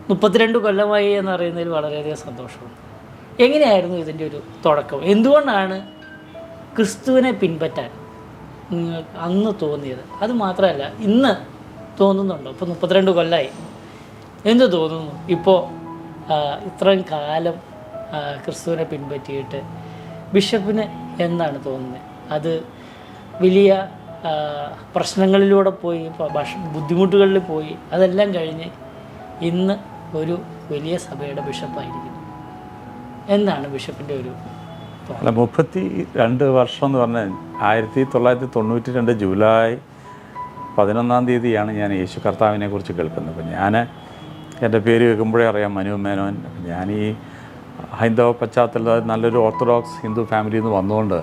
32 കൊല്ലമായി എന്ന് പറയുന്നതിൽ വളരെയധികം സന്തോഷമുണ്ട്. എങ്ങനെയായിരുന്നു ഇതിൻ്റെ ഒരു തുടക്കം? എന്തുകൊണ്ടാണ് ക്രിസ്തുവിനെ പിൻപറ്റാൻ നിങ്ങൾക്ക് അന്ന് തോന്നിയത്? അത് മാത്രമല്ല, ഇന്ന് തോന്നുന്നുണ്ടോ? ഇപ്പോൾ 32 കൊല്ലമായി, എന്ത് തോന്നുന്നു ഇപ്പോൾ ഇത്രയും കാലം ക്രിസ്തുവിനെ പിൻപറ്റിയിട്ട് ബിഷപ്പിന് എന്താണ് തോന്നുന്നത്? അത് വലിയ പ്രശ്നങ്ങളിലൂടെ പോയി, ബുദ്ധിമുട്ടുകളിൽ പോയി, അതെല്ലാം കഴിഞ്ഞ് ഇന്ന് ഒരു വലിയ സഭയുടെ ബിഷപ്പായിരിക്കുന്നു. എന്താണ് ബിഷപ്പിൻ്റെ ഒരു? അല്ല, 32 വർഷം എന്ന് പറഞ്ഞാൽ 1992 ജൂലൈ 11 ഞാൻ യേശു കർത്താവിനെ കുറിച്ച് കേൾക്കുന്നത്. അപ്പം ഞാൻ എൻ്റെ പേര് കേൾക്കുമ്പോഴേ അറിയാം, മനു മേനോൻ. ഞാൻ ഈ ഹൈന്ദവ പശ്ചാത്തലത്തിൽ നല്ലൊരു ഓർത്തഡോക്സ് ഹിന്ദു ഫാമിലിയിൽ നിന്ന് വന്നുകൊണ്ട്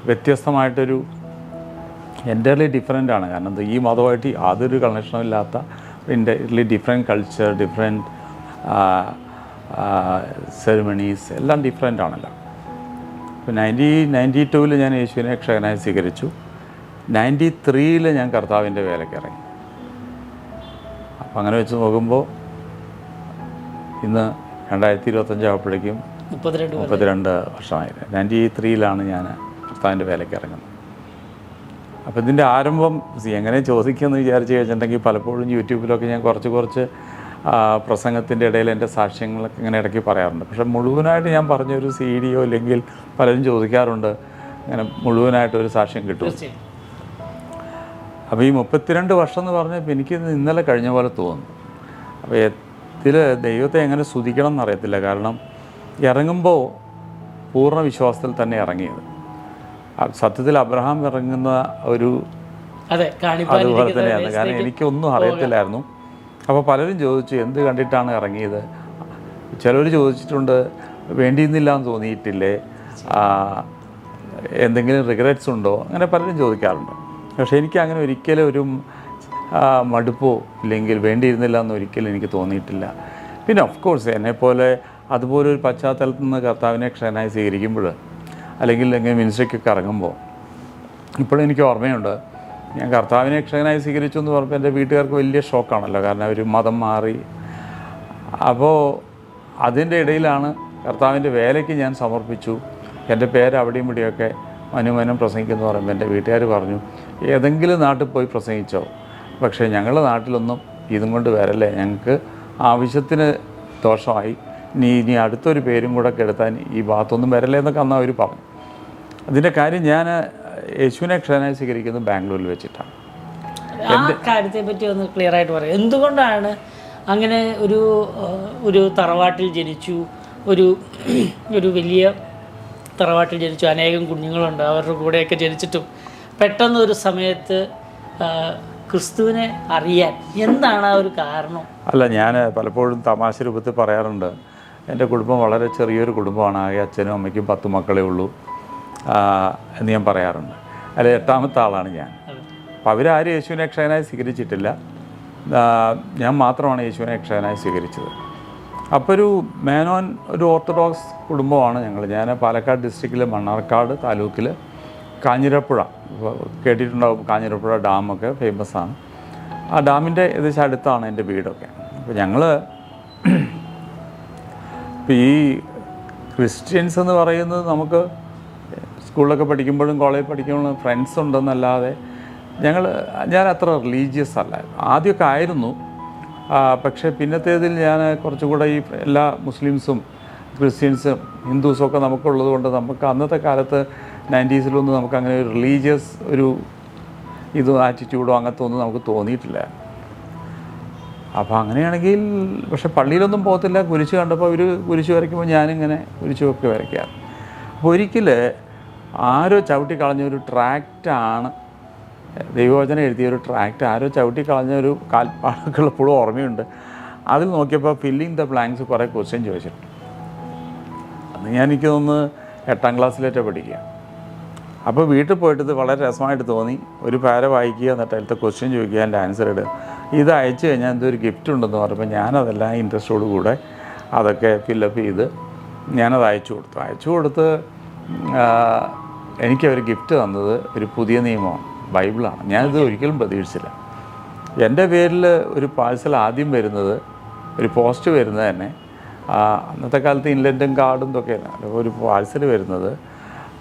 വ്യത്യസ്തമായിട്ടൊരു എൻ്റർലി ഡിഫറെൻ്റാണ്. കാരണം ഈ മതമായിട്ട് യാതൊരു കണക്ഷനും ഇല്ലാത്ത entirely different culture, different ceremonies എല്ലാം ഡിഫറെൻ്റ് ആണല്ലോ. ഇപ്പോൾ 1992 ഞാൻ യേശുവിനെ രക്ഷകനായി സ്വീകരിച്ചു. 93 ഞാൻ കർത്താവിൻ്റെ വേലയ്ക്ക് ഇറങ്ങി. അപ്പം അങ്ങനെ വെച്ച് നോക്കുമ്പോൾ ഇന്ന് 2025 ആകുമ്പോഴേക്കും 32 വർഷമായില്ല. 93 ഞാൻ കർത്താവിൻ്റെ വേലയ്ക്ക് ഇറങ്ങുന്നത്. അപ്പോൾ ഇതിൻ്റെ ആരംഭം എങ്ങനെ ചോദിക്കുമെന്ന് വിചാരിച്ച് കഴിഞ്ഞിട്ടുണ്ടെങ്കിൽ പലപ്പോഴും യൂട്യൂബിലൊക്കെ ഞാൻ കുറച്ച് പ്രസംഗത്തിൻ്റെ ഇടയിൽ എൻ്റെ സാക്ഷ്യങ്ങളൊക്കെ ഇങ്ങനെ ഇടയ്ക്ക് പറയാറുണ്ട്. പക്ഷേ മുഴുവനായിട്ട് ഞാൻ പറഞ്ഞൊരു CD അല്ലെങ്കിൽ പലരും ചോദിക്കാറുണ്ട്, അങ്ങനെ മുഴുവനായിട്ടൊരു സാക്ഷ്യം കിട്ടും. അപ്പോൾ ഈ 32 വർഷം എന്ന് പറഞ്ഞപ്പോൾ എനിക്കിത് ഇന്നലെ കഴിഞ്ഞ പോലെ തോന്നുന്നു. അപ്പോൾ ഇതിൽ ദൈവത്തെ എങ്ങനെ സ്തുതിക്കണം എന്നറിയത്തില്ല. കാരണം ഇറങ്ങുമ്പോൾ പൂർണ്ണ വിശ്വാസത്തിൽ തന്നെ ഇറങ്ങിയത്. സത്യത്തിൽ അബ്രഹാം ഇറങ്ങുന്ന ഒരു അതുപോലെ തന്നെയാണ്. കാരണം എനിക്കൊന്നും അറിയത്തില്ലായിരുന്നു. അപ്പോൾ പലരും ചോദിച്ചു എന്ത് കണ്ടിട്ടാണ് ഇറങ്ങിയത്. ചിലർ ചോദിച്ചിട്ടുണ്ട് വേണ്ടിയിരുന്നില്ല എന്ന് തോന്നിയിട്ടില്ലേ, എന്തെങ്കിലും റിഗ്രറ്റ്സ് ഉണ്ടോ, അങ്ങനെ പലരും ചോദിക്കാറുണ്ട്. പക്ഷേ എനിക്ക് അങ്ങനെ ഒരിക്കലും ഒരു മടുപ്പോ ഇല്ലെങ്കിൽ വേണ്ടിയിരുന്നില്ല എന്ന് ഒരിക്കലും എനിക്ക് തോന്നിയിട്ടില്ല. പിന്നെ ഓഫ് കോഴ്സ് എന്നെപ്പോലെ അതുപോലൊരു പശ്ചാത്തലത്തിൽ നിന്ന് കർത്താവിനെ രക്ഷകനായി സ്വീകരിക്കുമ്പോൾ അല്ലെങ്കിൽ എങ്ങനെ മിനിസ്ട്രിക്കൊക്കെ ഇറങ്ങുമ്പോൾ ഇപ്പോഴെനിക്ക് ഓർമ്മയുണ്ട്, ഞാൻ കർത്താവിനെ രക്ഷകനായി സ്വീകരിച്ചു എന്ന് പറഞ്ഞപ്പോൾ എൻ്റെ വീട്ടുകാർക്ക് വലിയ ഷോക്കാണല്ലോ. കാരണം അവർ മതം മാറി. അപ്പോൾ അതിൻ്റെ ഇടയിലാണ് കർത്താവിൻ്റെ വേലയ്ക്ക് ഞാൻ സമർപ്പിച്ചു. എൻ്റെ പേര് അവിടെയും ഇവിടെയൊക്കെ മനുമനം പ്രസംഗിക്കുന്നു പറയുമ്പോൾ എൻ്റെ വീട്ടുകാർ പറഞ്ഞു, ഏതെങ്കിലും നാട്ടിൽ പോയി പ്രസംഗിച്ചോ, പക്ഷേ ഞങ്ങളുടെ നാട്ടിലൊന്നും ഇതും കൊണ്ട് വരല്ലേ, ഞങ്ങൾക്ക് ആവശ്യത്തിന് ദോഷമായി, ഇനി അടുത്തൊരു പേരും കൂടെ കെടുത്താൻ ഈ ഭാഗത്തൊന്നും വരല്ലേ എന്നൊക്കെ അന്ന് അവർ പറഞ്ഞു. അതിൻ്റെ കാര്യം ഞാൻ യേശുവിനെ രക്ഷകനായി സ്വീകരിക്കുന്നത് ബാംഗ്ലൂരിൽ വെച്ചിട്ടാണ്. ആ കാര്യത്തെ പറ്റി ഒന്ന് ക്ലിയർ ആയിട്ട് പറയാം. എന്തുകൊണ്ടാണ് അങ്ങനെ ഒരു തറവാട്ടിൽ ജനിച്ചു, ഒരു വലിയ തറവാട്ടിൽ ജനിച്ചു, അനേകം കുഞ്ഞുങ്ങളുണ്ട്, അവരുടെ കൂടെയൊക്കെ ജനിച്ചിട്ടും പെട്ടെന്ന് ഒരു സമയത്ത് ക്രിസ്തുവിനെ അറിയാൻ എന്താണ് ആ ഒരു കാരണം? അല്ല, ഞാൻ പലപ്പോഴും തമാശ രൂപത്തിൽ പറയാറുണ്ട്, എൻ്റെ കുടുംബം വളരെ ചെറിയൊരു കുടുംബമാണ്. ആകെ അച്ഛനും അമ്മയ്ക്കും 10 മക്കളേ ഉള്ളൂ എന്ന് ഞാൻ പറയാറുണ്ട്. അതിൽ 8ാമത്തെ ആളാണ് ഞാൻ. അപ്പോൾ അവരാരും യേശുവിനെ രക്ഷകനായി സ്വീകരിച്ചിട്ടില്ല. ഞാൻ മാത്രമാണ് യേശുവിനെ രക്ഷകനായി സ്വീകരിച്ചത്. അപ്പോൾ ഒരു മേനോൻ ഒരു ഓർത്തഡോക്സ് കുടുംബമാണ് ഞങ്ങൾ. ഞാൻ പാലക്കാട് ഡിസ്ട്രിക്റ്റിലെ മണ്ണാർക്കാട് താലൂക്കിൽ കാഞ്ഞിരപ്പുഴ കേട്ടിട്ടുണ്ടാവും. കാഞ്ഞിരപ്പുഴ ഡാമൊക്കെ ഫേമസ് ആണ്. ആ ഡാമിൻ്റെ ഏകദേശം അടുത്താണ് എൻ്റെ വീടൊക്കെ. അപ്പോൾ ഞങ്ങൾ ഇപ്പോൾ ഈ ക്രിസ്ത്യൻസ് എന്ന് പറയുന്നത് നമുക്ക് സ്കൂളിലൊക്കെ പഠിക്കുമ്പോഴും കോളേജിൽ പഠിക്കുമ്പോഴും ഫ്രണ്ട്സ് ഉണ്ടെന്നല്ലാതെ ഞാൻ അത്ര റിലീജിയസ് അല്ല. ആദ്യമൊക്കെ ആയിരുന്നു, പക്ഷേ പിന്നത്തേതിൽ ഞാൻ കുറച്ചുകൂടെ ഈ എല്ലാ മുസ്ലിംസും ക്രിസ്ത്യൻസും ഹിന്ദുസും ഒക്കെ നമുക്കുള്ളത് കൊണ്ട് നമുക്ക് അന്നത്തെ കാലത്ത് 90s നമുക്ക് അങ്ങനെ ഒരു റിലീജിയസ് ഒരു ആറ്റിറ്റ്യൂഡോ അങ്ങനത്തെ ഒന്നും നമുക്ക് തോന്നിയിട്ടില്ല. അപ്പോൾ അങ്ങനെയാണെങ്കിൽ പക്ഷേ പള്ളിയിലൊന്നും പോകത്തില്ല. കുരിശ് കണ്ടപ്പോൾ അവർ കുരിശ് വരയ്ക്കുമ്പോൾ ഞാനിങ്ങനെ കുരിശുമൊക്കെ വരയ്ക്കാം. അപ്പോൾ ഒരിക്കൽ ആരോ ചവിട്ടി കളഞ്ഞൊരു ട്രാക്റ്റാണ്, ദൈവവചനം എഴുതിയൊരു ട്രാക്റ്റ് ആരോ ചവിട്ടി കളഞ്ഞൊരു കാൽപ്പാടുകൾ എപ്പോഴും ഓർമ്മയുണ്ട്. അതിൽ നോക്കിയപ്പോൾ ഫില്ലിങ് ദ ബ്ലാങ്ക്സ് കുറേ ക്വസ്റ്റ്യൻ ചോദിച്ചിട്ടുണ്ട്. അന്ന് എനിക്ക് തോന്നുന്നു 8ാം ക്ലാസ്സിലേറ്റാണ് പഠിക്കുക. അപ്പോൾ വീട്ടിൽ പോയിട്ട് ഇത് വളരെ രസമായിട്ട് തോന്നി. ഒരു പാര വായിക്കുക, എന്നിട്ട് അതിലത്തെ ക്വസ്റ്റ്യൻ ചോദിക്കുക, എൻ്റെ ആൻസർ ഇടുക. ഇത് അയച്ചു കഴിഞ്ഞാൽ എന്തൊരു ഗിഫ്റ്റ് ഉണ്ടെന്ന് പറഞ്ഞപ്പോൾ ഞാനതെല്ലാം ഇൻട്രസ്റ്റോടു കൂടെ അതൊക്കെ ഫില്ലപ്പ് ചെയ്ത് ഞാനത് അയച്ചു കൊടുത്ത് എനിക്കവർ ഗിഫ്റ്റ് തന്നത് ഒരു പുതിയ നിയമമാണ്, ബൈബിളാണ്. ഞാനിത് ഒരിക്കലും പ്രതീക്ഷിച്ചില്ല. എൻ്റെ പേരിൽ ഒരു പാഴ്സൽ ആദ്യം വരുന്നത്, ഒരു പോസ്റ്റ് വരുന്നത് തന്നെ അന്നത്തെ കാലത്ത് ഇൻലൻഡും കാർഡും ഇതൊക്കെയാണ്, ഒരു പാഴ്സൽ വരുന്നത്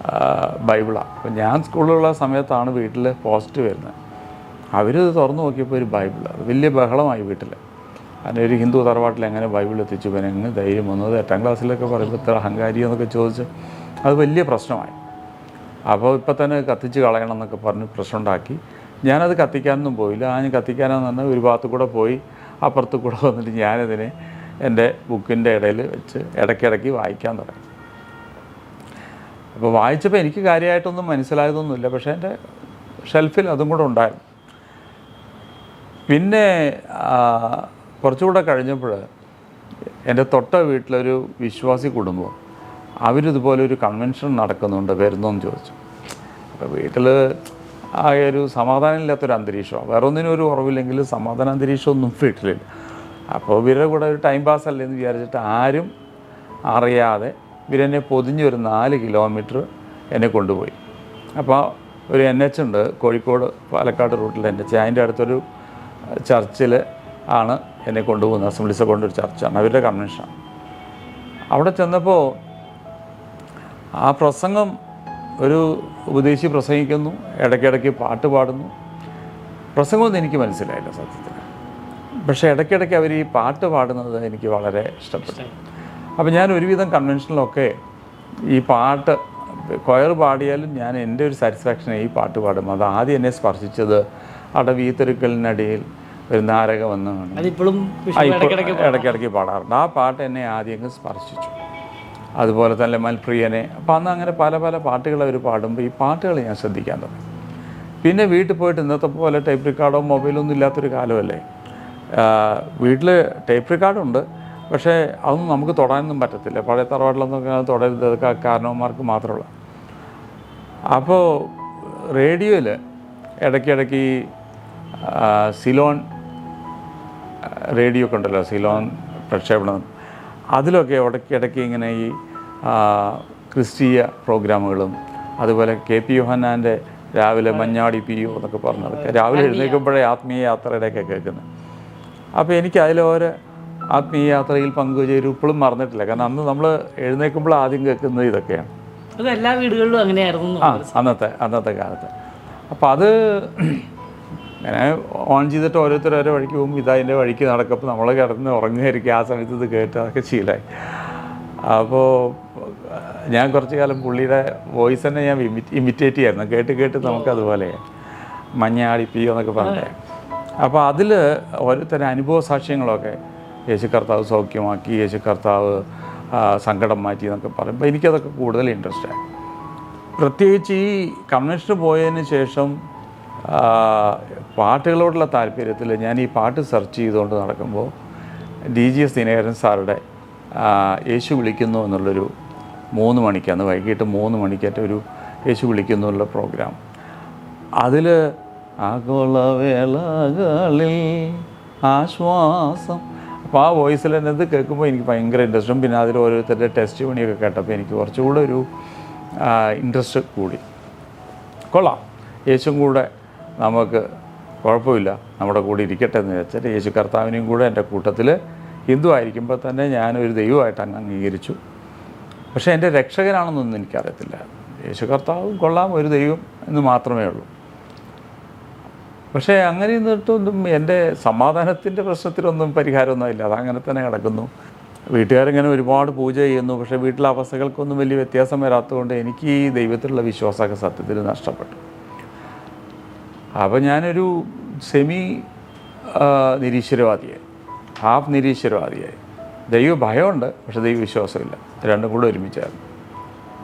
ബൈബിളാണ്. അപ്പോൾ ഞാൻ സ്കൂളിലുള്ള സമയത്താണ് വീട്ടിൽ പോസ്റ്റ് വരുന്നത്. അവരിത് തുറന്നു നോക്കിയപ്പോൾ ഒരു ബൈബിൾ, അത് വലിയ ബഹളമായി വീട്ടിൽ. അതിന് ഒരു ഹിന്ദു തറവാട്ടിൽ എങ്ങനെ ബൈബിൾ എത്തിച്ചു, പിന്നെ എങ്ങനെ ധൈര്യം വന്നത്, 8ാം ക്ലാസ്സിലൊക്കെ പറയുമ്പോൾ ഇത്ര അഹങ്കാരി എന്നൊക്കെ ചോദിച്ച് അത് വലിയ പ്രശ്നമായി. അപ്പോൾ ഇപ്പം തന്നെ കത്തിച്ച് കളയണം എന്നൊക്കെ പറഞ്ഞ് പ്രശ്നം ഉണ്ടാക്കി. ഞാനത് കത്തിക്കാനൊന്നും പോയില്ല. ഞാൻ കത്തിക്കാനെന്ന് പറഞ്ഞാൽ ഒരു ഭാഗത്ത് കൂടെ പോയി അപ്പുറത്ത് കൂടെ വന്നിട്ട് ഞാനതിനെ എൻ്റെ ബുക്കിൻ്റെ ഇടയിൽ വെച്ച് ഇടയ്ക്കിടയ്ക്ക് വായിക്കാൻ തുടങ്ങി. അപ്പോൾ വായിച്ചപ്പോൾ എനിക്ക് കാര്യമായിട്ടൊന്നും മനസ്സിലായതൊന്നുമില്ല, പക്ഷേ എൻ്റെ ഷെൽഫിൽ അതും കൂടെ ഉണ്ടായിരുന്നു. പിന്നെ കുറച്ചുകൂടെ കഴിഞ്ഞപ്പോൾ എൻ്റെ തൊട്ട വീട്ടിലൊരു വിശ്വാസി കുടുംബം, അവരിതുപോലെ ഒരു കൺവെൻഷൻ നടക്കുന്നുണ്ട്, വരുന്നോന്ന് ചോദിച്ചു. അപ്പോൾ വീട്ടിൽ ആ ഒരു സമാധാനമില്ലാത്തൊരു അന്തരീക്ഷമാണ്. വേറെ ഒന്നിനും ഒരു കുറവില്ലെങ്കിലും സമാധാന അന്തരീക്ഷമൊന്നും വീട്ടിലില്ല. അപ്പോൾ ഇവരുടെ കൂടെ ഒരു ടൈം പാസ് അല്ലേന്ന് വിചാരിച്ചിട്ട് ആരും അറിയാതെ ഇവരെന്നെ പൊതിഞ്ഞ് ഒരു 4 കിലോമീറ്റർ എന്നെ കൊണ്ടുപോയി. അപ്പോൾ ഒരു NH ഉണ്ട്, കോഴിക്കോട് പാലക്കാട് റൂട്ടിൽ NH. അതിൻ്റെ അടുത്തൊരു ചർച്ചിൽ ആണ് എന്നെ കൊണ്ടുപോകുന്നത്. അസംബ്ലീസ് കൊണ്ടൊരു ചർച്ചാണ്, അവരുടെ കൺവെൻഷനാണ്. അവിടെ ചെന്നപ്പോൾ ആ പ്രസംഗം, ഒരു ഉപദേശി പ്രസംഗിക്കുന്നു, ഇടയ്ക്കിടയ്ക്ക് പാട്ട് പാടുന്നു. പ്രസംഗമൊന്നും എനിക്ക് മനസ്സിലായില്ല സത്യത്തിൽ, പക്ഷേ ഇടയ്ക്കിടയ്ക്ക് അവർ ഈ പാട്ട് പാടുന്നത് എനിക്ക് വളരെ ഇഷ്ടപ്പെട്ടു. അപ്പോൾ ഞാൻ ഒരുവിധം കൺവെൻഷനിലൊക്കെ ഈ പാട്ട് കൊയർ പാടിയാലും ഞാൻ എൻ്റെ ഒരു സാറ്റിസ്ഫാക്ഷനെ ഈ പാട്ട് പാടും. അത് ആദ്യം എന്നെ സ്പർശിച്ചത് അവിടെ വീത്തൊരുക്കലിനടിയിൽ ഒരു നാരക വന്നാണ്. ഇടയ്ക്കിടയ്ക്ക് പാടാറുണ്ട്. ആ പാട്ട് എന്നെ ആദ്യം അങ്ങ് സ്പർശിച്ചു. അതുപോലെ തന്നെ മൽപ്രിയനെ. അപ്പോൾ അന്ന് അങ്ങനെ പല പല പാട്ടുകൾ അവർ പാടുമ്പോൾ ഈ പാട്ടുകൾ ഞാൻ ശ്രദ്ധിക്കാൻ തുടങ്ങി. പിന്നെ വീട്ടിൽ പോയിട്ട് ഇന്നത്തെ പോലെ ടേപ്പ് റെക്കോർഡോ മൊബൈലൊന്നും ഇല്ലാത്തൊരു കാലമല്ലേ. വീട്ടിൽ ടേപ്പ് റെക്കോർഡുണ്ട്, പക്ഷേ അതൊന്നും നമുക്ക് തൊടാനൊന്നും പറ്റത്തില്ല. പഴയ തറവാട്ടിലൊന്നും തുടരുത്, അതൊക്കെ കാരണവന്മാർക്ക് മാത്രമുള്ള. അപ്പോൾ റേഡിയോയിൽ ഇടയ്ക്കിടയ്ക്ക് സിലോൺ റേഡിയോ ഒക്കെ ഉണ്ടല്ലോ, സിലോൺ പ്രക്ഷേപണം, അതിലൊക്കെ ഇടയ്ക്കിടയ്ക്ക് ഇങ്ങനെ ഈ ക്രിസ്തീയ പ്രോഗ്രാമുകളും അതുപോലെ KP യോഹന്നാൻ്റെ രാവിലെ മഞ്ഞാടി പിയോ എന്നൊക്കെ പറഞ്ഞതൊക്കെ രാവിലെ എഴുന്നേൽക്കുമ്പോഴേ ആത്മീയ യാത്രയുടെയൊക്കെ കേൾക്കുന്നത്. അപ്പോൾ എനിക്ക് അതിലോരോ ആത്മീയ യാത്രയിൽ പങ്കുചേരും ഇപ്പോഴും മറന്നിട്ടില്ല. കാരണം അന്ന് നമ്മൾ എഴുന്നേൽക്കുമ്പോൾ ആദ്യം കേൾക്കുന്നത് ഇതൊക്കെയാണ്. അത് എല്ലാ വീടുകളിലും അങ്ങനെയായിരുന്നു അന്നത്തെ കാലത്ത്. അപ്പോൾ അത് ഇങ്ങനെ ഓൺ ചെയ്തിട്ട് ഓരോ വഴിക്ക് പോകുമ്പോൾ ഇതതിൻ്റെ വഴിക്ക് നടക്കുമ്പോൾ നമ്മൾ കിടന്ന് ഉറങ്ങുമായിരിക്കും. ആ സമയത്ത് ഇത് കേട്ട് അതൊക്കെ ശീലമായി. അപ്പോൾ ഞാൻ കുറച്ച് കാലം പുള്ളിയുടെ വോയിസ് തന്നെ ഞാൻ ഇമിറ്റേറ്റ് ചെയ്യായിരുന്നു. കേട്ട് നമുക്കതുപോലെ മഞ്ഞാടി പിയോ എന്നൊക്കെ പറഞ്ഞിട്ട്. അപ്പോൾ അതിൽ ഓരോരുത്തരുടെ അനുഭവ സാക്ഷ്യങ്ങളൊക്കെ, യേശു കർത്താവ് സൗഖ്യമാക്കി, യേശു കർത്താവ് സങ്കടം മാറ്റി എന്നൊക്കെ പറയുമ്പോൾ എനിക്കതൊക്കെ കൂടുതൽ ഇൻട്രസ്റ്റായി. പ്രത്യേകിച്ച് ഈ കൺവെൻഷന് പോയതിന് ശേഷം പാട്ടുകളോടുള്ള താല്പര്യത്തിൽ ഞാൻ ഈ പാട്ട് സെർച്ച് ചെയ്തുകൊണ്ട് നടക്കുമ്പോൾ DGS ദിനകരൻ സാറുടെ യേശു വിളിക്കുന്നു എന്നുള്ളൊരു 3 മണിക്കാണ്, വൈകിട്ട് 3 മണിക്കേറ്റ ഒരു യേശു വിളിക്കുന്നു എന്നുള്ള പ്രോഗ്രാം. അതിൽ ആഗോളവേളകളിൽ ആശ്വാസം. അപ്പോൾ ആ വോയിസിൽ തന്നെ ഇത് കേൾക്കുമ്പോൾ എനിക്ക് ഭയങ്കര ഇൻട്രസ്റ്റും. പിന്നെ അതിൽ ഓരോരുത്തരുടെ ടെസ്റ്റ് പണിയൊക്കെ കേട്ടപ്പോൾ എനിക്ക് കുറച്ചുകൂടെ ഒരു ഇൻട്രസ്റ്റ് കൂടി. കൊള്ളാം, യേശുവും കൂടെ നമുക്ക് കുഴപ്പമില്ല, നമ്മുടെ കൂടെ ഇരിക്കട്ടെ എന്ന് വെച്ചാൽ യേശു കർത്താവിനെയും കൂടെ എൻ്റെ കൂട്ടത്തിൽ ഹിന്ദു ആയിരിക്കുമ്പോൾ തന്നെ ഞാനൊരു ദൈവമായിട്ട് അങ്ങ് അംഗീകരിച്ചു. പക്ഷേ എൻ്റെ രക്ഷകനാണെന്നൊന്നും എനിക്കറിയത്തില്ല. യേശു കർത്താവും കൊള്ളാം, ഒരു ദൈവം എന്ന് മാത്രമേ ഉള്ളൂ. പക്ഷേ അങ്ങനെ നിന്നിട്ടൊന്നും എൻ്റെ സമാധാനത്തിൻ്റെ പ്രശ്നത്തിലൊന്നും പരിഹാരമൊന്നും ഇല്ല. അതങ്ങനെ തന്നെ കിടക്കുന്നു. വീട്ടുകാരിങ്ങനെ ഒരുപാട് പൂജ ചെയ്യുന്നു, പക്ഷേ വീട്ടിലെ അവസ്ഥകൾക്കൊന്നും വലിയ വ്യത്യാസം വരാത്തതുകൊണ്ട് എനിക്ക് ഈ ദൈവത്തിലുള്ള വിശ്വാസമൊക്കെ സത്യത്തിൽ നഷ്ടപ്പെട്ടു. അപ്പോൾ ഞാനൊരു സെമി നിരീശ്വരവാദിയായി, ഹാഫ് നിരീശ്വരവാദിയായി. ദൈവ ഭയമുണ്ട്, പക്ഷേ ദൈവവിശ്വാസമില്ല. രണ്ടും കൂടെ ഒരുമിച്ചായിരുന്നു.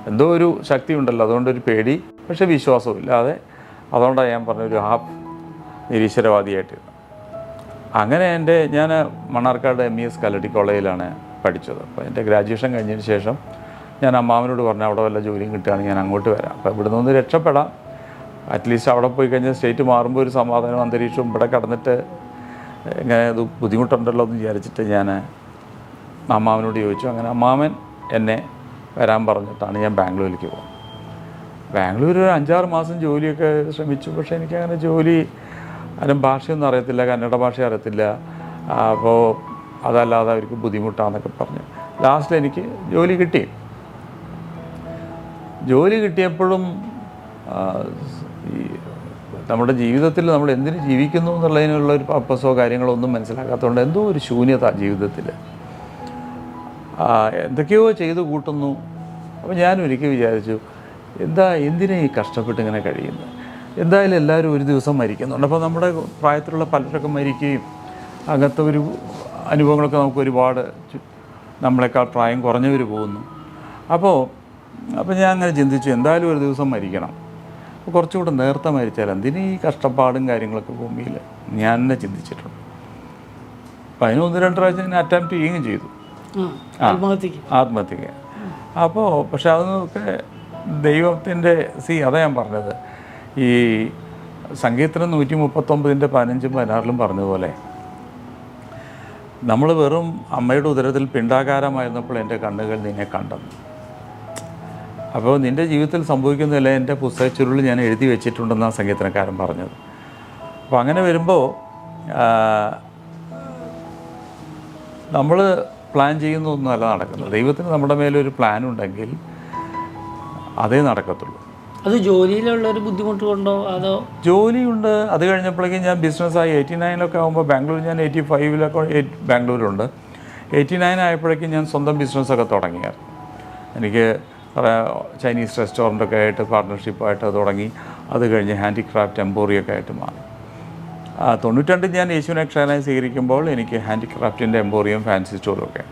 എന്തോ ഒരു ശക്തി ഉണ്ടല്ലോ, അതുകൊണ്ടൊരു പേടി, പക്ഷേ വിശ്വാസവും ഇല്ലാതെ. അതുകൊണ്ടാണ് ഞാൻ പറഞ്ഞൊരു ഹാഫ് നിരീശ്വരവാദിയായിട്ട്. അങ്ങനെ ഞാൻ മണ്ണാർക്കാട് MES കല്ലടി കോളേജിലാണ് പഠിച്ചത്. അപ്പോൾ എൻ്റെ ഗ്രാജുവേഷൻ കഴിഞ്ഞതിന് ശേഷം ഞാൻ അമ്മാവനോട് പറഞ്ഞു, അവിടെ വല്ല ജോലിയും കിട്ടുകയാണെങ്കിൽ ഞാൻ അങ്ങോട്ട് വരാം, അപ്പോൾ ഇവിടെ നിന്ന് രക്ഷപ്പെടാം. അറ്റ്ലീസ്റ്റ് അവിടെ പോയി കഴിഞ്ഞാൽ സ്റ്റേറ്റ് മാറുമ്പോൾ ഒരു സമാധാനം അന്തരീക്ഷവും ഇവിടെ കടന്നിട്ട് ഇങ്ങനെ ഇത് ബുദ്ധിമുട്ടുണ്ടല്ലോ എന്ന് വിചാരിച്ചിട്ട് ഞാൻ അമ്മാവനോട് ചോദിച്ചു. അങ്ങനെ അമ്മാവൻ എന്നെ വരാൻ പറഞ്ഞിട്ടാണ് ഞാൻ ബാംഗ്ലൂരിലേക്ക് പോകുന്നത്. ബാംഗ്ലൂർ ഒരു 5-6 മാസം ജോലിയൊക്കെ ശ്രമിച്ചു, പക്ഷേ എനിക്കങ്ങനെ ജോലി അതിനും ഭാഷയൊന്നും അറിയത്തില്ല, കന്നഡ ഭാഷ അറിയത്തില്ല. അപ്പോൾ അതല്ലാതെ അവർക്ക് ബുദ്ധിമുട്ടാണെന്നൊക്കെ പറഞ്ഞ് ലാസ്റ്റ് എനിക്ക് ജോലി കിട്ടി. ജോലി കിട്ടിയപ്പോഴും ഈ നമ്മുടെ ജീവിതത്തിൽ നമ്മൾ എന്തിന് ജീവിക്കുന്നു എന്നുള്ളതിനുള്ള ഒരു പർപ്പസോ കാര്യങ്ങളോ ഒന്നും മനസ്സിലാക്കാത്തതുകൊണ്ട് എന്തോ ഒരു ശൂന്യത ജീവിതത്തിൽ. എന്തൊക്കെയോ ചെയ്ത് കൂട്ടുന്നു. അപ്പോൾ ഞാനും ഒരിക്കൽ വിചാരിച്ചു, എന്തിനാ ഈ കഷ്ടപ്പെട്ട് ഇങ്ങനെ കഴിയുന്നത്? എന്തായാലും എല്ലാവരും ഒരു ദിവസം മരിക്കുന്നുണ്ട്. അപ്പോൾ നമ്മുടെ പ്രായത്തിലുള്ള പലരൊക്കെ മരിക്കുകയും അങ്ങനത്തെ ഒരു അനുഭവങ്ങളൊക്കെ നമുക്ക് ഒരുപാട് നമ്മളെക്കാൾ പ്രായം കുറഞ്ഞവർ പോകുന്നു. അപ്പോൾ ഞാൻ അങ്ങനെ ചിന്തിച്ചു, എന്തായാലും ഒരു ദിവസം മരിക്കണം. അപ്പോൾ കുറച്ചുകൂടെ നേരത്തെ മരിച്ചാൽ എന്തിന് ഈ കഷ്ടപ്പാടും കാര്യങ്ങളൊക്കെ ഭൂമിയിൽ ഞാൻ തന്നെ ചിന്തിച്ചിട്ടുണ്ട്. അപ്പോൾ അതിന് 1-2 പ്രാവശ്യം ഞാൻ അറ്റംപ്റ്റ് ചെയ്യുകയും ചെയ്തു ആത്മഹത്യക്ക്. അപ്പോൾ പക്ഷെ അതൊക്കെ ദൈവത്തിൻ്റെ അതാ ഞാൻ പറഞ്ഞത്, ഈ സംഗീതത്തിന് 139-ൻ്റെ 15-16 പറഞ്ഞതുപോലെ നമ്മൾ വെറും അമ്മയുടെ ഉദരത്തിൽ പിണ്ടാകാരമായിരുന്നപ്പോൾ എൻ്റെ കണ്ണുകൾ നിന്നെ കണ്ടെന്നു. അപ്പോൾ നിൻ്റെ ജീവിതത്തിൽ സംഭവിക്കുന്നില്ല എൻ്റെ പുസ്തകച്ചുരുളിൽ ഞാൻ എഴുതി വെച്ചിട്ടുണ്ടെന്നാണ് സംഗീതക്കാരൻ പറഞ്ഞത്. അപ്പോൾ അങ്ങനെ വരുമ്പോൾ നമ്മൾ പ്ലാൻ ചെയ്യുന്നതൊന്നുമല്ല നടക്കുന്നത്. ദൈവത്തിന് നമ്മുടെ മേലൊരു പ്ലാൻ ഉണ്ടെങ്കിൽ അതേ നടക്കത്തുള്ളൂ. അത് ജോലിയിലുള്ളൊരു ബുദ്ധിമുട്ട് കൊണ്ടോ അതോ? ജോലിയുണ്ട്. അത് കഴിഞ്ഞപ്പോഴേക്കും ഞാൻ ബിസിനസ്സായി 89 ആകുമ്പോൾ ബാംഗ്ലൂർ, ഞാൻ 85 ബാംഗ്ലൂരുണ്ട്. 89 ആയപ്പോഴേക്കും ഞാൻ സ്വന്തം ബിസിനസ്സൊക്കെ തുടങ്ങിയായിരുന്നു. എനിക്ക് ചൈനീസ് റെസ്റ്റോറൻറ്റൊക്കെ ആയിട്ട് പാർട്ട്ണർഷിപ്പായിട്ട് തുടങ്ങി. അത് കഴിഞ്ഞ് ഹാൻഡിക്രാഫ്റ്റ് എംപോറിയൊക്കെ ആയിട്ട് മാറി. 92 ഞാൻ യേശുവിനെ ക്ഷേത്രമായി സ്വീകരിക്കുമ്പോൾ എനിക്ക് ഹാൻഡിക്രാഫ്റ്റിൻ്റെ എംപോറിയം, ഫാൻസി സ്റ്റോറും ഒക്കെ.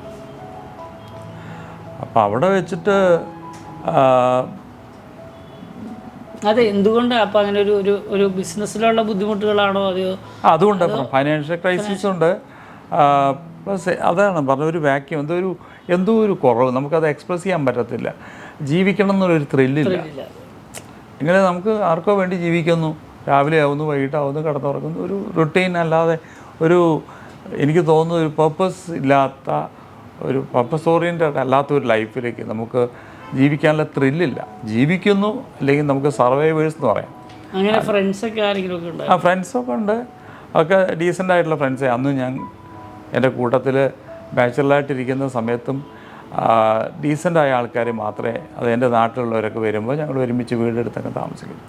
അപ്പോൾ അവിടെ വെച്ചിട്ട് അതെ, എന്തുകൊണ്ടാണ് അപ്പോൾ അങ്ങനെ ഒരു ബിസിനസ്സിലുള്ള ബുദ്ധിമുട്ടുകളാണോ അതെയോ? അതുകൊണ്ട് ഫൈനാൻഷ്യൽ ക്രൈസിസ് ഉണ്ട്. പ്ലസ് അതാണ് പറഞ്ഞ ഒരു വാക്യൂം, എന്തോ ഒരു കുറവ്, നമുക്കത് എക്സ്പ്രസ് ചെയ്യാൻ പറ്റത്തില്ല. ജീവിക്കണം എന്നുള്ളൊരു ത്രില്ലില്ല. ഇങ്ങനെ നമുക്ക് ആർക്കോ വേണ്ടി ജീവിക്കുന്നു, രാവിലെ ആവുന്നു, വൈകിട്ടാവുന്നു, കിടന്നുറങ്ങുന്നു, ഒരു റുട്ടീൻ അല്ലാതെ എനിക്ക് തോന്നുന്നു ഒരു പർപ്പസ് ഇല്ലാത്ത, ഒരു പർപ്പസ് ഓറിയൻറ്റഡ് അല്ലാത്ത ഒരു ലൈഫിലേക്ക് നമുക്ക് ജീവിക്കാനുള്ള ത്രില്ലില്ല. ജീവിക്കുന്നു, അല്ലെങ്കിൽ നമുക്ക് സർവൈവേഴ്സ് എന്ന് പറയാം. അങ്ങനെ ഫ്രണ്ട്സൊക്കെ ആരെങ്കിലും ഒക്കെ ഉണ്ട്? ഫ്രണ്ട്സൊക്കെ ഉണ്ട്. ഒക്കെ ഡീസൻ്റ് ആയിട്ടുള്ള ഫ്രണ്ട്സേ. അന്ന് ഞാൻ എൻ്റെ കൂട്ടത്തിൽ ബാച്ചിലറായിട്ടിരിക്കുന്ന സമയത്തും ഡീസൻ്റായ ആൾക്കാർ മാത്രമേ, അത് എൻ്റെ നാട്ടിലുള്ളവരൊക്കെ വരുമ്പോൾ ഞങ്ങൾ ഒരുമിച്ച് വീടെടുത്തൊക്കെ താമസിക്കും.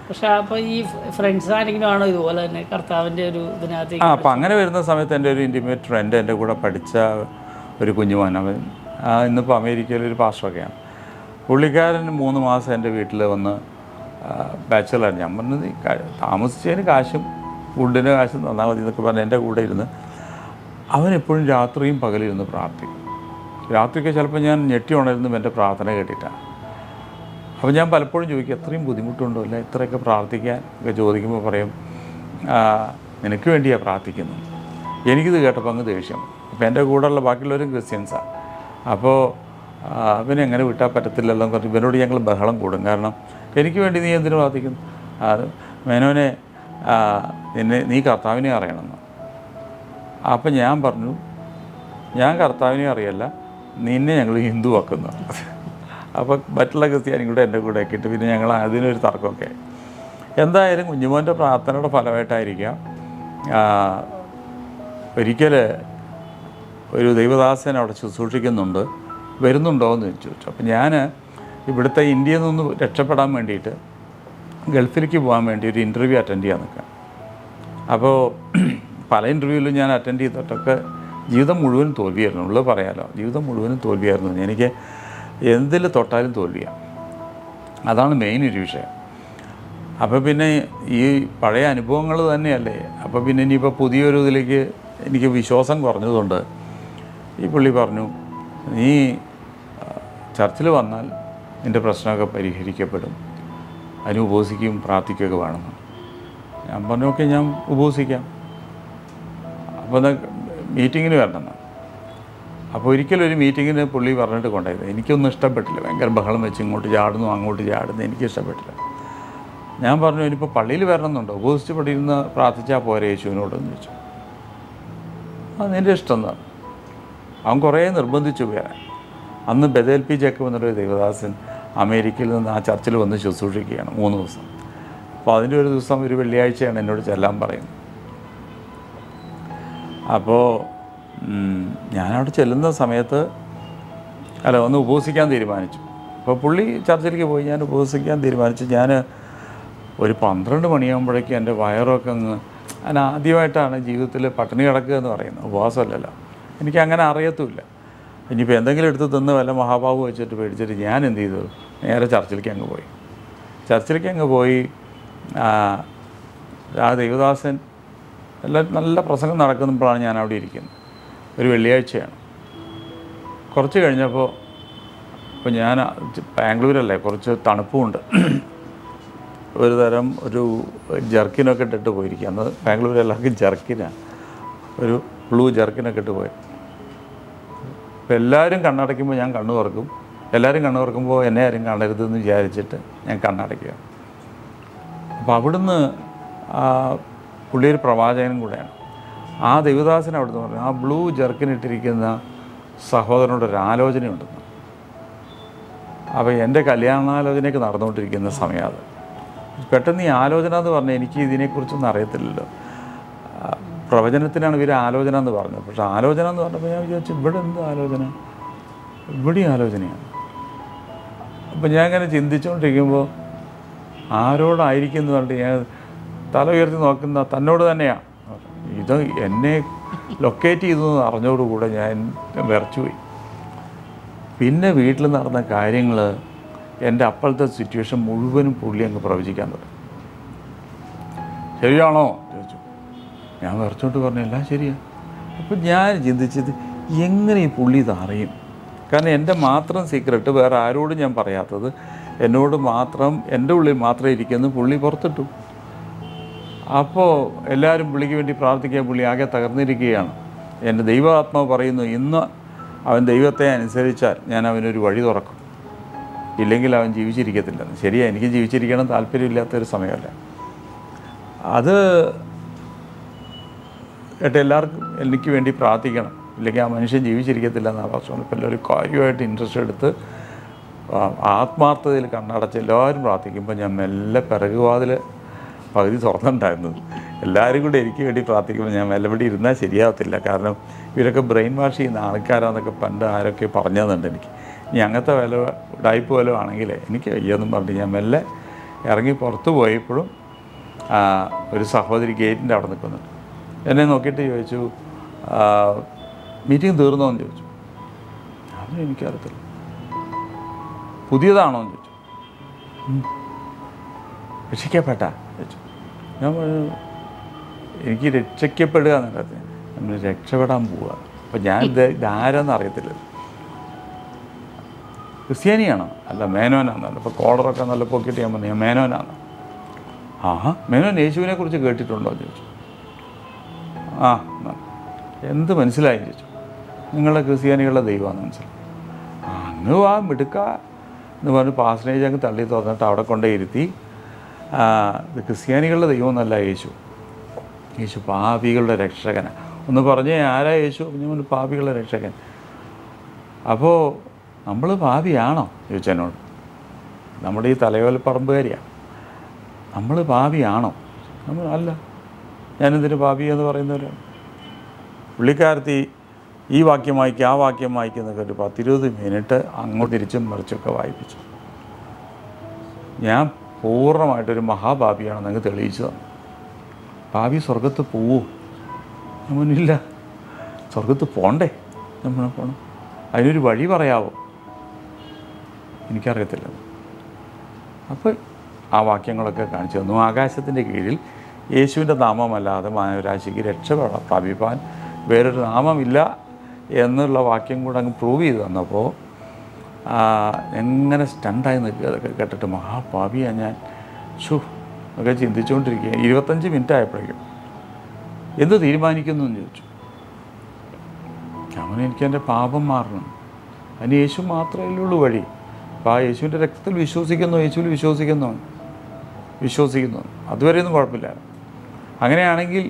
പക്ഷേ അപ്പോൾ ഈ ഫ്രണ്ട്സ് ആരെങ്കിലും ആണോ ഇതുപോലെ തന്നെ കർത്താവിൻ്റെ ഒരു ഇതിനകത്ത്? അപ്പോൾ അങ്ങനെ വരുന്ന സമയത്ത് എൻ്റെ ഒരു ഇൻറ്റിമേറ്റ് ഫ്രണ്ട്, എൻ്റെ കൂടെ പഠിച്ച ഒരു കുഞ്ഞുമോൻ, അവൻ ഇന്നിപ്പോൾ അമേരിക്കയിൽ ഒരു പാസ്റ്ററൊക്കെയാണ്. പുള്ളിക്കാരൻ 3 മാസം എൻ്റെ വീട്ടിൽ വന്ന് ബാച്ചിലർ. ഞാൻ പറഞ്ഞത് താമസിച്ചതിന് കാശും ഫുഡിന് കാശും തന്നാൽ മതി എന്നൊക്കെ പറഞ്ഞ് എൻ്റെ കൂടെ ഇരുന്ന് അവനെപ്പോഴും രാത്രിയും പകലിരുന്ന് പ്രാർത്ഥിക്കും. രാത്രിയൊക്കെ ചിലപ്പോൾ ഞാൻ ഞെട്ടി ഉണരുന്നും എൻ്റെ പ്രാർത്ഥന കേട്ടിട്ടാണ്. അപ്പോൾ ഞാൻ പലപ്പോഴും ചോദിക്കും, എത്രയും ബുദ്ധിമുട്ടുണ്ടോ അല്ല ഇത്രയൊക്കെ പ്രാർത്ഥിക്കാൻ ഒക്കെ ചോദിക്കുമ്പോൾ പറയും, നിനക്ക് വേണ്ടിയാണ് പ്രാർത്ഥിക്കുന്നത്. എനിക്കിത് കേട്ടപ്പോൾ അങ്ങ് ദേഷ്യം. അപ്പോൾ എൻ്റെ കൂടെയുള്ള ബാക്കിയുള്ളവരും ക്രിസ്ത്യൻസാണ്. അപ്പോൾ ഇവനെ എങ്ങനെ വിട്ടാൽ പറ്റത്തില്ലല്ലോ എന്ന് പറഞ്ഞ് ഇവനോട് ഞങ്ങൾ ബഹളം കൂടും. കാരണം എനിക്ക് വേണ്ടി നീ എന്തിനു പ്രാർത്ഥിക്കുന്നു? മേനോനെ, നീ കർത്താവിനെ അറിയണമെന്ന്. അപ്പം ഞാൻ പറഞ്ഞു, ഞാൻ കർത്താവിനെ അറിയല്ല, നിന്നെ ഞങ്ങൾ ഹിന്ദു ആക്കുന്നു. അപ്പോൾ മറ്റുള്ള ക്രിസ്ത്യാനിയും കൂടെ എൻ്റെ കൂടെ ആക്കിയിട്ട് പിന്നെ ഞങ്ങൾ അതിനൊരു തർക്കമൊക്കെ. എന്തായാലും കുഞ്ഞുമോൻ്റെ പ്രാർത്ഥനയുടെ ഫലമായിട്ടായിരിക്കാം ഒരിക്കൽ ഒരു ദൈവദാസൻ അവിടെ ശുശ്രൂഷിക്കുന്നുണ്ട്, വരുന്നുണ്ടോ എന്ന് ചോദിച്ചു. അപ്പോൾ ഞാൻ ഇവിടുത്തെ ഇന്ത്യയിൽ നിന്ന് രക്ഷപ്പെടാൻ വേണ്ടിയിട്ട് ഗൾഫിലേക്ക് പോകാൻ വേണ്ടി ഒരു ഇൻ്റർവ്യൂ അറ്റൻഡ് ചെയ്യാൻ നിൽക്കാം. അപ്പോൾ പല ഇൻ്റർവ്യൂവിലും ഞാൻ അറ്റൻഡ് ചെയ്തിട്ടൊക്കെ ജീവിതം മുഴുവൻ തോൽവിയായിരുന്നു. ഉള്ളത് പറയാമല്ലോ, ജീവിതം മുഴുവനും തോൽവിയായിരുന്നു. എനിക്ക് എന്തിൽ തൊട്ടാലും തോൽവിയാണ്. അതാണ് മെയിൻ ഒരു വിഷയം. അപ്പോൾ പിന്നെ ഈ പഴയ അനുഭവങ്ങൾ തന്നെയല്ലേ. അപ്പോൾ പിന്നെ ഇനിയിപ്പോൾ പുതിയൊരു ഇതിലേക്ക് എനിക്ക് വിശ്വാസം കുറഞ്ഞതുകൊണ്ട് ഈ പുള്ളി പറഞ്ഞു, നീ ചർച്ചിൽ വന്നാൽ നിൻ്റെ പ്രശ്നമൊക്കെ പരിഹരിക്കപ്പെടും, അതിന് ഉപവസിക്കും പ്രാർത്ഥിക്കുകയൊക്കെ വേണമെന്ന്. ഞാൻ പറഞ്ഞു, ഓക്കെ, ഞാൻ ഉപവസിക്കാം. അപ്പോൾ എന്നാൽ മീറ്റിങ്ങിന് വരണമെന്ന്. അപ്പോൾ ഒരിക്കലൊരു മീറ്റിങ്ങിന് പുള്ളി പറഞ്ഞിട്ട് കൊണ്ടായത് എനിക്കൊന്നും ഇഷ്ടപ്പെട്ടില്ല. ഭയങ്കര ബഹളം വെച്ച് ഇങ്ങോട്ട് ചാടുന്നു അങ്ങോട്ട് ചാടുന്നു, എനിക്കിഷ്ടപ്പെട്ടില്ല. ഞാൻ പറഞ്ഞു, ഇനിയിപ്പോൾ പള്ളിയിൽ വരണമെന്നുണ്ടോ, ഉപവസിച്ച് പള്ളിയിരുന്ന് പ്രാർത്ഥിച്ചാൽ പോരെ യേശുവിനോടെന്ന് ചോദിച്ചു. അത് നിൻ്റെ ഇഷ്ടം എന്നാണ്. അവൻ കുറേ നിർബന്ധിച്ചു വരാൻ. അന്ന് ബദേൽ പി ജേക്കബ് എന്നൊരു ദൈവദാസൻ അമേരിക്കയിൽ നിന്ന് ആ ചർച്ചിൽ വന്ന് ശുശ്രൂഷിക്കുകയാണ് 3 ദിവസം. അപ്പോൾ അതിൻ്റെ ഒരു ദിവസം, ഒരു വെള്ളിയാഴ്ചയാണ് എന്നോട് ചെല്ലാൻ പറയുന്നത്. അപ്പോൾ ഞാനവിടെ ചെല്ലുന്ന സമയത്ത് ഒന്ന് ഉപവസിക്കാൻ തീരുമാനിച്ചു. അപ്പോൾ പുള്ളി ചർച്ചിലേക്ക് പോയി, ഞാൻ ഉപവസിക്കാൻ തീരുമാനിച്ചു. ഞാൻ ഒരു 12 മണിയാകുമ്പോഴേക്കും എൻ്റെ വയറൊക്കെ ഞാൻ ആദ്യമായിട്ടാണ് ജീവിതത്തിൽ പട്ടിണി കിടക്കുക എന്ന് പറയുന്നത്, ഉപവാസമല്ലല്ലോ. എനിക്കങ്ങനെ അറിയത്തുമില്ല. ഇനിയിപ്പോൾ എന്തെങ്കിലും എടുത്ത് തിന്ന് വല്ല മഹാഭാവ് വെച്ചിട്ട് പേടിച്ചിട്ട് ഞാൻ എന്ത് ചെയ്തു, നേരെ ചർച്ചിലേക്ക് അങ്ങ് പോയി. ആ ദേവദാസൻ എല്ലാം നല്ല പ്രസംഗം നടക്കുമ്പോഴാണ് ഞാൻ അവിടെ ഇരിക്കുന്നത്. ഒരു വെള്ളിയാഴ്ചയാണ്. കുറച്ച് കഴിഞ്ഞപ്പോൾ ഇപ്പോൾ ഞാൻ ബാംഗ്ലൂരല്ലേ, കുറച്ച് തണുപ്പുമുണ്ട്. ഒരു തരം ഒരു ജർക്കിനൊക്കെ ഇട്ടിട്ട് പോയിരിക്കുക. അന്ന് ബാംഗ്ലൂർ എല്ലാവർക്കും ജർക്കിനാണ്, ഒരു ബ്ലൂ ജർക്കിനൊക്കെ ഇട്ട് പോയി. അപ്പോൾ എല്ലാവരും കണ്ണടയ്ക്കുമ്പോൾ ഞാൻ കണ്ണു തുറക്കും, എല്ലാവരും കണ്ണു തുറക്കുമ്പോൾ എന്നെ ആരും കാണരുതെന്ന് വിചാരിച്ചിട്ട് ഞാൻ കണ്ണടയ്ക്കുക. അപ്പോൾ അവിടുന്ന് പുള്ളി ഒരു പ്രവാചകനും കൂടെയാണ്. ആ ദേവദാസൻ അവിടുന്ന് പറഞ്ഞു, ആ ബ്ലൂ ജർക്കിനിട്ടിരിക്കുന്ന സഹോദരനോടൊരു ആലോചനയുണ്ടെന്ന്. അപ്പോൾ എൻ്റെ കല്യാണാലോചനയൊക്കെ നടന്നുകൊണ്ടിരിക്കുന്ന സമയം അത്. പെട്ടെന്ന് ഈ ആലോചന എന്ന് പറഞ്ഞാൽ എനിക്ക് ഇതിനെക്കുറിച്ചൊന്നും അറിയത്തില്ലല്ലോ. പ്രവചനത്തിനാണ് ഇവർ ആലോചന എന്ന് പറഞ്ഞത്. പക്ഷേ ആലോചന എന്ന് പറഞ്ഞപ്പോൾ ഞാൻ വിചാരിച്ചു, ഇവിടെ എന്ത് ആലോചന, ഇവിടെയും ആലോചനയാണ്. അപ്പോൾ ഞാൻ ഇങ്ങനെ ചിന്തിച്ചുകൊണ്ടിരിക്കുമ്പോൾ ആരോടായിരിക്കും എന്ന് പറഞ്ഞിട്ട് ഞാൻ തല ഉയർത്തി നോക്കുന്ന തന്നോട് തന്നെയാണ്. ഇത് എന്നെ ലൊക്കേറ്റ് ചെയ്തെന്ന് അറിഞ്ഞോടുകൂടെ ഞാൻ വിറച്ചുപോയി. പിന്നെ വീട്ടിൽ നടന്ന കാര്യങ്ങൾ, എൻ്റെ അപ്പോഴത്തെ സിറ്റുവേഷൻ മുഴുവനും പുള്ളി അങ്ങ് പ്രവചിക്കാൻ തുടങ്ങി. ശരിയാണോ ചോദിച്ചു. ഞാൻ വിറച്ചോട്ട് പറഞ്ഞു എല്ലാം ശരിയാണ്. അപ്പം ഞാൻ ചിന്തിച്ചത് എങ്ങനെ ഈ പുള്ളി ഇത് അറിയും? കാരണം എൻ്റെ മാത്രം സീക്രട്ട് വേറെ ആരോടും ഞാൻ പറയാത്തത്, എന്നോട് മാത്രം, എൻ്റെ ഉള്ളിൽ മാത്രമേ ഇരിക്കുന്നു, പുള്ളി പുറത്തിട്ടു. അപ്പോൾ എല്ലാവരും പുള്ളിക്ക് വേണ്ടി പ്രാർത്ഥിക്കാൻ പുള്ളി ആകെ തകർന്നിരിക്കുകയാണ്. എൻ്റെ ദൈവാത്മാവ് പറയുന്നു, ഇന്ന് അവൻ ദൈവത്തെ അനുസരിച്ചാൽ ഞാൻ അവനൊരു വഴി തുറക്കും, ഇല്ലെങ്കിൽ അവൻ ജീവിച്ചിരിക്കത്തില്ലെന്ന്. ശരിയാണ്, എനിക്ക് ജീവിച്ചിരിക്കണം താല്പര്യമില്ലാത്തൊരു സമയമല്ല അത്. ഏട്ടാ എല്ലാവർക്കും എനിക്ക് വേണ്ടി പ്രാർത്ഥിക്കണം, ഇല്ലെങ്കിൽ ആ മനുഷ്യൻ ജീവിച്ചിരിക്കത്തില്ല എന്നാണ് പ്രശ്നം. ഇപ്പം എല്ലാവരും കാര്യമായിട്ട് ഇൻട്രസ്റ്റ് എടുത്ത് ആത്മാർത്ഥതയിൽ കണ്ണടച്ച് എല്ലാവരും പ്രാർത്ഥിക്കുമ്പോൾ ഞാൻ മെല്ലെ പിറകുവാതിൽ പകുതി തുറന്നിട്ടുണ്ടായിരുന്നത്. എല്ലാവരും കൂടെ എനിക്ക് വേണ്ടി പ്രാർത്ഥിക്കുമ്പോൾ ഞാൻ മെല്ലപടി ഇരുന്നാൽ ശരിയാവത്തില്ല. കാരണം ഇവരൊക്കെ ബ്രെയിൻ വാഷ് ചെയ്യുന്ന ആൾക്കാരാന്നൊക്കെ പണ്ട് ആരൊക്കെ പറഞ്ഞു തന്നിട്ടുണ്ട് എനിക്ക്. ഇനി അങ്ങനത്തെ ഉടായ്പ വല്ലതും ആണെങ്കിൽ എനിക്ക് വയ്യെന്നും പറഞ്ഞ് ഞാൻ മെല്ലെ ഇറങ്ങി പുറത്ത് പോയപ്പോഴും ഒരു സഹോദരി ഗേറ്റിൻ്റെ അവിടെ നിൽക്കുന്നുണ്ട്. എന്നെ നോക്കിയിട്ട് ചോദിച്ചു, മീറ്റിംഗ് തീർന്നോ എന്ന് ചോദിച്ചു. അത് എനിക്കറിയത്തില്ല. പുതിയതാണോ എന്ന് ചോദിച്ചു. രക്ഷിക്കപ്പെട്ടാ ചോദിച്ചു. ഞാൻ പറഞ്ഞു എനിക്ക് രക്ഷിക്കപ്പെടുക എന്നുള്ളത്, നമ്മൾ രക്ഷപ്പെടാൻ പോവുക. അപ്പോൾ ഞാൻ ഇതാരെന്ന് അറിയത്തില്ല. ക്രിസ്ത്യാനിയാണോ? അല്ല മേനോനാണെന്നല്ല. അപ്പോൾ കോളറൊക്കെ നല്ല പൊക്കിയിട്ട് ഞാൻ പറഞ്ഞു ഞാൻ മേനോനാണ്. മേനോൻ യേശുവിനെ കുറിച്ച് കേട്ടിട്ടുണ്ടോ എന്ന് ചോദിച്ചു. എന്ത് മനസ്സിലായി ചോദിച്ചു. നിങ്ങളുടെ ക്രിസ്ത്യാനികളുടെ ദൈവമാണെന്ന് മനസ്സിലായി. അങ്ങ് മിടുക്ക എന്ന് പറഞ്ഞ് പാസ്റ്റേജ് അങ്ങ് തള്ളി തുറന്നിട്ട് അവിടെ കൊണ്ടേ ഇരുത്തി. ഇത് ക്രിസ്ത്യാനികളുടെ ദൈവമൊന്നല്ല യേശു, യേശു പാപികളുടെ രക്ഷകനാണ്. ഒന്ന് പറഞ്ഞേ ആരാ യേശു? ഞാൻ പാപികളുടെ രക്ഷകൻ. അപ്പോൾ നമ്മൾ പാപിയാണോ ചോദിച്ചെന്നോട്. നമ്മുടെ ഈ തലയോലപ്പറമ്പുകാരിയാണ്. നമ്മൾ പാപിയാണോ? നമ്മൾ അല്ല. ഞാനെന്തിന് പാപി എന്ന് പറയുന്നവരാണ്. പുള്ളിക്കാരത്തി ഈ വാക്യം വായിക്കുക ആ വാക്യം വായിക്കുന്നൊക്കെ ഒരു 10-20 മിനിറ്റ് അങ്ങോട്ട് തിരിച്ചും മറിച്ചൊക്കെ വായിപ്പിച്ചു. ഞാൻ പൂർണ്ണമായിട്ടൊരു മഹാപാപിയാണെന്ന് അങ്ങ് തെളിയിച്ചു തന്നു. പാപി സ്വർഗത്ത് പോവോ? നമ്മനില്ല, സ്വർഗത്ത് പോണ്ടേ? നമ്മൾ പോകണം. അതിനൊരു വഴി പറയാവോ? എനിക്കറിയത്തില്ല. അപ്പോൾ ആ വാക്യങ്ങളൊക്കെ കാണിച്ചു തന്നു. ആകാശത്തിൻ്റെ കീഴിൽ യേശുവിൻ്റെ നാമമല്ലാതെ മാനവരാശിക്ക് രക്ഷ പ്രാപിപ്പാൻ വേറൊരു നാമമില്ല എന്നുള്ള വാക്യം കൂടെ അങ്ങ് പ്രൂവ് ചെയ്ത് തന്നപ്പോൾ എങ്ങനെ സ്റ്റണ്ടായി നിൽക്കുക. അതൊക്കെ കേട്ടിട്ട് മഹാപാപിയാണ് ഞാൻ ഒക്കെ ചിന്തിച്ചുകൊണ്ടിരിക്കുക. 25 മിനിറ്റ് ആയപ്പോഴേക്കും എന്ത് തീരുമാനിക്കുന്നു എന്ന് ചോദിച്ചു. അങ്ങനെ എനിക്ക് എൻ്റെ പാപം മാറണം, അതിന് യേശു മാത്രമേ ഉള്ളൂ വഴി. അപ്പോൾ ആ യേശുവിൻ്റെ രക്തത്തിൽ വിശ്വസിക്കുന്നു, യേശുവിൽ വിശ്വസിക്കുന്നു, അതുവരെയൊന്നും കുഴപ്പമില്ല. അങ്ങനെയാണെങ്കിൽ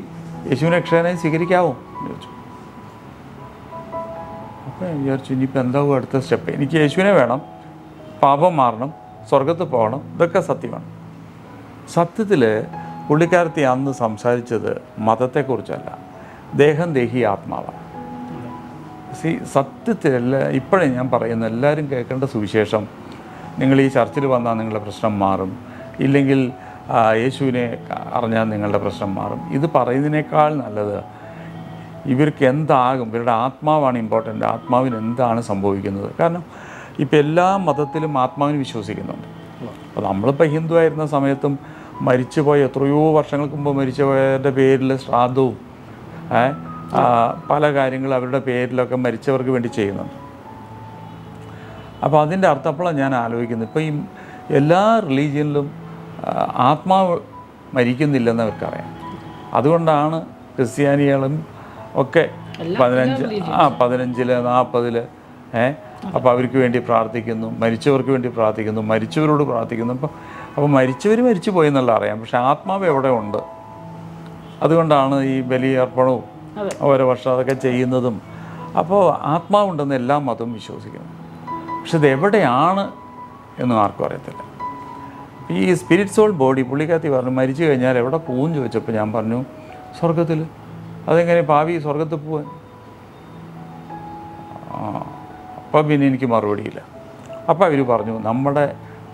യേശുവിനെ രക്ഷകനായി സ്വീകരിക്കാവോ എന്ന് ചോദിച്ചു. അപ്പോൾ ഞാൻ വിചാരിച്ചു ഇനിയിപ്പോൾ എന്താവും അടുത്ത സ്റ്റെപ്പ്. എനിക്ക് യേശുവിനെ വേണം, പാപം മാറണം, സ്വർഗത്ത് പോകണം, ഇതൊക്കെ സത്യമാണ്. സത്യത്തിൽ പുള്ളിക്കാരത്തി അന്ന് സംസാരിച്ചത് മതത്തെക്കുറിച്ചല്ല, ദേഹം ദേഹി ആത്മാവാണ്. സത്യത്തിൽ ഇപ്പോഴേ ഞാൻ പറയുന്ന എല്ലാവരും കേൾക്കേണ്ട സുവിശേഷം, നിങ്ങൾ ഈ ചർച്ചിൽ വന്നാൽ നിങ്ങളുടെ പ്രശ്നം മാറും, ഇല്ലെങ്കിൽ യേശുവിനെ അറിഞ്ഞാൽ നിങ്ങളുടെ പ്രശ്നം മാറും. ഇത് പറയുന്നതിനേക്കാൾ നല്ലത് ഇവർക്ക് എന്താകും, ഇവരുടെ ആത്മാവാണ് ഇമ്പോർട്ടൻ്റ്. ആത്മാവിന് എന്താണ് സംഭവിക്കുന്നത്? കാരണം ഇപ്പോൾ എല്ലാ മതത്തിലും ആത്മാവിന് വിശ്വസിക്കുന്നുണ്ട്. അപ്പോൾ നമ്മളിപ്പോൾ ഹിന്ദു ആയിരുന്ന സമയത്തും മരിച്ചുപോയ എത്രയോ വർഷങ്ങൾക്ക് മുമ്പ് മരിച്ചുപോയവരുടെ പേരിൽ ശ്രാദ്ധവും പല കാര്യങ്ങളും അവരുടെ പേരിലൊക്കെ മരിച്ചവർക്ക് വേണ്ടി ചെയ്യുന്നുണ്ട്. അപ്പോൾ അതിൻ്റെ അർത്ഥം അപ്പോഴാണ് ഞാൻ ആലോചിക്കുന്നത്, ഇപ്പോൾ ഈ എല്ലാ റിലീജിയനിലും ആത്മാവ് മരിക്കുന്നില്ലെന്ന് അവർക്കറിയാം. അതുകൊണ്ടാണ് ക്രിസ്ത്യാനികളും ഒക്കെ 15 40 അപ്പോൾ അവർക്ക് വേണ്ടി പ്രാർത്ഥിക്കുന്നു, മരിച്ചവർക്ക് വേണ്ടി പ്രാർത്ഥിക്കുന്നു, മരിച്ചവരോട് പ്രാർത്ഥിക്കുന്നു. അപ്പോൾ മരിച്ചവർ മരിച്ചു പോയി എന്നുള്ള അറിയാം, പക്ഷേ ആത്മാവ് എവിടെ ഉണ്ട്? അതുകൊണ്ടാണ് ഈ ബലിയർപ്പണവും ഓരോ വർഷം അതൊക്കെ ചെയ്യുന്നതും. അപ്പോൾ ആത്മാവുണ്ടെന്ന് എല്ലാ മതവും വിശ്വസിക്കുന്നു. പക്ഷെ ഇത് എവിടെയാണ് എന്നും ആർക്കും അറിയത്തില്ല. ഈ സ്പിരിറ്റ് സോൾ ബോഡി പുള്ളിക്കകത്ത് പറഞ്ഞു മരിച്ചു കഴിഞ്ഞാൽ എവിടെ പോകും ചോദിച്ചപ്പോൾ ഞാൻ പറഞ്ഞു സ്വർഗത്തിൽ. അതെങ്ങനെ ഭാവി സ്വർഗത്തിൽ പോവാൻ? അപ്പോൾ പിന്നെ എനിക്ക് മറുപടിയില്ല. അപ്പോൾ അവർ പറഞ്ഞു നമ്മുടെ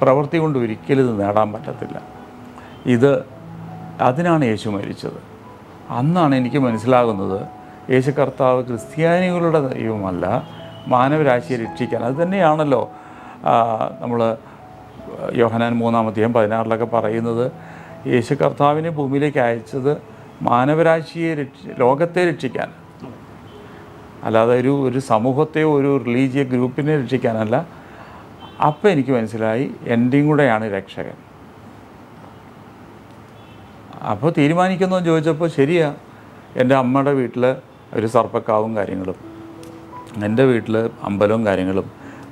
പ്രവൃത്തി കൊണ്ട് ഒരിക്കലും ഇത് നേടാൻ പറ്റത്തില്ല. അതിനാണ് യേശു മരിച്ചത്. അന്നാണ് എനിക്ക് മനസ്സിലാകുന്നത് യേശു കർത്താവ് ക്രിസ്ത്യാനികളുടെ ദൈവമല്ല, മാനവരാശിയെ രക്ഷിക്കാൻ. അത് തന്നെയാണല്ലോ നമ്മൾ യോഹന്നാൻ 3:16 പറയുന്നത്. യേശു കർത്താവിനെ ഭൂമിയിലേക്ക് അയച്ചത് മാനവരാശിയെ ലോകത്തെ രക്ഷിക്കാൻ, അല്ലാതെ ഒരു സമൂഹത്തെയോ ഒരു റിലീജിയസ് ഗ്രൂപ്പിനെ രക്ഷിക്കാനല്ല. അപ്പോൾ എനിക്ക് മനസ്സിലായി എൻ്റെയും കൂടെയാണ് രക്ഷകൻ. അപ്പോൾ തീരുമാനിക്കുന്നു ചോദിച്ചപ്പോൾ ശരിയാ, എൻ്റെ അമ്മയുടെ വീട്ടിൽ ഒരു സർപ്പക്കാവും കാര്യങ്ങളും, എൻ്റെ വീട്ടിൽ അമ്പലവും കാര്യങ്ങളും,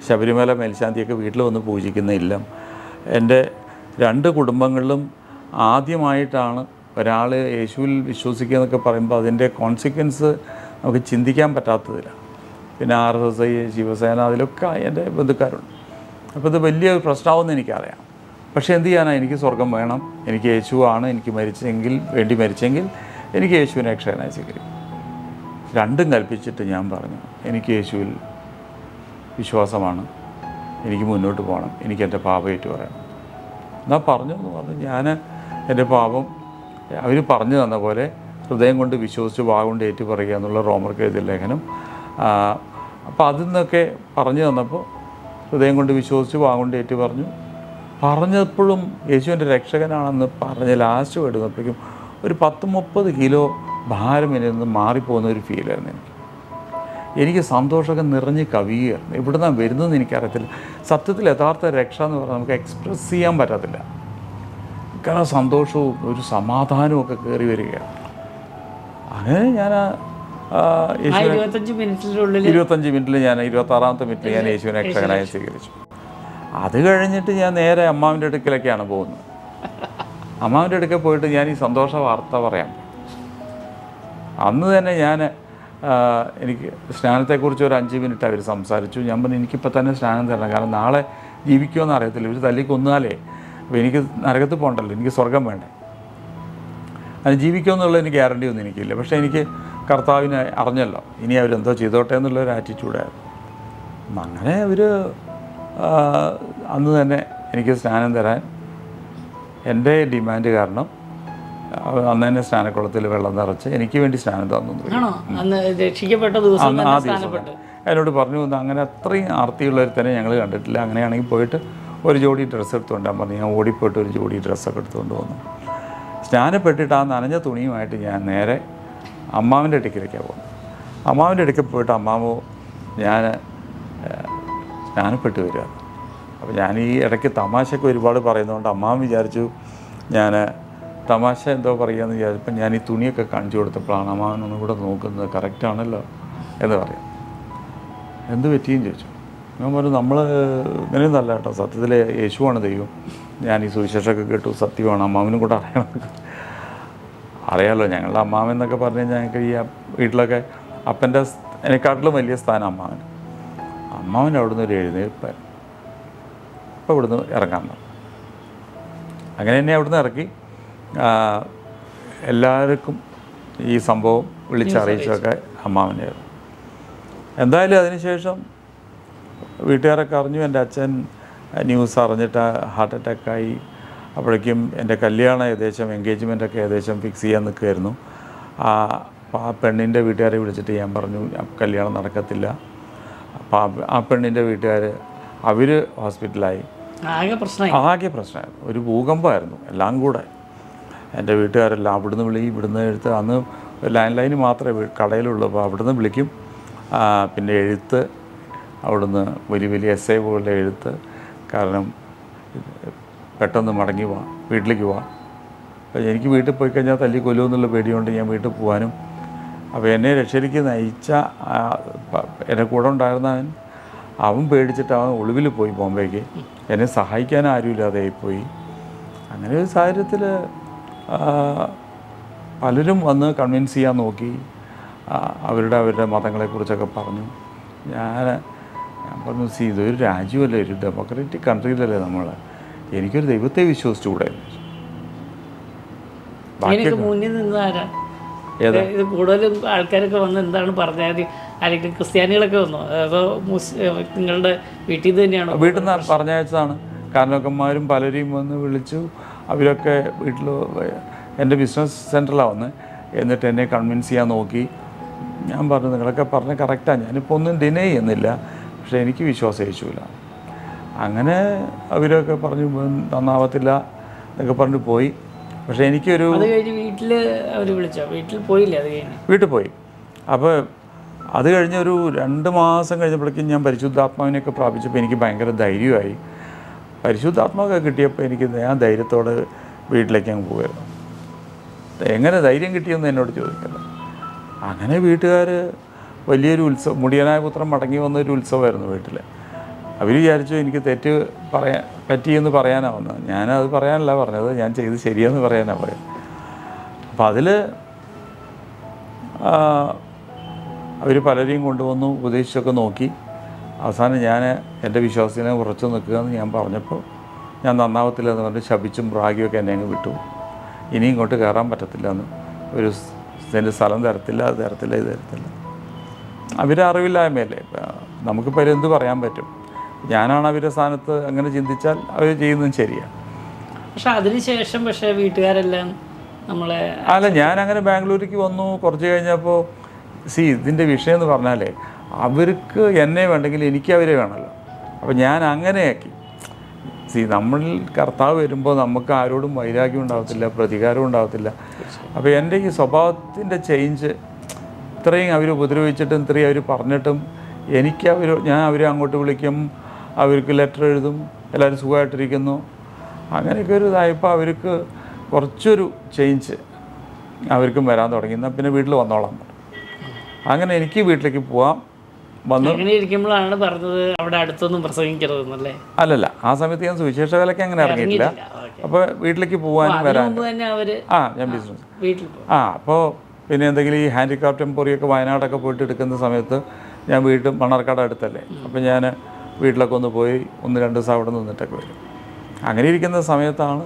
ശബരിമല മേൽശാന്തിയൊക്കെ വീട്ടിൽ വന്ന് പൂജിക്കുന്ന ഇല്ലം. എൻ്റെ 2 കുടുംബങ്ങളിലും ആദ്യമായിട്ടാണ് ഒരാൾ യേശുവിൽ വിശ്വസിക്കുക എന്നൊക്കെ പറയുമ്പോൾ അതിൻ്റെ കോൺസിക്വൻസ് നമുക്ക് ചിന്തിക്കാൻ പറ്റാത്തതില്ല. പിന്നെ RSS, ശിവസേന, അതിലൊക്കെ എൻ്റെ ബന്ധുക്കാരുണ്ട്. അപ്പോൾ ഇത് വലിയ പ്രശ്നമാവുമെന്ന് എനിക്കറിയാം. പക്ഷേ എന്ത് ചെയ്യാനാണ്? എനിക്ക് സ്വർഗം വേണം, എനിക്ക് യേശുവാണ് എനിക്ക് മരിച്ചെങ്കിൽ എനിക്ക് യേശുവിനെ രക്ഷകനായി സ്വീകരിക്കും. 2ഉം കൽപ്പിച്ചിട്ട് ഞാൻ പറഞ്ഞു എനിക്ക് യേശുവിൽ വിശ്വാസമാണ്, എനിക്ക് മുന്നോട്ട് പോകണം, എനിക്ക് എൻ്റെ പാപം ഏറ്റു പറയണം. എന്നാൽ പറഞ്ഞു എന്ന് പറഞ്ഞു. ഞാൻ എൻ്റെ പാപം അവർ പറഞ്ഞു തന്ന പോലെ ഹൃദയം കൊണ്ട് വിശ്വസിച്ച് വാഗുകൊണ്ട് ഏറ്റു പറയുക എന്നുള്ള റോമർക്ക് എഴുതിയ ലേഖനം. അപ്പോൾ അതിൽ നിന്നൊക്കെ പറഞ്ഞു തന്നപ്പോൾ ഹൃദയം കൊണ്ട് വിശ്വസിച്ച് വാഗുകൊണ്ട് ഏറ്റു പറഞ്ഞപ്പോഴും യേശുവിൻ്റെ രക്ഷകനാണെന്ന് പറഞ്ഞ് ലാസ്റ്റ് എടുത്തപ്പോഴേക്കും ഒരു 10-30 കിലോ ഭാരം എന്നിൽ നിന്ന് മാറിപ്പോകുന്ന ഒരു ഫീലായിരുന്നു എനിക്ക് സന്തോഷമൊക്കെ നിറഞ്ഞ് കവിയുകയായിരുന്നു. എവിടെ നിന്നാണ് വരുന്നതെന്ന് എനിക്കറിയത്തില്ല. സത്യത്തിൽ യഥാർത്ഥ രക്ഷ എന്ന് പറഞ്ഞാൽ നമുക്ക് എക്സ്പ്രസ് ചെയ്യാൻ പറ്റത്തില്ല. കാരണം സന്തോഷവും ഒരു സമാധാനവും ഒക്കെ കയറി വരികയാണ്. അങ്ങനെ ഞാൻ 25 മിനിറ്റിൽ ഞാൻ 26ാമത്തെ മിനിറ്റിൽ ഞാൻ യേശുവിനെ രക്ഷകനായി സ്വീകരിച്ചു. അത് കഴിഞ്ഞിട്ട് ഞാൻ നേരെ അമ്മാവിൻ്റെ അടുക്കലൊക്കെയാണ് പോകുന്നത്. അമ്മാവിൻ്റെ അടുക്കൽ പോയിട്ട് ഞാൻ ഈ സന്തോഷ വാർത്ത പറയാം. അന്ന് തന്നെ എനിക്ക് സ്നാനത്തെക്കുറിച്ച് ഒരു 5 മിനിറ്റ് അവർ സംസാരിച്ചു. ഞാൻ പറഞ്ഞു എനിക്കിപ്പോൾ തന്നെ സ്നാനം തരണം, കാരണം നാളെ ജീവിക്കുമെന്ന് അറിയത്തില്ല, ഇവർ തല്ലി കൊന്നാലേ. അപ്പോൾ എനിക്ക് നരകത്തിൽ പോകണ്ടല്ലോ, എനിക്ക് സ്വർഗം വേണ്ടേ. അത് ജീവിക്കുമെന്നുള്ള എനിക്ക് ഗ്യാരണ്ടി ഒന്നും എനിക്കില്ല. പക്ഷേ എനിക്ക് കർത്താവിനെ അറിഞ്ഞല്ലോ, ഇനി അവരെന്തോ ചെയ്തോട്ടെ എന്നുള്ളൊരു ആറ്റിറ്റ്യൂഡായിരുന്നു. അങ്ങനെ അവർ അന്ന് തന്നെ എനിക്ക് സ്നാനം തരാൻ എൻ്റെ ഡിമാൻഡ് കാരണം അന്ന് തന്നെ സ്നാനക്കുളത്തിൽ വെള്ളം നിറച്ച് എനിക്ക് വേണ്ടി സ്നാനം തന്നു. എന്നോട് പറഞ്ഞു അങ്ങനെ അത്രയും ആർത്തിയുള്ളവർ തന്നെ ഞങ്ങൾ കണ്ടിട്ടില്ല. അങ്ങനെയാണെങ്കിൽ പോയിട്ട് ഒരു ജോഡി ഡ്രസ്സ് എടുത്തുകൊണ്ടാൻ പറഞ്ഞു. ഞാൻ ഓടിപ്പോയിട്ട് ഒരു ജോഡി ഡ്രസ്സൊക്കെ എടുത്തുകൊണ്ട് വന്നു. സ്നാനപ്പെട്ടിട്ട് ആ നനഞ്ഞ തുണിയുമായിട്ട് ഞാൻ നേരെ അമ്മാവിൻ്റെ അടുക്കിലേക്കാണ് പോകുന്നത്. അമ്മാവിൻ്റെ അടുക്കൽ പോയിട്ട് അമ്മാവോ ഞാൻ സ്നാനപ്പെട്ട് വരിക. അപ്പോൾ ഞാൻ ഈ ഇടയ്ക്ക് തമാശയൊക്കെ ഒരുപാട് പറയുന്നതുകൊണ്ട് അമ്മാവൻ വിചാരിച്ചു ഞാൻ തമാശ എന്തോ പറയുകയെന്ന് വിചാരിച്ചപ്പോൾ ഞാൻ ഈ തുണിയൊക്കെ കാണിച്ചു കൊടുത്തപ്പോഴാണ് അമ്മാവൻ ഒന്നും കൂടെ നോക്കുന്നത് കറക്റ്റാണല്ലോ എന്ന് പറയാം. എന്ത് പറ്റിയും ചോദിച്ചു. ഞാൻ പറഞ്ഞു നമ്മൾ ഇങ്ങനെയൊന്നല്ല കേട്ടോ, സത്യത്തിൽ യേശുവാണ് ദൈവം, ഞാൻ ഈ സുവിശേഷമൊക്കെ കേട്ടു, സത്യമാണ്, അമ്മാവനും കൂടെ അറിയാമല്ലോ. ഞങ്ങളുടെ അമ്മാവൻ എന്നൊക്കെ പറഞ്ഞു കഴിഞ്ഞാൽ ഞങ്ങൾക്ക് ഈ വീട്ടിലൊക്കെ അപ്പൻ്റെ എന്നെക്കാട്ടിലും വലിയ സ്ഥാനം അമ്മാവൻ. അമ്മാവൻ അവിടുന്ന് ഒരു എഴുന്നേൽപ്പായിരുന്നു. അപ്പോൾ ഇവിടുന്ന് ഇറങ്ങാൻ പറഞ്ഞു. അങ്ങനെ എന്നെ അവിടുന്ന് ഇറക്കി എല്ലാവർക്കും ഈ സംഭവം വിളിച്ചറിയിച്ചൊക്കെ അമ്മാവനെയായിരുന്നു. എന്തായാലും അതിനുശേഷം വീട്ടുകാരൊക്കെ അറിഞ്ഞു. എൻ്റെ അച്ഛൻ ന്യൂസ് അറിഞ്ഞിട്ട് ഹാർട്ട് അറ്റാക്കായി. അപ്പോഴേക്കും എൻ്റെ കല്യാണം എൻഗേജ്മെൻറ്റൊക്കെ ഏകദേശം ഫിക്സ് ചെയ്യാൻ നിൽക്കുമായിരുന്നു. അപ്പോൾ ആ പെണ്ണിൻ്റെ വീട്ടുകാരെ വിളിച്ചിട്ട് ഞാൻ പറഞ്ഞു കല്യാണം നടക്കത്തില്ല. അപ്പോൾ ആ പെണ്ണിൻ്റെ വീട്ടുകാർ അവർ ഹോസ്പിറ്റലായി. ആകെ പ്രശ്നമായിരുന്നു. ഒരു ഭൂകമ്പമായിരുന്നു എല്ലാം കൂടെ. എൻ്റെ വീട്ടുകാരെല്ലാം ഇവിടുന്ന് എഴുത്ത്. അന്ന് ലാൻഡ് ലൈന് മാത്രമേ കടയിലുള്ളൂ. അപ്പോൾ അവിടുന്ന് വിളിക്കും. പിന്നെ എഴുത്ത് അവിടുന്ന് വലിയ എസ്ഐ പോലെ എഴുത്ത്. കാരണം പെട്ടെന്ന് മടങ്ങി പോവാം, വീട്ടിലേക്ക് പോവാം. അപ്പോൾ എനിക്ക് വീട്ടിൽ പോയി കഴിഞ്ഞാൽ തല്ലി കൊല്ലുമെന്നുള്ള പേടിയുണ്ട്. ഞാൻ വീട്ടിൽ പോകാനും. അപ്പോൾ എന്നെ രക്ഷയ്ക്ക് നയിച്ച എൻ്റെ കൂടെ ഉണ്ടായിരുന്നവൻ, അവൻ പേടിച്ചിട്ട് അവൻ ഒളിവിൽ പോയി ബോംബെക്ക്. എന്നെ സഹായിക്കാൻ ആരുമില്ലാതെയായിപ്പോയി. അങ്ങനെ ഒരു സാഹചര്യത്തിൽ പലരും വന്ന് കൺവിൻസ് ചെയ്യാൻ നോക്കി. അവരുടെ മതങ്ങളെക്കുറിച്ചൊക്കെ പറഞ്ഞു. ഞാൻ പറഞ്ഞു, ഇതൊരു രാജ്യമല്ലേ, ഒരു ഡെമോക്രാറ്റിക് കൺട്രിയിലല്ലേ നമ്മൾ, എനിക്കൊരു ദൈവത്തെ വിശ്വസിച്ചുകൂടെ. മുന്നിൽ നിന്നാരാ ഇത് കൂടുതലും ആൾക്കാരൊക്കെ വന്ന് എന്താണ് പറഞ്ഞാൽ, അല്ലെങ്കിൽ ക്രിസ്ത്യാനികളൊക്കെ വന്നോ അതോ നിങ്ങളുടെ വീട്ടിൽ നിന്ന് തന്നെയാണോ? വീട്ടിൽ നിന്ന് പറഞ്ഞയച്ചതാണ്. കാരണവന്മാരും പലരെയും വന്ന് വിളിച്ചു. അവരൊക്കെ വീട്ടിൽ എൻ്റെ ബിസിനസ് സെൻറ്ററിലാണ് വന്ന്. എന്നിട്ട് എന്നെ കൺവിൻസ് ചെയ്യാൻ നോക്കി. ഞാൻ പറഞ്ഞു നിങ്ങളൊക്കെ പറഞ്ഞ് കറക്റ്റാണ്, ഞാനിപ്പോൾ ഒന്നും ഡിനൈ ചെയ്യുന്നില്ല, പക്ഷേ എനിക്ക് വിശ്വാസം അയച്ചില്ല. അങ്ങനെ അവരൊക്കെ പറഞ്ഞു നന്നാവത്തില്ല എന്നൊക്കെ പറഞ്ഞിട്ട് പോയി. പക്ഷേ എനിക്കൊരു വീട്ടിൽ അവർ വിളിച്ചോ? വീട്ടിൽ പോയില്ല? അത് കഴിഞ്ഞ് വീട്ടിൽ പോയി. അപ്പോൾ അത് കഴിഞ്ഞൊരു 2 മാസം കഴിഞ്ഞപ്പോഴേക്കും ഞാൻ പരിശുദ്ധാത്മാവിനെയൊക്കെ പ്രാപിച്ചപ്പോൾ എനിക്ക് ഭയങ്കര ധൈര്യമായി. പരിശുദ്ധാത്മാവൊക്കെ കിട്ടിയപ്പോൾ ഞാൻ ധൈര്യത്തോടെ വീട്ടിലേക്ക് അങ്ങ് പോകുമായിരുന്നു. എങ്ങനെ ധൈര്യം കിട്ടിയെന്ന് എന്നോട് ചോദിക്കല്ല. അങ്ങനെ വീട്ടുകാർ വലിയൊരു ഉത്സവം, മുടിയനായ പുത്രൻ മടങ്ങി വന്നൊരു ഉത്സവമായിരുന്നു വീട്ടിൽ. അവർ വിചാരിച്ചു എനിക്ക് തെറ്റ് പറ്റിയെന്ന് പറയാനാണ് വന്നത്. ഞാനത് പറയാനല്ല പറഞ്ഞത്, ഞാൻ ചെയ്ത് ശരിയെന്ന് പറയാനാണ് പറയുന്നത്. അപ്പം അതിൽ അവർ പലരെയും കൊണ്ടുവന്നു, ഉപദേശിച്ചൊക്കെ നോക്കി. അവസാനം ഞാൻ എൻ്റെ വിശ്വാസത്തിനെ ഉറച്ചു നിൽക്കുക എന്ന് ഞാൻ പറഞ്ഞപ്പോൾ, ഞാൻ നന്നാവത്തില്ല എന്ന് പറഞ്ഞ് ശപിച്ചും പ്രാഗിയൊക്കെ എന്നെ അങ്ങ് വിട്ടു. ഇനി ഇങ്ങോട്ട് കയറാൻ പറ്റത്തില്ല എന്ന്, ഒരു ഇതിൻ്റെ സ്ഥലം തരത്തില്ല, അത് തരത്തില്ല, ഇത് തരത്തില്ല. അവരെ അറിവില്ലായ്മയല്ലേ, നമുക്കിപ്പോൾ എന്ത് പറയാൻ പറ്റും? ഞാനാണ് അവരുടെ സ്ഥാനത്ത് അങ്ങനെ ചിന്തിച്ചാൽ അവർ ചെയ്യുന്നതും ശരിയാണ്. പക്ഷെ അതിനുശേഷം വീട്ടുകാരെല്ലാം നമ്മളെ അല്ല, ഞാനങ്ങനെ ബാംഗ്ലൂർക്ക് വന്നു. കുറച്ച് കഴിഞ്ഞപ്പോൾ ഇതിൻ്റെ വിഷയം എന്ന് പറഞ്ഞാലേ അവർക്ക് എന്നെ വേണ്ടെങ്കിൽ എനിക്ക് അവരെ വേണമല്ലോ. അപ്പോൾ ഞാൻ അങ്ങനെയാക്കി. നമ്മളിൽ കർത്താവ് വരുമ്പോൾ നമുക്ക് ആരോടും വൈരാഗ്യം ഉണ്ടാകത്തില്ല, പ്രതികാരം ഉണ്ടാകത്തില്ല. അപ്പോൾ എൻ്റെ ഈ സ്വഭാവത്തിൻ്റെ ചേഞ്ച്, ഇത്രയും അവർ ഉപദ്രവിച്ചിട്ടും ഇത്രയും അവർ പറഞ്ഞിട്ടും ഞാൻ അവരെ അങ്ങോട്ട് വിളിക്കും, അവർക്ക് ലെറ്റർ എഴുതും, എല്ലാവരും സുഖമായിട്ടിരിക്കുന്നു, അങ്ങനെയൊക്കെ ഒരു ഇതായപ്പോൾ അവർക്ക് കുറച്ചൊരു ചേഞ്ച് അവർക്കും വരാൻ തുടങ്ങി. എന്നാൽ പിന്നെ വീട്ടിൽ വന്നോളാം. അങ്ങനെ എനിക്ക് വീട്ടിലേക്ക് പോവാം. അങ്ങനെ ഇരിക്കുമ്പോഴാണ് പറഞ്ഞത് അവിടെ അടുത്തൊന്നും പ്രസംഗിക്കരുതെന്നല്ലേ? അല്ലല്ല, ആ സമയത്ത് ഞാൻ സുവിശേഷ വേലയ്ക്ക് അങ്ങനെ ഇറങ്ങിയിട്ടില്ല. അപ്പോൾ വീട്ടിലേക്ക് പോകാനും വരാനും ഞാൻ ബിസിനസ് അപ്പോൾ പിന്നെ എന്തെങ്കിലും ഈ ഹാൻഡിക്രാഫ്റ്റ് ടെമ്പോറിയൊക്കെ വയനാടൊക്കെ പോയിട്ട് എടുക്കുന്ന സമയത്ത് ഞാൻ മണ്ണാർക്കാട് അടുത്തല്ലേ, അപ്പോൾ ഞാൻ വീട്ടിലൊക്കെ ഒന്ന് പോയി 1-2 ദിവസം അവിടെ നിന്നിട്ടൊക്കെ വരും. അങ്ങനെ ഇരിക്കുന്ന സമയത്താണ്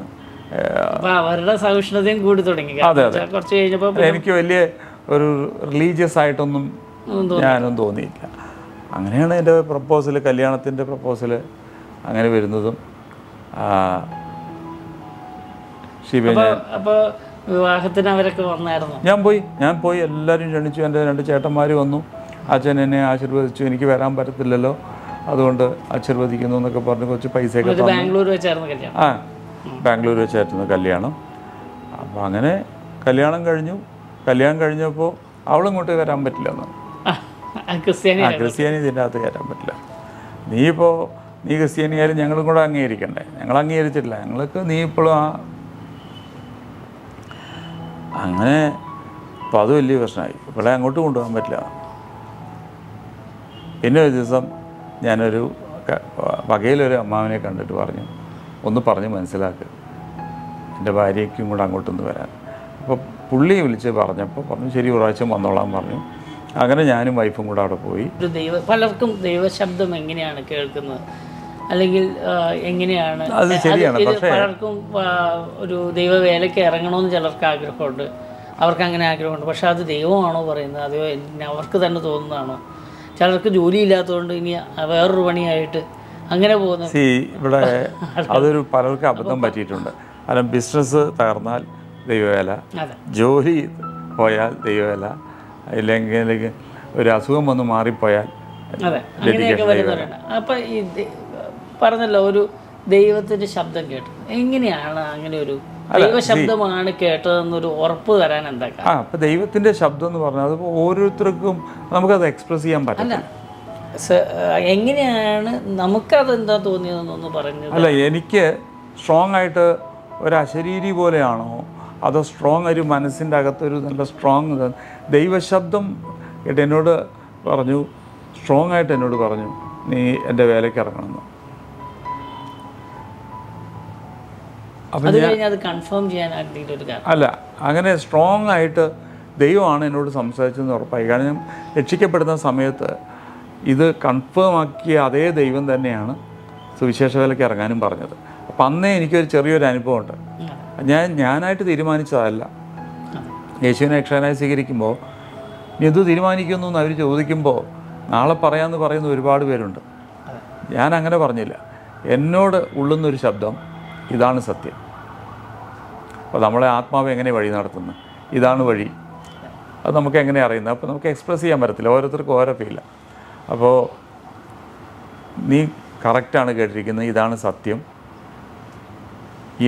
അവരുടെ സഹിഷ്ണുതയും കൂടി തുടങ്ങി. അതെ അതെ, കുറച്ച് കഴിഞ്ഞപ്പോൾ എനിക്ക് വലിയ ഒരു റിലീജിയസ് ആയിട്ടൊന്നും ഞാനൊന്നും തോന്നിയില്ല. അങ്ങനെയാണ് എൻ്റെ പ്രപ്പോസൽ, കല്യാണത്തിൻ്റെ പ്രപ്പോസൽ അങ്ങനെ വരുന്നതും. അപ്പോൾ വിവാഹത്തിന് അവരൊക്കെ വന്നായിരുന്നു? ഞാൻ പോയി എല്ലാവരും ക്ഷണിച്ചു. എൻ്റെ 2 ചേട്ടന്മാർ വന്നു. അച്ഛൻ എന്നെ ആശീർവദിച്ചു. എനിക്ക് വരാൻ പറ്റത്തില്ലല്ലോ, അതുകൊണ്ട് ആശീർവദിക്കുന്നു എന്നൊക്കെ പറഞ്ഞ് കുറച്ച് പൈസയൊക്കെ ബാംഗ്ലൂർ വെച്ചായിരുന്നു കല്യാണം. ബാംഗ്ലൂർ വെച്ചായിരുന്നു കല്യാണം. അപ്പോൾ അങ്ങനെ കല്യാണം കഴിഞ്ഞപ്പോൾ അവളിങ്ങോട്ട് വരാൻ പറ്റില്ല എന്ന്. ക്രിസ്ത്യാനി ഇതിൻ്റെ അകത്ത് കയറ്റാൻ പറ്റില്ല. നീ ക്രിസ്ത്യാനിയായാലും ഞങ്ങളും കൂടെ അംഗീകരിക്കണ്ടേ? ഞങ്ങൾ അംഗീകരിച്ചിട്ടില്ല. നീ ഇപ്പോഴും അങ്ങനെ. അപ്പോൾ അത് വലിയ പ്രശ്നമായി. ഇവിടെ അങ്ങോട്ട് കൊണ്ടുപോകാൻ പറ്റില്ല. പിന്നെ ഒരു ദിവസം ഞാനൊരു വകയിലൊരു അമ്മാവനെ കണ്ടിട്ട് പറഞ്ഞു, ഒന്ന് പറഞ്ഞ് മനസ്സിലാക്കുക, എൻ്റെ ഭാര്യയ്ക്കും കൂടെ അങ്ങോട്ടൊന്ന് വരാൻ. അപ്പോൾ പുള്ളി വിളിച്ച് പറഞ്ഞപ്പോൾ പറഞ്ഞു ശരി, പ്രാവശ്യം വന്നോളാൻ പറഞ്ഞു. അങ്ങനെ ഞാനും വൈഫും കൂടെ അവിടെ പോയി. പലർക്കും ദൈവശബ്ദം എങ്ങനെയാണ് കേൾക്കുന്നത്, അല്ലെങ്കിൽ എങ്ങനെയാണ് അത് ശരിയാണ്. പക്ഷേ പലർക്കും ഒരു ദൈവവേലയ്ക്ക് ഇറങ്ങണമെന്ന് ചിലർക്ക് ആഗ്രഹമുണ്ട്. അവർക്ക് അങ്ങനെ ആഗ്രഹമുണ്ട്. പക്ഷെ അത് ദൈവമാണോ പറയുന്നത്, അതോ അവർക്ക് തന്നെ തോന്നുന്നതാണോ? ചിലർക്ക് ജോലിയില്ലാത്തതുകൊണ്ട് ഇനി വേറൊരു പണിയായിട്ട് അങ്ങനെ പോകുന്നു. ഇവിടെ അതൊരു പലർക്കും അബദ്ധം പറ്റിയിട്ടുണ്ട്. കാരണം ബിസിനസ് തകർന്നാൽ ദൈവവേല, ജോലി പോയാൽ ദൈവവേല, ഇല്ലെങ്കിൽ ഒരു അസുഖം വന്ന് മാറിപ്പോയാൽ അതെ, അങ്ങനെയൊക്കെ വരുന്നവരുണ്ട്. അപ്പം ഈ പറഞ്ഞല്ലോ ഒരു ദൈവത്തിൻ്റെ ശബ്ദം കേട്ടു, എങ്ങനെയാണ് അങ്ങനെ ഒരു ദൈവശബ്ദമാണ് കേട്ടതെന്നൊരു ഉറപ്പ് തരാൻ എന്താ? അപ്പം ദൈവത്തിൻ്റെ ശബ്ദം എന്ന് പറഞ്ഞാൽ അത് ഓരോരുത്തർക്കും നമുക്കത് എക്സ്പ്രസ് ചെയ്യാൻ പറ്റില്ല. എങ്ങനെയാണ് നമുക്കത് എന്താ തോന്നിയതെന്നൊന്ന് പറഞ്ഞു. അല്ല, എനിക്ക് സ്ട്രോങ് ആയിട്ട് ഒരു അശരീരി പോലെയാണോ അതോ സ്ട്രോങ് ഒരു മനസ്സിൻ്റെ അകത്തൊരു നല്ല സ്ട്രോങ് ദൈവശബ്ദം കേട്ട് എന്നോട് പറഞ്ഞു, സ്ട്രോങ് ആയിട്ട് എന്നോട് പറഞ്ഞു, നീ എൻ്റെ വേലയ്ക്ക് ഇറങ്ങണമെന്ന്. അല്ല, അങ്ങനെ സ്ട്രോങ് ആയിട്ട് ദൈവമാണ് എന്നോട് സംസാരിച്ചതെന്ന് ഉറപ്പായി. കാരണം രക്ഷിക്കപ്പെടുന്ന സമയത്ത് ഇത് കൺഫേം ആക്കിയ അതേ ദൈവം തന്നെയാണ് സുവിശേഷ വേലയ്ക്ക് ഇറങ്ങാനും പറഞ്ഞത്. അപ്പം അന്നേ എനിക്കൊരു ചെറിയൊരു അനുഭവമുണ്ട്. ഞാനായിട്ട് തീരുമാനിച്ചതല്ല. യേശുവിനെ രക്ഷകനായി സ്വീകരിക്കുമ്പോൾ നീ എന്ത് തീരുമാനിക്കുന്നു എന്ന് അവർ ചോദിക്കുമ്പോൾ നാളെ പറയാമെന്ന് പറയുന്ന ഒരുപാട് പേരുണ്ട്. ഞാൻ അങ്ങനെ പറഞ്ഞില്ല. എന്നോട് ഉള്ളുന്നൊരു ശബ്ദം, ഇതാണ് സത്യം. അപ്പോൾ നമ്മളെ ആത്മാവ് എങ്ങനെ വഴി നടത്തുന്നത്, ഇതാണ് വഴി, അത് നമുക്ക് എങ്ങനെ അറിയുന്നത്? അപ്പോൾ നമുക്ക് എക്സ്പ്രസ് ചെയ്യാൻ പറ്റത്തില്ല, ഓരോരുത്തർക്കും ഓരോ ഫീലാണ്. അപ്പോൾ നീ കറക്റ്റാണ് കേട്ടിരിക്കുന്നത്, ഇതാണ് സത്യം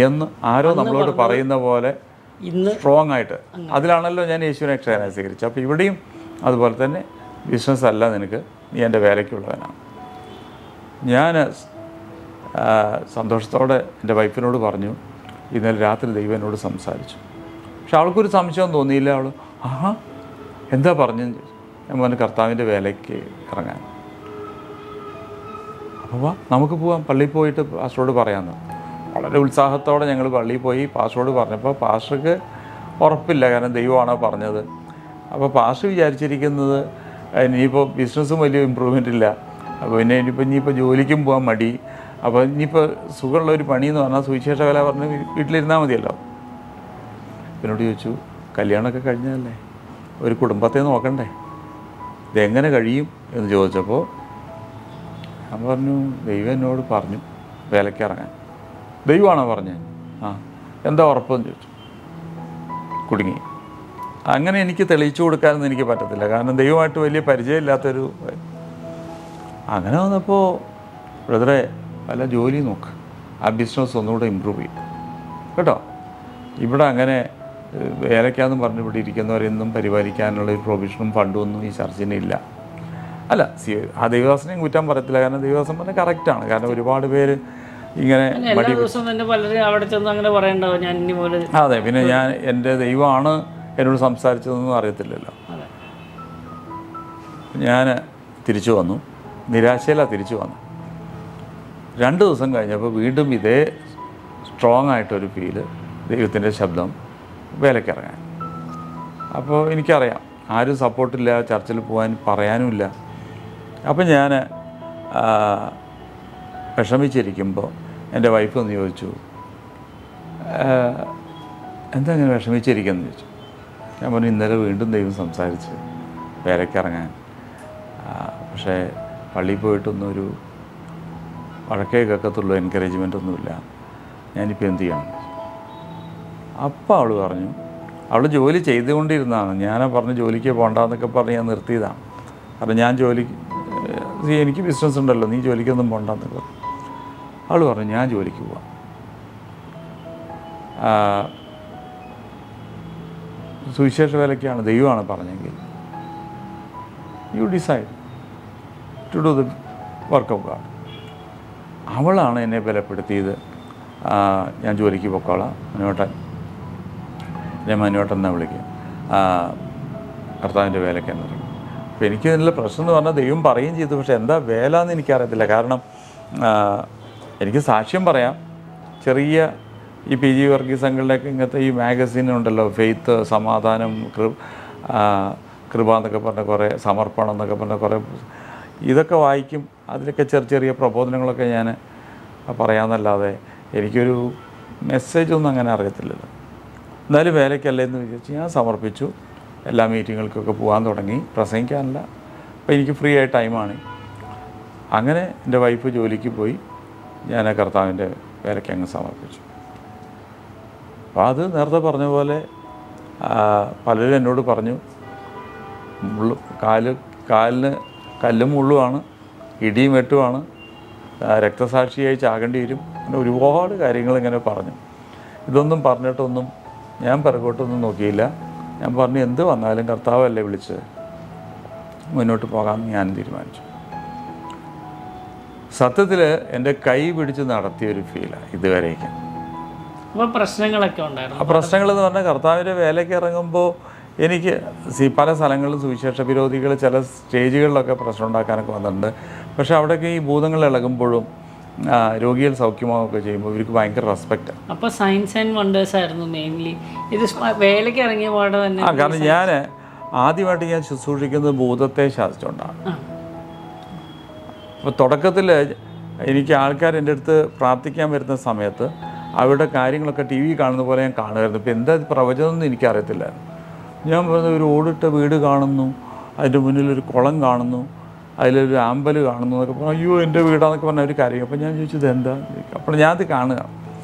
എന്ന് ആരോ നമ്മളോട് പറയുന്ന പോലെ സ്ട്രോങ് ആയിട്ട്, അതിലാണല്ലോ ഞാൻ യേശുവിനെ രക്ഷകനായി സ്വീകരിച്ചത്. അപ്പോൾ ഇവിടെയും അതുപോലെ തന്നെ ബിസിനസ് അല്ല നിനക്ക്, നീ എൻ്റെ വേലയ്ക്കുള്ളവനാണ്. ഞാൻ സന്തോഷത്തോടെ എൻ്റെ വൈഫിനോട് പറഞ്ഞു, ഇന്നലെ രാത്രി ദൈവം എന്നോട് സംസാരിച്ചു. പക്ഷെ അവൾക്കൊരു സംശയം തോന്നിയില്ല. അവൾ എന്താ പറഞ്ഞെന്ന് ചോദിച്ചു. ഞാൻ പറഞ്ഞു, കർത്താവിൻ്റെ വേലയ്ക്ക് ഇറങ്ങാൻ. അപ്പോൾ വാ നമുക്ക് പോവാം, പള്ളിയിൽ പോയിട്ട് പാസ്റ്ററോട് പറയാമെന്ന്. വളരെ ഉത്സാഹത്തോടെ ഞങ്ങൾ പള്ളിയിൽ പോയി പാസ്റ്ററോട് പറഞ്ഞപ്പോൾ പാസ്റ്റർക്ക് ഉറപ്പില്ല, കാരണം ദൈവമാണോ പറഞ്ഞത്. അപ്പോൾ പാസ്റ്റർ വിചാരിച്ചിരിക്കുന്നത് ഇനിയിപ്പോൾ ബിസിനസ്സും വലിയ ഇമ്പ്രൂവ്മെൻ്റ് ഇല്ല, അപ്പോൾ ഇനിയിപ്പോൾ ജോലിക്കും പോകാൻ മടി, അപ്പോൾ ഇനിയിപ്പോൾ സുഖമുള്ള ഒരു പണിയെന്ന് പറഞ്ഞാൽ സുവിശേഷ വേല പറഞ്ഞ് വീട്ടിലിരുന്നാൽ മതിയല്ലോ. എന്നോട് ചോദിച്ചു, കല്യാണമൊക്കെ കഴിഞ്ഞതല്ലേ, ഒരു കുടുംബത്തെ നോക്കണ്ടേ, ഇതെങ്ങനെ കഴിയും എന്ന് ചോദിച്ചപ്പോൾ ഞാൻ പറഞ്ഞു, ദൈവം എന്നോട് പറഞ്ഞു വേലയ്ക്ക് ഇറങ്ങാൻ. ദൈവമാണോ പറഞ്ഞത്? എന്താ ഉറപ്പെന്ന് ചോദിച്ചു. കുടുങ്ങി. അങ്ങനെ എനിക്ക് തെളിയിച്ചു കൊടുക്കാനൊന്നും എനിക്ക് പറ്റത്തില്ല, കാരണം ദൈവമായിട്ട് വലിയ പരിചയമില്ലാത്തൊരു. അങ്ങനെ വന്നപ്പോൾ ബ്രദറെ വല്ല ജോലി നോക്ക്, ആ ബിസിനസ് ഒന്നുകൂടെ ഇമ്പ്രൂവ് ചെയ്യും കേട്ടോ. ഇവിടെ അങ്ങനെ വേലയ്ക്കാന്നും പറഞ്ഞ് ഇവിടെ ഇരിക്കുന്നവരെന്നും പരിപാലിക്കാനുള്ള ഒരു പ്രൊവിഷനും ഫണ്ടും ഒന്നും ഈ ചർച്ചിനില്ല. അല്ല, ആ ദൈവദാസനെയും കുറ്റം പറയത്തില്ല, കാരണം ദൈവദാസൻ പറഞ്ഞാൽ കറക്റ്റാണ്. കാരണം ഒരുപാട് പേര് ഇങ്ങനെ അതെ, പിന്നെ ഞാൻ എൻ്റെ ദൈവമാണ് എന്നോട് സംസാരിച്ചതെന്നും അറിയത്തില്ലല്ലോ. ഞാൻ തിരിച്ചു വന്നു, നിരാശയിലാണ് തിരിച്ചു വന്നു. 2 ദിവസം കഴിഞ്ഞപ്പോൾ വീണ്ടും ഇതേ സ്ട്രോങ് ആയിട്ടൊരു ഫീല്, ദൈവത്തിൻ്റെ ശബ്ദം വേലയ്ക്കിറങ്ങാൻ. അപ്പോൾ എനിക്കറിയാം ആരും സപ്പോർട്ടില്ല, ചർച്ചിൽ പോകാൻ പറയാനുമില്ല. അപ്പം ഞാൻ വിഷമിച്ചിരിക്കുമ്പോൾ എൻ്റെ വൈഫ് ഒന്ന് ചോദിച്ചു, എന്താ ഇങ്ങനെ വിഷമിച്ചിരിക്കുകയെന്ന് ചോദിച്ചു. ഞാൻ പറഞ്ഞു, ഇന്നലെ വീണ്ടും ദൈവം സംസാരിച്ച് വേലയ്ക്കിറങ്ങാൻ, പക്ഷേ പള്ളിയിൽ പോയിട്ടൊന്നും ഒരു വഴക്കേ കേൾക്കത്തുള്ളൂ, എൻകറേജ്മെൻ്റ് ഒന്നുമില്ല, ഞാനിപ്പോൾ എന്ത് ചെയ്യണം? അപ്പോൾ അവൾ പറഞ്ഞു, അവൾ ജോലി ചെയ്തുകൊണ്ടിരുന്നതാണ്. ഞാനാ പറഞ്ഞു ജോലിക്ക് പോകണ്ടെന്നൊക്കെ പറഞ്ഞ് ഞാൻ നിർത്തിയതാണ്. കാരണം ഞാൻ എനിക്ക് ബിസിനസ് ഉണ്ടല്ലോ, നീ ജോലിക്കൊന്നും പോകണ്ടെന്നൊക്കെ പറഞ്ഞു. അവൾ പറഞ്ഞു, ഞാൻ ജോലിക്ക് പോവാം, സുവിശേഷ വേലയ്ക്കാണ് ദൈവമാണ് പറഞ്ഞെങ്കിൽ you decide to do the work of God. അവളാണ് എന്നെ ബലപ്പെടുത്തിയത്. ഞാൻ ജോലിക്ക് പൊക്കോളാം, മനുവേട്ടൻ, ഞാൻ മനുവേട്ടൻ എന്നാണ് വിളിക്കുക, കർത്താവിൻ്റെ വേലയ്ക്ക് എന്നിറങ്ങി. അപ്പോൾ എനിക്ക് ഇതിനുള്ള പ്രശ്നം എന്ന് പറഞ്ഞാൽ ദൈവം പറയുകയും ചെയ്തു, പക്ഷേ എന്താ വേല എന്ന് എനിക്കറിയത്തില്ല. കാരണം എനിക്ക് സാക്ഷ്യം പറയാം, ചെറിയ ഈ PG വർഗീസ് സംഘങ്ങളിലൊക്കെ ഇങ്ങനത്തെ ഈ മാഗസീൻ ഉണ്ടല്ലോ, ഫെയ്ത്ത്, സമാധാനം, കൃപ എന്നൊക്കെ പറഞ്ഞ കുറേ, സമർപ്പണം എന്നൊക്കെ പറഞ്ഞ കുറേ, ഇതൊക്കെ വായിക്കും. അതിലൊക്കെ ചെറിയ ചെറിയ പ്രബോധനങ്ങളൊക്കെ ഞാൻ പറയാമെന്നല്ലാതെ എനിക്കൊരു മെസ്സേജൊന്നും അങ്ങനെ അറിയത്തില്ലല്ലോ. എന്നാലും വേലയ്ക്കല്ലേ എന്ന് വിചാരിച്ച് ഞാൻ സമർപ്പിച്ചു. എല്ലാ മീറ്റിങ്ങുകൾക്കൊക്കെ പോകാൻ തുടങ്ങി. പ്രസംഗിക്കാനല്ല, അപ്പോൾ എനിക്ക് ഫ്രീ ആയ ടൈമാണ്. അങ്ങനെ എൻ്റെ വൈഫ് ജോലിക്ക് പോയി, ഞാൻ കർത്താവിൻ്റെ വേലയ്ക്ക് അങ്ങ് സമർപ്പിച്ചു. അപ്പോൾ അത് നേരത്തെ പറഞ്ഞ പോലെ പലരും എന്നോട് പറഞ്ഞു, കാലിന് കല്ലും മുള്ളുമാണ്, ഇടിയും വെട്ടുമാണ്, രക്തസാക്ഷിയായി ചാകേണ്ടി വരും, അങ്ങനെ ഒരുപാട് കാര്യങ്ങൾ ഇങ്ങനെ പറഞ്ഞു. ഇതൊന്നും പറഞ്ഞിട്ടൊന്നും ഞാൻ പിറകോട്ടൊന്നും നോക്കിയില്ല. ഞാൻ പറഞ്ഞു, എന്ത് വന്നാലും കർത്താവല്ലേ വിളിച്ച് മുന്നോട്ട് പോകാമെന്ന് ഞാൻ തീരുമാനിച്ചു. സത്യത്തിൽ എൻ്റെ കൈ പിടിച്ച് നടത്തിയൊരു ഫീലാണ് ഇതുവരേക്കും. അപ്പോൾ പ്രശ്നങ്ങളൊക്കെ ഉണ്ടായിരുന്നു. ആ പ്രശ്നങ്ങളെന്ന് പറഞ്ഞാൽ കർത്താവിൻ്റെ വേലയ്ക്ക് ഇറങ്ങുമ്പോൾ എനിക്ക് പല സ്ഥലങ്ങളിലും സുവിശേഷ വിരോധികൾ ചില സ്റ്റേജുകളിലൊക്കെ പ്രശ്നം ഉണ്ടാക്കാനൊക്കെ വന്നിട്ടുണ്ട്. പക്ഷേ അവിടെയൊക്കെ ഈ ഭൂതങ്ങൾ ഇളകുമ്പോഴും രോഗികൾ സൗഖ്യമാവുകയൊക്കെ ചെയ്യുമ്പോൾ ഇവർക്ക് ഭയങ്കര റെസ്പെക്റ്റാണ്. അപ്പോൾ സയൻസ് ആൻഡ് വണ്ടേഴ്സ് ആയിരുന്നു മെയിൻലി ഇത് വേലയ്ക്ക് ഇറങ്ങിയ പാടെ തന്നെ. കാരണം ഞാൻ ആദ്യമായിട്ട് ഞാൻ ശുശ്രൂഷിക്കുന്നത് ഭൂതത്തെ ശാസിച്ചുകൊണ്ടാണ്. അപ്പോൾ തുടക്കത്തിൽ എനിക്ക് ആൾക്കാർ എൻ്റെ അടുത്ത് പ്രാർത്ഥിക്കാൻ വരുന്ന സമയത്ത് അവരുടെ കാര്യങ്ങളൊക്കെ ടി വി കാണുന്ന പോലെ ഞാൻ കാണുമായിരുന്നു. ഇപ്പോൾ എന്താ പ്രവചനമൊന്നും എനിക്കറിയത്തില്ലായിരുന്നു. ഞാൻ പറഞ്ഞ ഒരു ഓടിട്ട വീട് കാണുന്നു, അതിൻ്റെ മുന്നിലൊരു കുളം കാണുന്നു, അതിലൊരു ആമ്പൽ കാണുന്നു എന്നൊക്കെ പറഞ്ഞു. അയ്യോ എൻ്റെ വീടാന്നൊക്കെ പറഞ്ഞ ഒരു കാര്യം. അപ്പോൾ ഞാൻ ചോദിച്ചത് എന്താ, അപ്പോൾ ഞാനത് കാണുക.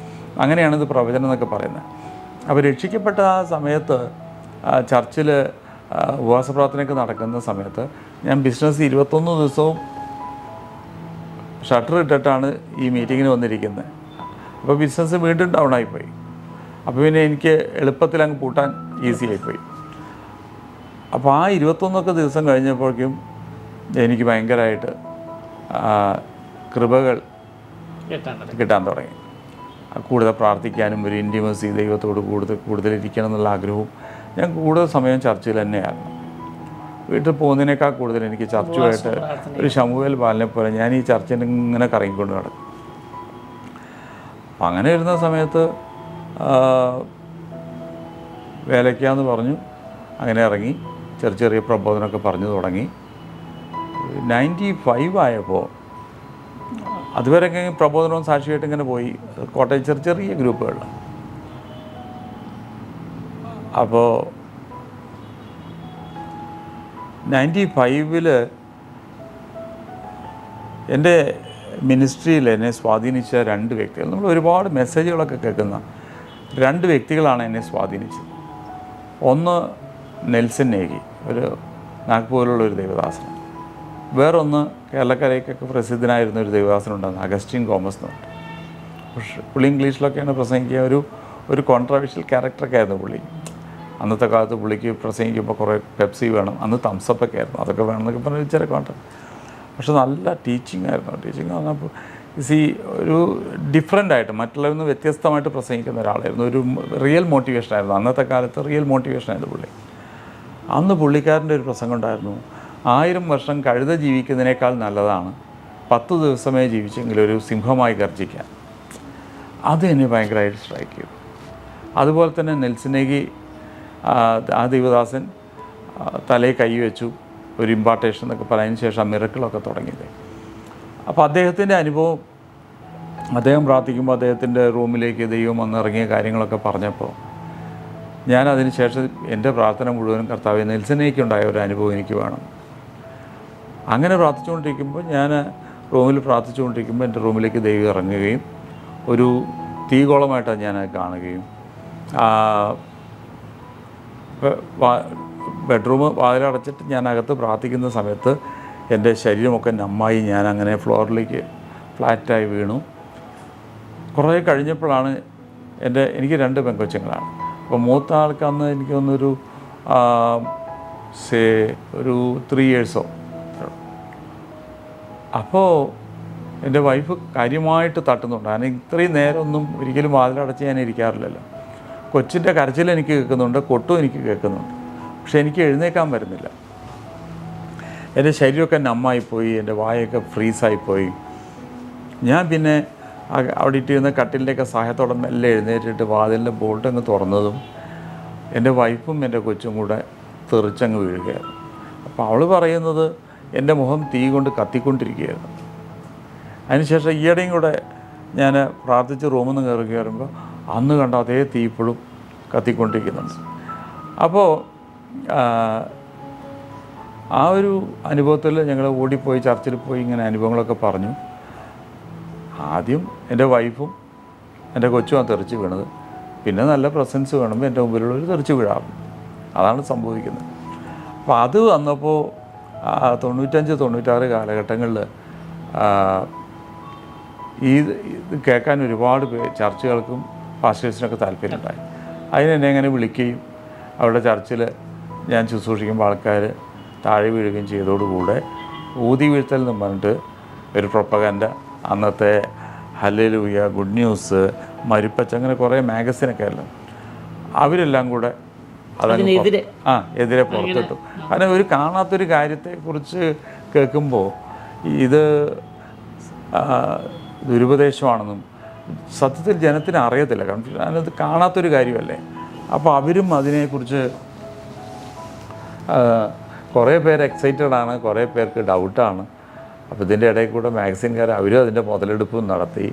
അങ്ങനെയാണിത് പ്രവചനം എന്നൊക്കെ പറയുന്നത്. അപ്പോൾ രക്ഷിക്കപ്പെട്ട ആ സമയത്ത് ചർച്ചിൽ ഉപവാസ പ്രാർത്ഥനയൊക്കെ നടക്കുന്ന സമയത്ത് ഞാൻ ബിസിനസ് 21 ദിവസവും ഷട്ടർ ഇട്ടിട്ടാണ് ഈ മീറ്റിങ്ങിന് വന്നിരിക്കുന്നത്. അപ്പോൾ ബിസിനസ് വീണ്ടും ഡൗൺ ആയിപ്പോയി. അപ്പോൾ പിന്നെ എനിക്ക് എളുപ്പത്തിൽ അങ്ങ് പൂട്ടാൻ ഈസി ആയിപ്പോയി. അപ്പോൾ ആ 21 ദിവസം കഴിഞ്ഞപ്പോഴേക്കും എനിക്ക് ഭയങ്കരമായിട്ട് കൃപകൾ കിട്ടാൻ തുടങ്ങി. കൂടുതൽ പ്രാർത്ഥിക്കാനും ഒരു ഇൻറ്റിമസി ദൈവത്തോട് കൂടുതലിരിക്കണം എന്നുള്ള ആഗ്രഹവും. ഞാൻ കൂടുതൽ സമയം ചർച്ചിൽ തന്നെയായിരുന്നു. വീട്ടിൽ പോകുന്നതിനേക്കാൾ കൂടുതൽ എനിക്ക് ചർച്ചുമായിട്ട് ഒരു ശമൂവേൽ ബാലനെ പോലെ ഞാൻ ഈ ചർച്ചിൽ ഇങ്ങനെ കറങ്ങിക്കൊണ്ട് നടക്കും. അപ്പം അങ്ങനെ ഇരുന്ന സമയത്ത് വേലയ്ക്കാന്ന് പറഞ്ഞു. അങ്ങനെ ഇറങ്ങി ചെറിയ പ്രബോധനമൊക്കെ പറഞ്ഞു തുടങ്ങി. 95 ആയപ്പോൾ അതുവരെയൊക്കെ പ്രബോധനവും സാക്ഷിയായിട്ട് ഇങ്ങനെ പോയി കോട്ടയം ചെറിയ ഗ്രൂപ്പുകളിൽ. അപ്പോൾ 95 എൻ്റെ മിനിസ്ട്രിയിൽ എന്നെ സ്വാധീനിച്ച 2 വ്യക്തികൾ, നമ്മൾ ഒരുപാട് മെസ്സേജുകളൊക്കെ കേൾക്കുന്ന 2 വ്യക്തികളാണ് എന്നെ സ്വാധീനിച്ചത്. ഒന്ന് നെൽസൺ നേഗി, ഒരു നാഗ്പൂരിലുള്ള ഒരു ദൈവദാസൻ. വേറൊന്ന് കേരളക്കരയ്ക്കൊക്കെ പ്രസിദ്ധനായിരുന്ന ഒരു ദൈവദാസനുണ്ടായിരുന്നു, അഗസ്റ്റിൻ ഗോമസ് എന്ന് പറഞ്ഞു. പക്ഷേ പുള്ളി ഇംഗ്ലീഷിലൊക്കെയാണ് പ്രസംഗിക്കുക. ഒരു കോൺട്രവേഴ്ഷ്യൽ ക്യാരക്ടറൊക്കെ ആയിരുന്നു പുള്ളി. അന്നത്തെ കാലത്ത് പുള്ളിക്ക് പ്രസംഗിക്കുമ്പോൾ കുറേ പെപ്സി വേണം, അന്ന് തംസപ്പൊക്കെ ആയിരുന്നു, അതൊക്കെ വേണമെന്നൊക്കെ പറഞ്ഞ് ചില കോൺട്രാക്ട്. പക്ഷെ നല്ല ടീച്ചിങ് ആയിരുന്നു. ടീച്ചിങ് പറഞ്ഞപ്പോൾ ഒരു ഡിഫറെൻ്റായിട്ട് മറ്റുള്ളവരിൽ നിന്ന് വ്യത്യസ്തമായിട്ട് പ്രസംഗിക്കുന്ന ഒരാളായിരുന്നു. ഒരു റിയൽ മോട്ടിവേഷനായിരുന്നു. അന്നത്തെ കാലത്ത് റിയൽ മോട്ടിവേഷനായിരുന്നു പുള്ളി. അന്ന് പുള്ളിക്കാരൻ്റെ ഒരു പ്രസംഗം ഉണ്ടായിരുന്നു, 1000 വർഷം കഴുത ജീവിക്കുന്നതിനേക്കാൾ നല്ലതാണ് 10 ദിവസമേ ജീവിച്ചെങ്കിൽ ഒരു സിംഹമായി ഗർജിക്കാൻ. അത് എന്നെ ഭയങ്കരമായിട്ട് സ്ട്രൈക്ക് ചെയ്തു. അതുപോലെ തന്നെ നെൽസനേഗി, ആ ദൈവദാസൻ തലയിൽ കൈ വെച്ചു, ഒരു ഇമ്പാർട്ടേഷൻ എന്നൊക്കെ പറഞ്ഞതിന് ശേഷം മിറക്കിളൊക്കെ തുടങ്ങിയത്. അപ്പോൾ അദ്ദേഹത്തിൻ്റെ അനുഭവം, അദ്ദേഹം പ്രാർത്ഥിക്കുമ്പോൾ അദ്ദേഹത്തിൻ്റെ റൂമിലേക്ക് ദൈവം വന്നിറങ്ങിയ കാര്യങ്ങളൊക്കെ പറഞ്ഞപ്പോൾ ഞാൻ അതിന് ശേഷം എൻ്റെ പ്രാർത്ഥന മുഴുവനും കർത്താവേ നെൽസനേക്കുണ്ടായ ഒരു അനുഭവം എനിക്ക് വേണം. അങ്ങനെ പ്രാർത്ഥിച്ചുകൊണ്ടിരിക്കുമ്പോൾ ഞാൻ റൂമിൽ പ്രാർത്ഥിച്ചുകൊണ്ടിരിക്കുമ്പോൾ എൻ്റെ റൂമിലേക്ക് ദൈവം ഇറങ്ങുകയും ഒരു തീകോളമായിട്ടാണ് ഞാൻ കാണുകയും ബെഡ്റൂം വാതിലടച്ചിട്ട് ഞാൻ അകത്ത് പ്രാർത്ഥിക്കുന്ന സമയത്ത് എൻ്റെ ശരീരമൊക്കെ നമ്മായി ഞാൻ അങ്ങനെ ഫ്ലോറിലേക്ക് ഫ്ലാറ്റായി വീണു. കുറേ കഴിഞ്ഞപ്പോഴാണ് എനിക്ക് 2 പെങ്കൊച്ചുങ്ങളാണ്. അപ്പോൾ മൂത്ത ആൾക്ക് അന്ന് എനിക്ക് തോന്നുന്നൊരു ഒരു 3 ഇയേഴ്സോ. അപ്പോൾ എൻ്റെ വൈഫ് കാര്യമായിട്ട് തട്ടുന്നുണ്ട്. കാരണം ഇത്രയും നേരമൊന്നും ഒരിക്കലും വാതിലടച്ച് ഞാൻ ഇരിക്കാറില്ലല്ലോ. കൊച്ചിൻ്റെ കരച്ചിൽ എനിക്ക് കേൾക്കുന്നുണ്ട്, കൊട്ടും എനിക്ക് കേൾക്കുന്നുണ്ട്. പക്ഷെ എനിക്ക് എഴുന്നേക്കാൻ വരുന്നില്ല. എൻ്റെ ശരീരമൊക്കെ നമ്മായിപ്പോയി, എൻ്റെ വായൊക്കെ ഫ്രീസായിപ്പോയി. ഞാൻ പിന്നെ അവിടെ ഇട്ടിരുന്ന കട്ടിലിൻ്റെയൊക്കെ സഹായത്തോടെ മെല്ലെ എഴുന്നേറ്റിട്ട് വാതിലിൻ്റെ ബോൾട്ട് അങ്ങ് തുറന്നതും എൻ്റെ വൈഫും എൻ്റെ കൊച്ചും കൂടെ തെറിച്ചങ്ങ് വീഴുകയായിരുന്നു. അപ്പോൾ അവൾ പറയുന്നത് എൻ്റെ മുഖം തീ കൊണ്ട് കത്തിക്കൊണ്ടിരിക്കുകയായിരുന്നു. അതിനുശേഷം ഈയിടെയും കൂടെ ഞാൻ പ്രാർത്ഥിച്ച് റൂമിൽ നിന്ന് കയറുമ്പോൾ അന്ന് കണ്ട അതേ തീ ഇപ്പോഴും കത്തിക്കൊണ്ടിരിക്കുന്നുണ്ട്. അപ്പോൾ ആ ഒരു അനുഭവത്തിൽ ഞങ്ങൾ ഓടിപ്പോയി ചർച്ചിൽ പോയി ഇങ്ങനെ അനുഭവങ്ങളൊക്കെ പറഞ്ഞു. ആദ്യം എൻ്റെ വൈഫും എൻ്റെ കൊച്ചുമാണ് തെറിച്ച് വീണത്. പിന്നെ നല്ല പ്രസൻസ് വേണമെങ്കിൽ എൻ്റെ മുമ്പിലുള്ളവർ തെറിച്ച് വീഴാറുണ്ട്. അതാണ് സംഭവിക്കുന്നത്. അപ്പോൾ അത് വന്നപ്പോൾ 95-96 കാലഘട്ടങ്ങളിൽ ഇത് കേൾക്കാൻ ഒരുപാട് ചർച്ചുകൾക്കും പാസ്റ്റേഴ്സിനൊക്കെ താല്പര്യമുണ്ടായി. അതിനെന്നെ അങ്ങനെ വിളിക്കുകയും അവിടെ ചർച്ചിൽ ഞാൻ ശുശ്രൂഷിക്കുമ്പോൾ ആൾക്കാർ താഴെ വീഴുകയും ചെയ്തതോടുകൂടെ ഊതി വീഴ്ത്തൽ എന്ന് പറഞ്ഞിട്ട് ഒരു പ്രൊപ്പഗൻഡ, അന്നത്തെ ഹല്ലേലൂയ, ഗുഡ് ന്യൂസ്, മരിപ്പച്ച, അങ്ങനെ കുറേ മാഗസിനൊക്കെ അല്ല, അവരെല്ലാം കൂടെ എതിരെ പുറത്തിട്ടു. കാരണം ഒരു കാണാത്തൊരു കാര്യത്തെക്കുറിച്ച് കേൾക്കുമ്പോൾ ഇത് ദുരുപദേശമാണെന്നും സത്യത്തിൽ ജനത്തിന് അറിയത്തില്ല. കാരണം അതിനത് കാണാത്തൊരു കാര്യമല്ലേ. അപ്പോൾ അവരും അതിനെക്കുറിച്ച് കുറേ പേര് എക്സൈറ്റഡ് ആണ്, കുറേ പേർക്ക് ഡൗട്ടാണ്. അപ്പോൾ ഇതിൻ്റെ ഇടയിൽ കൂടെ മാഗസിൻകാർ അവരും അതിൻ്റെ മുതലെടുപ്പും നടത്തി.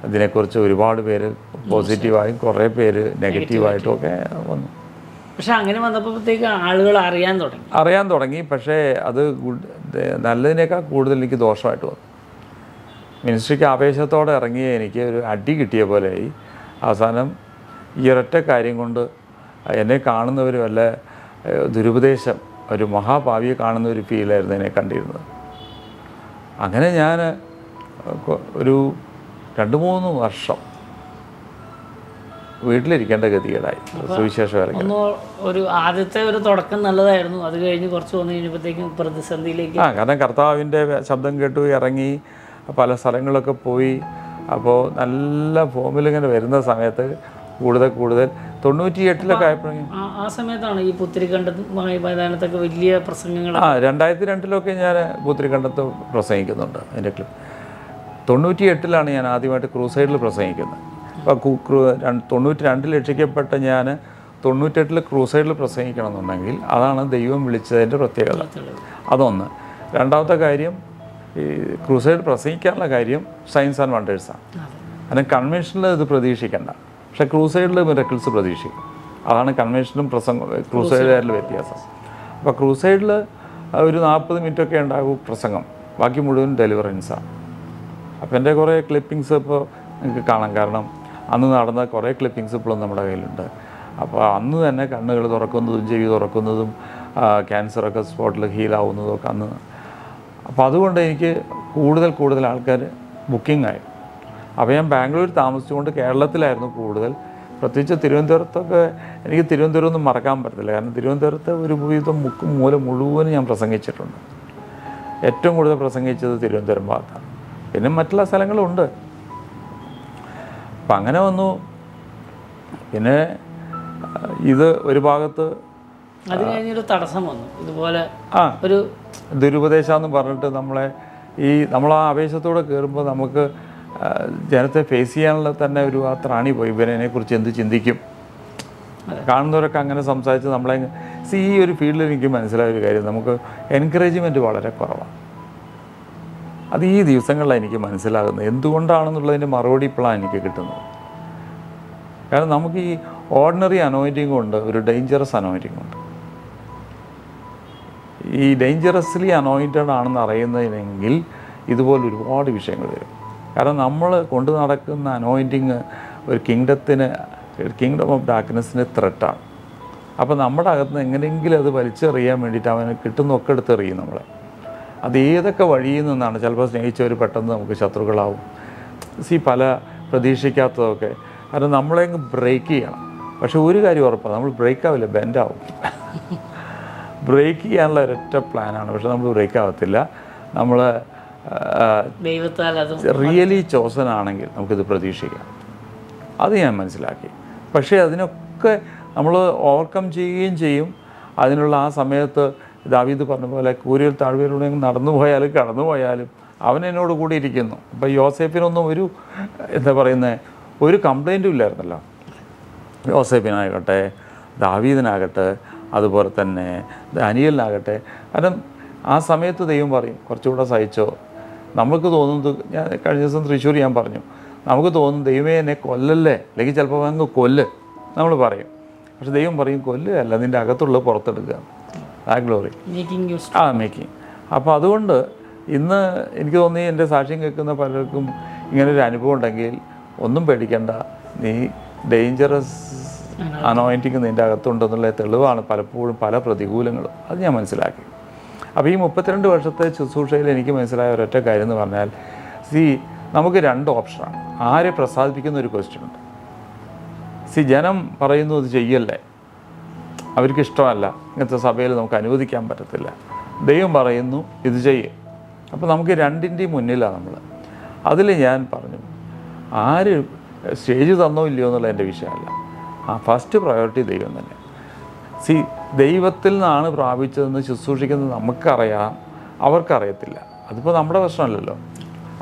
ഇതിനെക്കുറിച്ച് ഒരുപാട് പേര് പോസിറ്റീവായും കുറേ പേര് നെഗറ്റീവായിട്ടും ഒക്കെ വന്നു. പക്ഷെ അങ്ങനെ വന്നപ്പോഴത്തേക്ക് ആളുകൾ അറിയാൻ തുടങ്ങി. പക്ഷേ അത് നല്ലതിനേക്കാൾ കൂടുതൽ എനിക്ക് ദോഷമായിട്ട് വന്നു. മിനിസ്ട്രിക്ക് ആവേശത്തോടെ ഇറങ്ങിയ എനിക്ക് ഒരു അടി കിട്ടിയ പോലെയായി. അവസാനം ഈ ഒരൊറ്റ കാര്യം കൊണ്ട് എന്നെ കാണുന്നവർ വല്ല ദുരുപദേശം, ഒരു മഹാഭാവിയെ കാണുന്ന ഒരു ഫീലായിരുന്നു എന്നെ കണ്ടിരുന്നത്. അങ്ങനെ ഞാൻ ഒരു 2-3 വർഷം വീട്ടിലിരിക്കേണ്ട ഗതികേടായി. സുവിശേഷം ഒരു ആദ്യത്തെ ഒരു തുടക്കം നല്ലതായിരുന്നു. അത് കഴിഞ്ഞ് കുറച്ച് വന്നു കഴിഞ്ഞപ്പോഴത്തേക്കും പ്രതിസന്ധിയിലേക്ക്. കാരണം കർത്താവിൻ്റെ ശബ്ദം കേട്ടു ഇറങ്ങി പല സ്ഥലങ്ങളിലൊക്കെ പോയി. അപ്പോൾ നല്ല ഫോമിലിങ്ങനെ വരുന്ന സമയത്ത് കൂടുതൽ 98 ആയപ്പോഴേ ആ സമയത്താണ് ഈ പുത്തിരിക്കണ്ടത്ത് മൈതാനത്തൊക്കെ വലിയ പ്രസംഗങ്ങൾ. 2002 ഞാൻ പുത്തിരിക്കണ്ടത്ത് പ്രസംഗിക്കുന്നുണ്ട്. എൻ്റെ ക്ലിപ്പ് 98 ഞാൻ ആദ്യമായിട്ട് ക്രൂസൈഡിൽ പ്രസംഗിക്കുന്നത്. അപ്പോൾ 92 രക്ഷിക്കപ്പെട്ട ഞാൻ 98 ക്രൂസൈഡിൽ പ്രസംഗിക്കണമെന്നുണ്ടെങ്കിൽ അതാണ് ദൈവം വിളിച്ചതിൻ്റെ പ്രത്യേകത. അതൊന്ന്. രണ്ടാമത്തെ കാര്യം, ഈ ക്രൂസൈഡ് പ്രസംഗിക്കാനുള്ള കാര്യം സയൻസ് ആൻഡ് വണ്ടേഴ്സാണ്. കാരണം കൺവെൻഷനിൽ ഇത് പ്രതീക്ഷിക്കേണ്ട, പക്ഷേ ക്രൂസൈഡിൽ മിറക്കിൾസ് പ്രതീക്ഷിക്കും. അതാണ് കൺവെൻഷനും ക്രൂസൈഡുകാരിൽ വ്യത്യാസം. അപ്പോൾ ക്രൂസൈഡിൽ ഒരു 40 മിനിറ്റൊക്കെ ഉണ്ടാകും പ്രസംഗം, ബാക്കി മുഴുവൻ ഡെലിവറൻസാണ്. അപ്പോൾ എൻ്റെ കുറേ ക്ലിപ്പിങ്സ് ഇപ്പോൾ നിങ്ങൾക്ക് കാണാം. കാരണം അന്ന് നടന്ന കുറേ ക്ലിപ്പിങ്സ് ഇപ്പോഴും നമ്മുടെ കയ്യിലുണ്ട്. അപ്പോൾ അന്ന് തന്നെ കണ്ണുകൾ തുറക്കുന്നതും ചെവി തുറക്കുന്നതും ക്യാൻസറൊക്കെ സ്പോട്ടിൽ ഹീലാവുന്നതും ഒക്കെ അന്ന്. അപ്പോൾ അതുകൊണ്ട് എനിക്ക് കൂടുതൽ ആൾക്കാർ ബുക്കിംഗ് ആയി. അപ്പോൾ ഞാൻ ബാംഗ്ലൂർ താമസിച്ചുകൊണ്ട് കേരളത്തിലായിരുന്നു കൂടുതൽ. പ്രത്യേകിച്ച് തിരുവനന്തപുരത്തൊക്കെ എനിക്ക് തിരുവനന്തപുരം മറക്കാൻ പറ്റത്തില്ല. കാരണം തിരുവനന്തപുരത്ത് ഒരു വിധം മൂല മുഴുവനും ഞാൻ പ്രസംഗിച്ചിട്ടുണ്ട്. ഏറ്റവും കൂടുതൽ പ്രസംഗിച്ചത് തിരുവനന്തപുരം ഭാഗത്താണ്. പിന്നെ മറ്റുള്ള സ്ഥലങ്ങളുണ്ട്. അപ്പം അങ്ങനെ വന്നു. പിന്നെ ഇത് ഒരു ഭാഗത്ത് അത് കഴിഞ്ഞൊരു തടസ്സം വന്നു. ഇതുപോലെ ഒരു ദുരുപദേശമെന്ന് പറഞ്ഞിട്ട് നമ്മൾ ആ ആവേശത്തോടെ കയറുമ്പോൾ നമുക്ക് ജനത്തെ ഫേസ് ചെയ്യാനുള്ള തന്നെ ഒരു ആ ത്രാണി പോയി. ഇവനെക്കുറിച്ച് എന്ത് ചിന്തിക്കും. കാണുന്നവരൊക്കെ അങ്ങനെ സംസാരിച്ച് നമ്മളെ ഈ ഒരു ഫീൽഡിൽ എനിക്ക് മനസ്സിലായ ഒരു കാര്യം, നമുക്ക് എൻകറേജ്മെൻറ്റ് വളരെ കുറവാണ്. അത് ഈ ദിവസങ്ങളിലാണ് എനിക്ക് മനസ്സിലാകുന്നത്. എന്തുകൊണ്ടാണെന്നുള്ളതിൻ്റെ മറുപടി ഇപ്പോഴാണ് എനിക്ക് കിട്ടുന്നത്. കാരണം നമുക്ക് ഈ ഓർഡിനറി അനോയിൻറ്റിംഗ് ഉണ്ട്, ഒരു ഡേഞ്ചറസ് അനോയിൻറ്റിംഗ് ഉണ്ട്. ഈ ഡേഞ്ചറസ്ലി അനോയിൻറ്റഡ് ആണെന്ന് അറിയുന്നതിനെങ്കിൽ ഇതുപോലെ ഒരുപാട് വിഷയങ്ങൾ വരും. കാരണം നമ്മൾ കൊണ്ടു നടക്കുന്ന അനോയിൻറ്റിങ് ഒരു കിങ്ഡം ഓഫ് ഡാർക്ക്നെസ്സിന് ത്രെട്ടാണ്. അപ്പോൾ നമ്മുടെ അകത്ത് എങ്ങനെയെങ്കിലും അത് വലിച്ചെറിയാൻ വേണ്ടിയിട്ട് അവന് കിട്ടുന്നൊക്കെ എടുത്തെറിയും നമ്മളെ. അത് ഏതൊക്കെ വഴിയിൽ നിന്നാണ്. ചിലപ്പോൾ സ്നേഹിച്ചവർ പെട്ടെന്ന് നമുക്ക് ശത്രുക്കളാവും. പല പ്രതീക്ഷിക്കാത്തതൊക്കെ. കാരണം നമ്മളെ ബ്രേക്ക് ചെയ്യണം. പക്ഷെ ഒരു കാര്യം ഉറപ്പാണ്, നമ്മൾ ബ്രേക്ക് ആവില്ല, ബെൻഡാവും. ബ്രേക്ക് ചെയ്യാനുള്ള ഒരൊറ്റ പ്ലാനാണ്. പക്ഷെ നമ്മൾ ബ്രേക്ക് ആവത്തില്ല. നമ്മൾ റിയലി ചോസൻ ആണെങ്കിൽ നമുക്കിത് പ്രതീക്ഷിക്കാം. അത് ഞാൻ മനസ്സിലാക്കി. പക്ഷേ അതിനൊക്കെ നമ്മൾ ഓവർകം ചെയ്യുകയും ചെയ്യും. അതിനുള്ള ആ സമയത്ത് ദാവീദ് പറഞ്ഞ പോലെ കൂരിയിൽ താഴ്വരയിലൂടെ നടന്നു പോയാലും കടന്നു പോയാലും അവൻ എന്നോട് കൂടി ഇരിക്കുന്നു. അപ്പോൾ യോസേഫിനൊന്നും ഒരു കംപ്ലൈൻറ്റും ഇല്ലായിരുന്നല്ലോ. യോസേഫിനാകട്ടെ, ദാവീദിനാകട്ടെ, അതുപോലെ തന്നെ ദാനിയേലിനാകട്ടെ. കാരണം ആ സമയത്ത് ദൈവം പറയും കുറച്ചുകൂടെ സഹിച്ചോ. നമുക്ക് തോന്നുന്നത്, ഞാൻ കഴിഞ്ഞ ദിവസം തൃശ്ശൂർ ഞാൻ പറഞ്ഞു, നമുക്ക് തോന്നും ദൈവമേ എന്നെ കൊല്ലല്ലേ, അല്ലെങ്കിൽ ചിലപ്പോൾ അങ്ങ് കൊല്ല് നമ്മൾ പറയും. പക്ഷെ ദൈവം പറയും കൊല്ലുകയല്ല, നിൻ്റെ അകത്തുള്ളത് പുറത്തെടുക്കുക. ആ ഗ്ലോറി മേക്കിങ്. അപ്പോൾ അതുകൊണ്ട് ഇന്ന് എനിക്ക് തോന്നി എൻ്റെ സാക്ഷ്യം കേൾക്കുന്ന പലർക്കും ഇങ്ങനൊരു അനുഭവം ഉണ്ടെങ്കിൽ ഒന്നും പേടിക്കേണ്ട. നീ ഡേഞ്ചറസ് അനോയിൻറ്റിങ് നിൻ്റെ അകത്തുണ്ടെന്നുള്ള തെളിവാണ് പലപ്പോഴും പല പ്രതികൂലങ്ങളും. അത് ഞാൻ മനസ്സിലാക്കി. അപ്പോൾ ഈ 32 വർഷത്തെ ശുശ്രൂഷയിൽ എനിക്ക് മനസ്സിലായ ഒരൊറ്റ കാര്യം എന്ന് പറഞ്ഞാൽ, നമുക്ക് 2 ഓപ്ഷനാണ്. ആരെ പ്രസാദിപ്പിക്കുന്ന ഒരു ക്വസ്റ്റ്യൻ ഉണ്ട്. ജനം പറയുന്നു ഇത് ചെയ്യല്ലേ, അവർക്കിഷ്ടമല്ല, ഇങ്ങനത്തെ സഭയിൽ നമുക്ക് അനുവദിക്കാൻ പറ്റത്തില്ല. ദൈവം പറയുന്നു ഇത് ചെയ്യ്. അപ്പോൾ നമുക്ക് 2ൻ്റെയും മുന്നിലാണ് നമ്മൾ. അതിൽ ഞാൻ പറഞ്ഞു, ആര് സ്റ്റേജ് തന്നോ ഇല്ലയോ എന്നുള്ള എൻ്റെ വിഷയമല്ല. ഫസ്റ്റ് പ്രയോറിറ്റി ദൈവം തന്നെ. ദൈവത്തിൽ നിന്നാണ് പ്രാപിച്ചതെന്ന് ശുശ്രൂഷിക്കുന്നത് നമുക്കറിയാം, അവർക്കറിയത്തില്ല. അതിപ്പോൾ നമ്മുടെ പ്രശ്നമല്ലല്ലോ.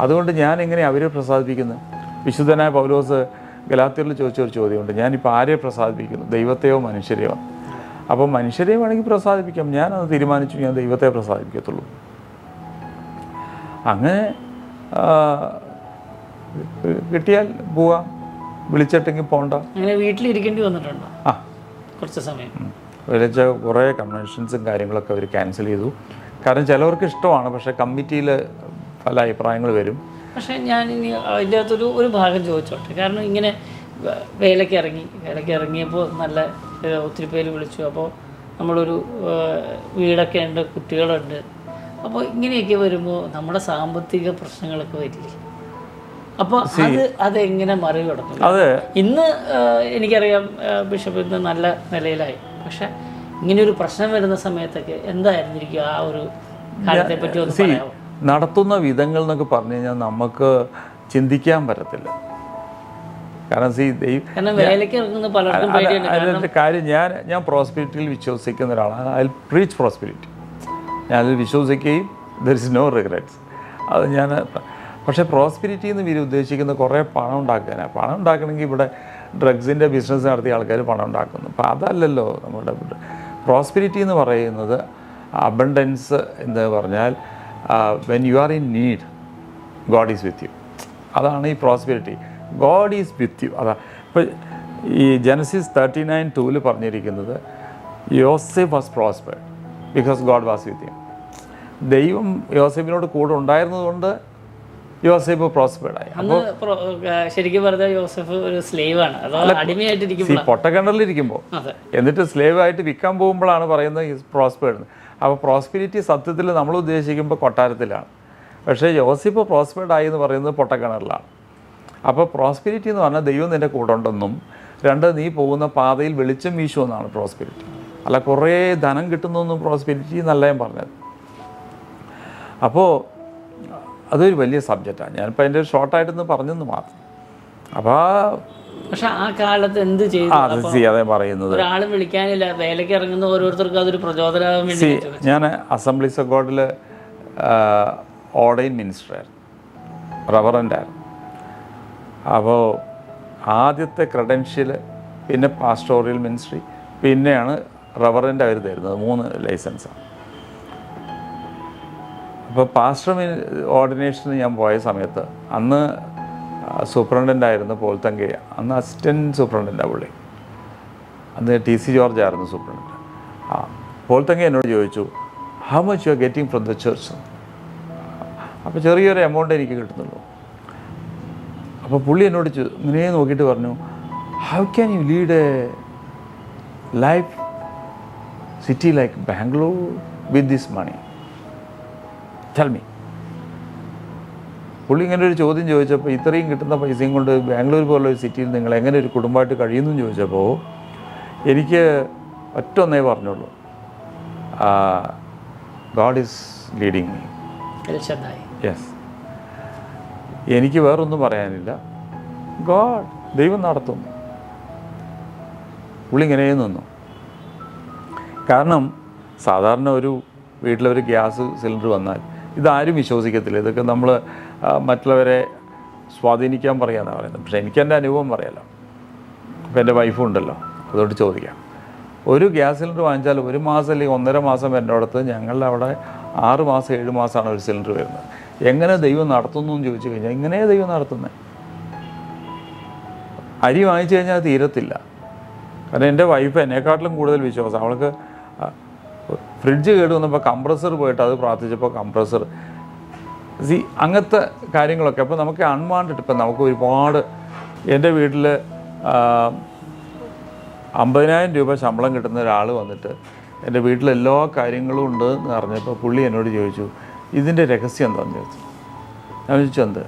അതുകൊണ്ട് ഞാൻ എങ്ങനെ അവരെ പ്രസാദിപ്പിക്കുന്നത്? വിശുദ്ധനായ പൗലോസ് ഗലാത്യരിൽ ചോദിച്ചൊരു ചോദ്യമുണ്ട്, ഞാനിപ്പോൾ ആരെ പ്രസാദിപ്പിക്കുന്നു, ദൈവത്തെയോ മനുഷ്യരെയോ? അപ്പോൾ മനുഷ്യരെ വേണമെങ്കിൽ പ്രസാദിപ്പിക്കാം. ഞാനത് തീരുമാനിച്ചു, ഞാൻ ദൈവത്തെ പ്രസാദിപ്പിക്കത്തുള്ളൂ. അങ്ങനെ കിട്ടിയാൽ പോവാം, വിളിച്ചിട്ടെങ്കിൽ പോകണ്ട. അങ്ങനെ വീട്ടിലിരിക്കേണ്ടി വന്നിട്ടുണ്ടോ? കുറച്ച് സമയം വിളിച്ച കുറേ കൺവെൻഷൻസും കാര്യങ്ങളൊക്കെ അവർ ക്യാൻസൽ ചെയ്തു. കാരണം ചിലവർക്ക് ഇഷ്ടമാണ്, പക്ഷേ കമ്മിറ്റിയിൽ പല അഭിപ്രായങ്ങൾ വരും. പക്ഷേ ഞാൻ ഇനി അതിൻ്റെ അകത്തൊരു ഭാഗം ചോദിച്ചോട്ടെ. കാരണം ഇങ്ങനെ വേലയ്ക്ക് ഇറങ്ങിയപ്പോൾ നല്ല ഒത്തിരി പേര് വിളിച്ചു. അപ്പോൾ നമ്മളൊരു വീടൊക്കെ ഉണ്ട്, കുട്ടികളുണ്ട്. അപ്പോൾ ഇങ്ങനെയൊക്കെ വരുമ്പോൾ നമ്മുടെ സാമ്പത്തിക പ്രശ്നങ്ങളൊക്കെ വരില്ലേ? അപ്പോൾ അതെങ്ങനെ മറികടന്നു? ഇന്ന് എനിക്കറിയാം ബിഷപ്പ് ഇന്ന് നല്ല നിലയിലായി. പക്ഷെ ഇങ്ങനെയൊരു പ്രശ്നം വരുന്ന സമയത്തൊക്കെ എന്തായിരുന്നിരിക്കും ആ ഒരു കാര്യത്തെ പറ്റി ഒന്ന് പറയാമോ? നടത്തുന്ന വിധങ്ങൾ എന്നൊക്കെ പറഞ്ഞു കഴിഞ്ഞാൽ നമുക്ക് ചിന്തിക്കാൻ പറ്റത്തില്ല. കാരണം വേലയ്ക്ക് ഇറങ്ങുന്ന പലർക്കും അതിൻ്റെ കാര്യം, ഞാൻ പ്രോസ്പെരിറ്റിയിൽ വിശ്വസിക്കുന്ന ഒരാളാണ്. I preach prosperity. ഞാനതിൽ വിശ്വസിക്കുകയും ദർ ഇസ് നോ റിഗ്രറ്റ്സ്. അത് ഞാൻ പക്ഷേ പ്രോസ്പെരിറ്റി എന്ന് ഇവർ ഉദ്ദേശിക്കുന്ന കുറേ പണം ഉണ്ടാക്കാനാണ്. പണം ഉണ്ടാക്കണമെങ്കിൽ ഇവിടെ ഡ്രഗ്സിൻ്റെ ബിസിനസ് നടത്തിയ ആൾക്കാർ പണം ഉണ്ടാക്കുന്നു. അപ്പോൾ അതല്ലല്ലോ നമ്മുടെ പ്രോസ്പെരിറ്റി എന്ന് പറയുന്നത്. അബണ്ടൻസ് എന്ന് പറഞ്ഞാൽ when you are in need, God is with you. അതാണ് ഈ prosperity. God is with you. അതാ ഇപ്പോൾ ഈ ജനസിസ് 39:2 പറഞ്ഞിരിക്കുന്നത്, യോസേഫ് was prospered because God was with him. ദൈവം യോസേഫിനോട് കൂടെ ഉണ്ടായിരുന്നതുകൊണ്ട് യോസേഫ് പ്രോസ്പെർഡായി. അപ്പോൾ ശരിക്കും പറഞ്ഞാൽ യോസേഫ് ഒരു സ്ലേവാണ്, അടിമയായിട്ടിരിക്കുമ്പോൾ, പൊട്ടക്കിണറിലിരിക്കുമ്പോൾ, എന്നിട്ട് സ്ലേവ് ആയിട്ട് വിൽക്കാൻ പോകുമ്പോഴാണ് പറയുന്നത് പ്രോസ്പെർഡ്. അപ്പോൾ പ്രോസ്പെരിറ്റി സത്യത്തിൽ നമ്മൾ ഉദ്ദേശിക്കുമ്പോൾ കൊട്ടാരത്തിലാണ്. പക്ഷേ യോസേഫ് പ്രോസ്പെർഡ് ആയി എന്ന് പറയുന്നത് പൊട്ടക്കിണറിലാണ്. അപ്പോൾ പ്രോസ്പെരിറ്റി എന്ന് പറഞ്ഞാൽ ദൈവം നിൻ്റെ കൂടെ ഉണ്ടെന്നും, 2 നീ പോകുന്ന പാതയിൽ വെളിച്ചം വീശുമെന്നാണ് പ്രോസ്പെരിറ്റി. അല്ല കുറേ ധനം കിട്ടുന്നൊന്നും പ്രോസ്പെരിറ്റി എന്നല്ല ഞാൻ പറഞ്ഞത്. അപ്പോൾ അതൊരു വലിയ സബ്ജക്റ്റാണ്. ഞാനിപ്പോൾ അതിൻ്റെ ഷോർട്ടായിട്ടൊന്ന് പറഞ്ഞെന്ന് മാത്രം. അപ്പോൾ പക്ഷെ ആ കാലത്ത് എന്ത് ചെയ്തു? അതേ പറയുന്നത്, ഒരാളും വിളിക്കാനില്ല, വേലയ്ക്ക് ഇറങ്ങുന്ന ഓരോരുത്തർക്കും അതൊരു പ്രചോദനമാകാൻ വേണ്ടി. ഞാൻ അസംബ്ലീസ് ഓഫ് ഗോഡിൽ ഓർഡൈൻ മിനിസ്റ്ററായിരുന്നു, റവറൻ്റായിരുന്നു. അപ്പോൾ ആദ്യത്തെ ക്രെഡൻഷ്യൽ, പിന്നെ പാസ്റ്റോറിയൽ മിനിസ്ട്രി, പിന്നെയാണ് റവറൻ്റ് അവർ തരുന്നത്. 3 ലൈസൻസാണ്. അപ്പോൾ പാസ്റ്റർ ഓർഡിനേഷന് ഞാൻ പോയ സമയത്ത് അന്ന് സൂപ്രണ്ടൻ്റായിരുന്നു പോൾ തങ്കയ്യ. അന്ന് അസിസ്റ്റൻറ്റ് സൂപ്രണ്ടൻ്റാണ് പുള്ളി. അന്ന് TC ജോർജ് ആയിരുന്നു സൂപ്രണ്ടൻ്റ്. പോൾ തങ്കയ്യ എന്നോട് ചോദിച്ചു, how much you are getting from the church? അപ്പോൾ ചെറിയൊരു എമൗണ്ട് എനിക്ക് കിട്ടുന്നുള്ളൂ. അപ്പോൾ പുള്ളി എന്നോട് ഇങ്ങനെ നോക്കിയിട്ട് പറഞ്ഞു, how can you lead a life city like Bangalore with this money? Tell me. പുള്ളി ഇങ്ങനെ ഒരു ചോദ്യം ചോദിച്ചപ്പോൾ, ഇത്രയും കിട്ടുന്ന പൈസയും കൊണ്ട് ബാംഗ്ലൂർ പോലുള്ള ഒരു സിറ്റിയിൽ നിങ്ങൾ എങ്ങനെ ഒരു കുടുംബമായിട്ട് കഴിയുന്നു എന്ന് ചോദിച്ചപ്പോൾ എനിക്ക് ഒറ്റൊന്നേ പറഞ്ഞുള്ളൂ, God is leading me. Yes, എനിക്ക് വേറൊന്നും പറയാനില്ല. ദൈവം നടത്തുന്നു. പുള്ളി ഇങ്ങനെ നിന്നു. കാരണം സാധാരണ ഒരു വീട്ടിലൊരു ഗ്യാസ് സിലിണ്ടർ വന്നാൽ ഇതാരും വിശ്വസിക്കത്തില്ല. ഇതൊക്കെ നമ്മൾ മറ്റുള്ളവരെ സ്വാധീനിക്കാൻ പറയാമെന്നാണ് പറയുന്നത്. പക്ഷേ എനിക്ക് എൻ്റെ അനുഭവം പറയാമല്ലോ. അപ്പോൾ എൻ്റെ വൈഫും ഉണ്ടല്ലോ, അതുകൊണ്ട് ചോദിക്കാം. ഒരു ഗ്യാസ് സിലിണ്ടർ വാങ്ങിച്ചാൽ 1 മാസം അല്ലെങ്കിൽ 1.5 മാസം വരുന്നിടത്ത് ഞങ്ങളുടെ അവിടെ 6 മാസം 7 മാസമാണ് ഒരു സിലിണ്ടർ വരുന്നത്. എങ്ങനെ ദൈവം നടത്തുന്നു എന്ന് ചോദിച്ചു കഴിഞ്ഞാൽ ഇങ്ങനെ ദൈവം നടത്തുന്നത്. അരി വാങ്ങിച്ചു കഴിഞ്ഞാൽ തീരത്തില്ല. കാരണം എൻ്റെ വൈഫ് എന്നെക്കാട്ടിലും കൂടുതൽ വിശ്വാസം. അവൾക്ക് ഫ്രിഡ്ജ് കേട് വന്നപ്പോൾ കംപ്രസർ പോയിട്ട് അത് പ്രാർത്ഥിച്ചപ്പോൾ കംപ്രസർ അങ്ങനത്തെ കാര്യങ്ങളൊക്കെ. അപ്പോൾ നമുക്ക് അൺവാണ്ടഡ്, ഇപ്പം നമുക്ക് ഒരുപാട്, എൻ്റെ വീട്ടിൽ 50,000 രൂപ ശമ്പളം കിട്ടുന്ന ഒരാൾ വന്നിട്ട് എൻ്റെ വീട്ടിൽ എല്ലാ കാര്യങ്ങളും ഉണ്ട് എന്ന് പറഞ്ഞപ്പോൾ പുള്ളി എന്നോട് ചോദിച്ചു, ഇതിൻ്റെ രഹസ്യം എന്താണെന്ന് ചോദിച്ചു. ഞാൻ ചോദിച്ചു എന്ത്.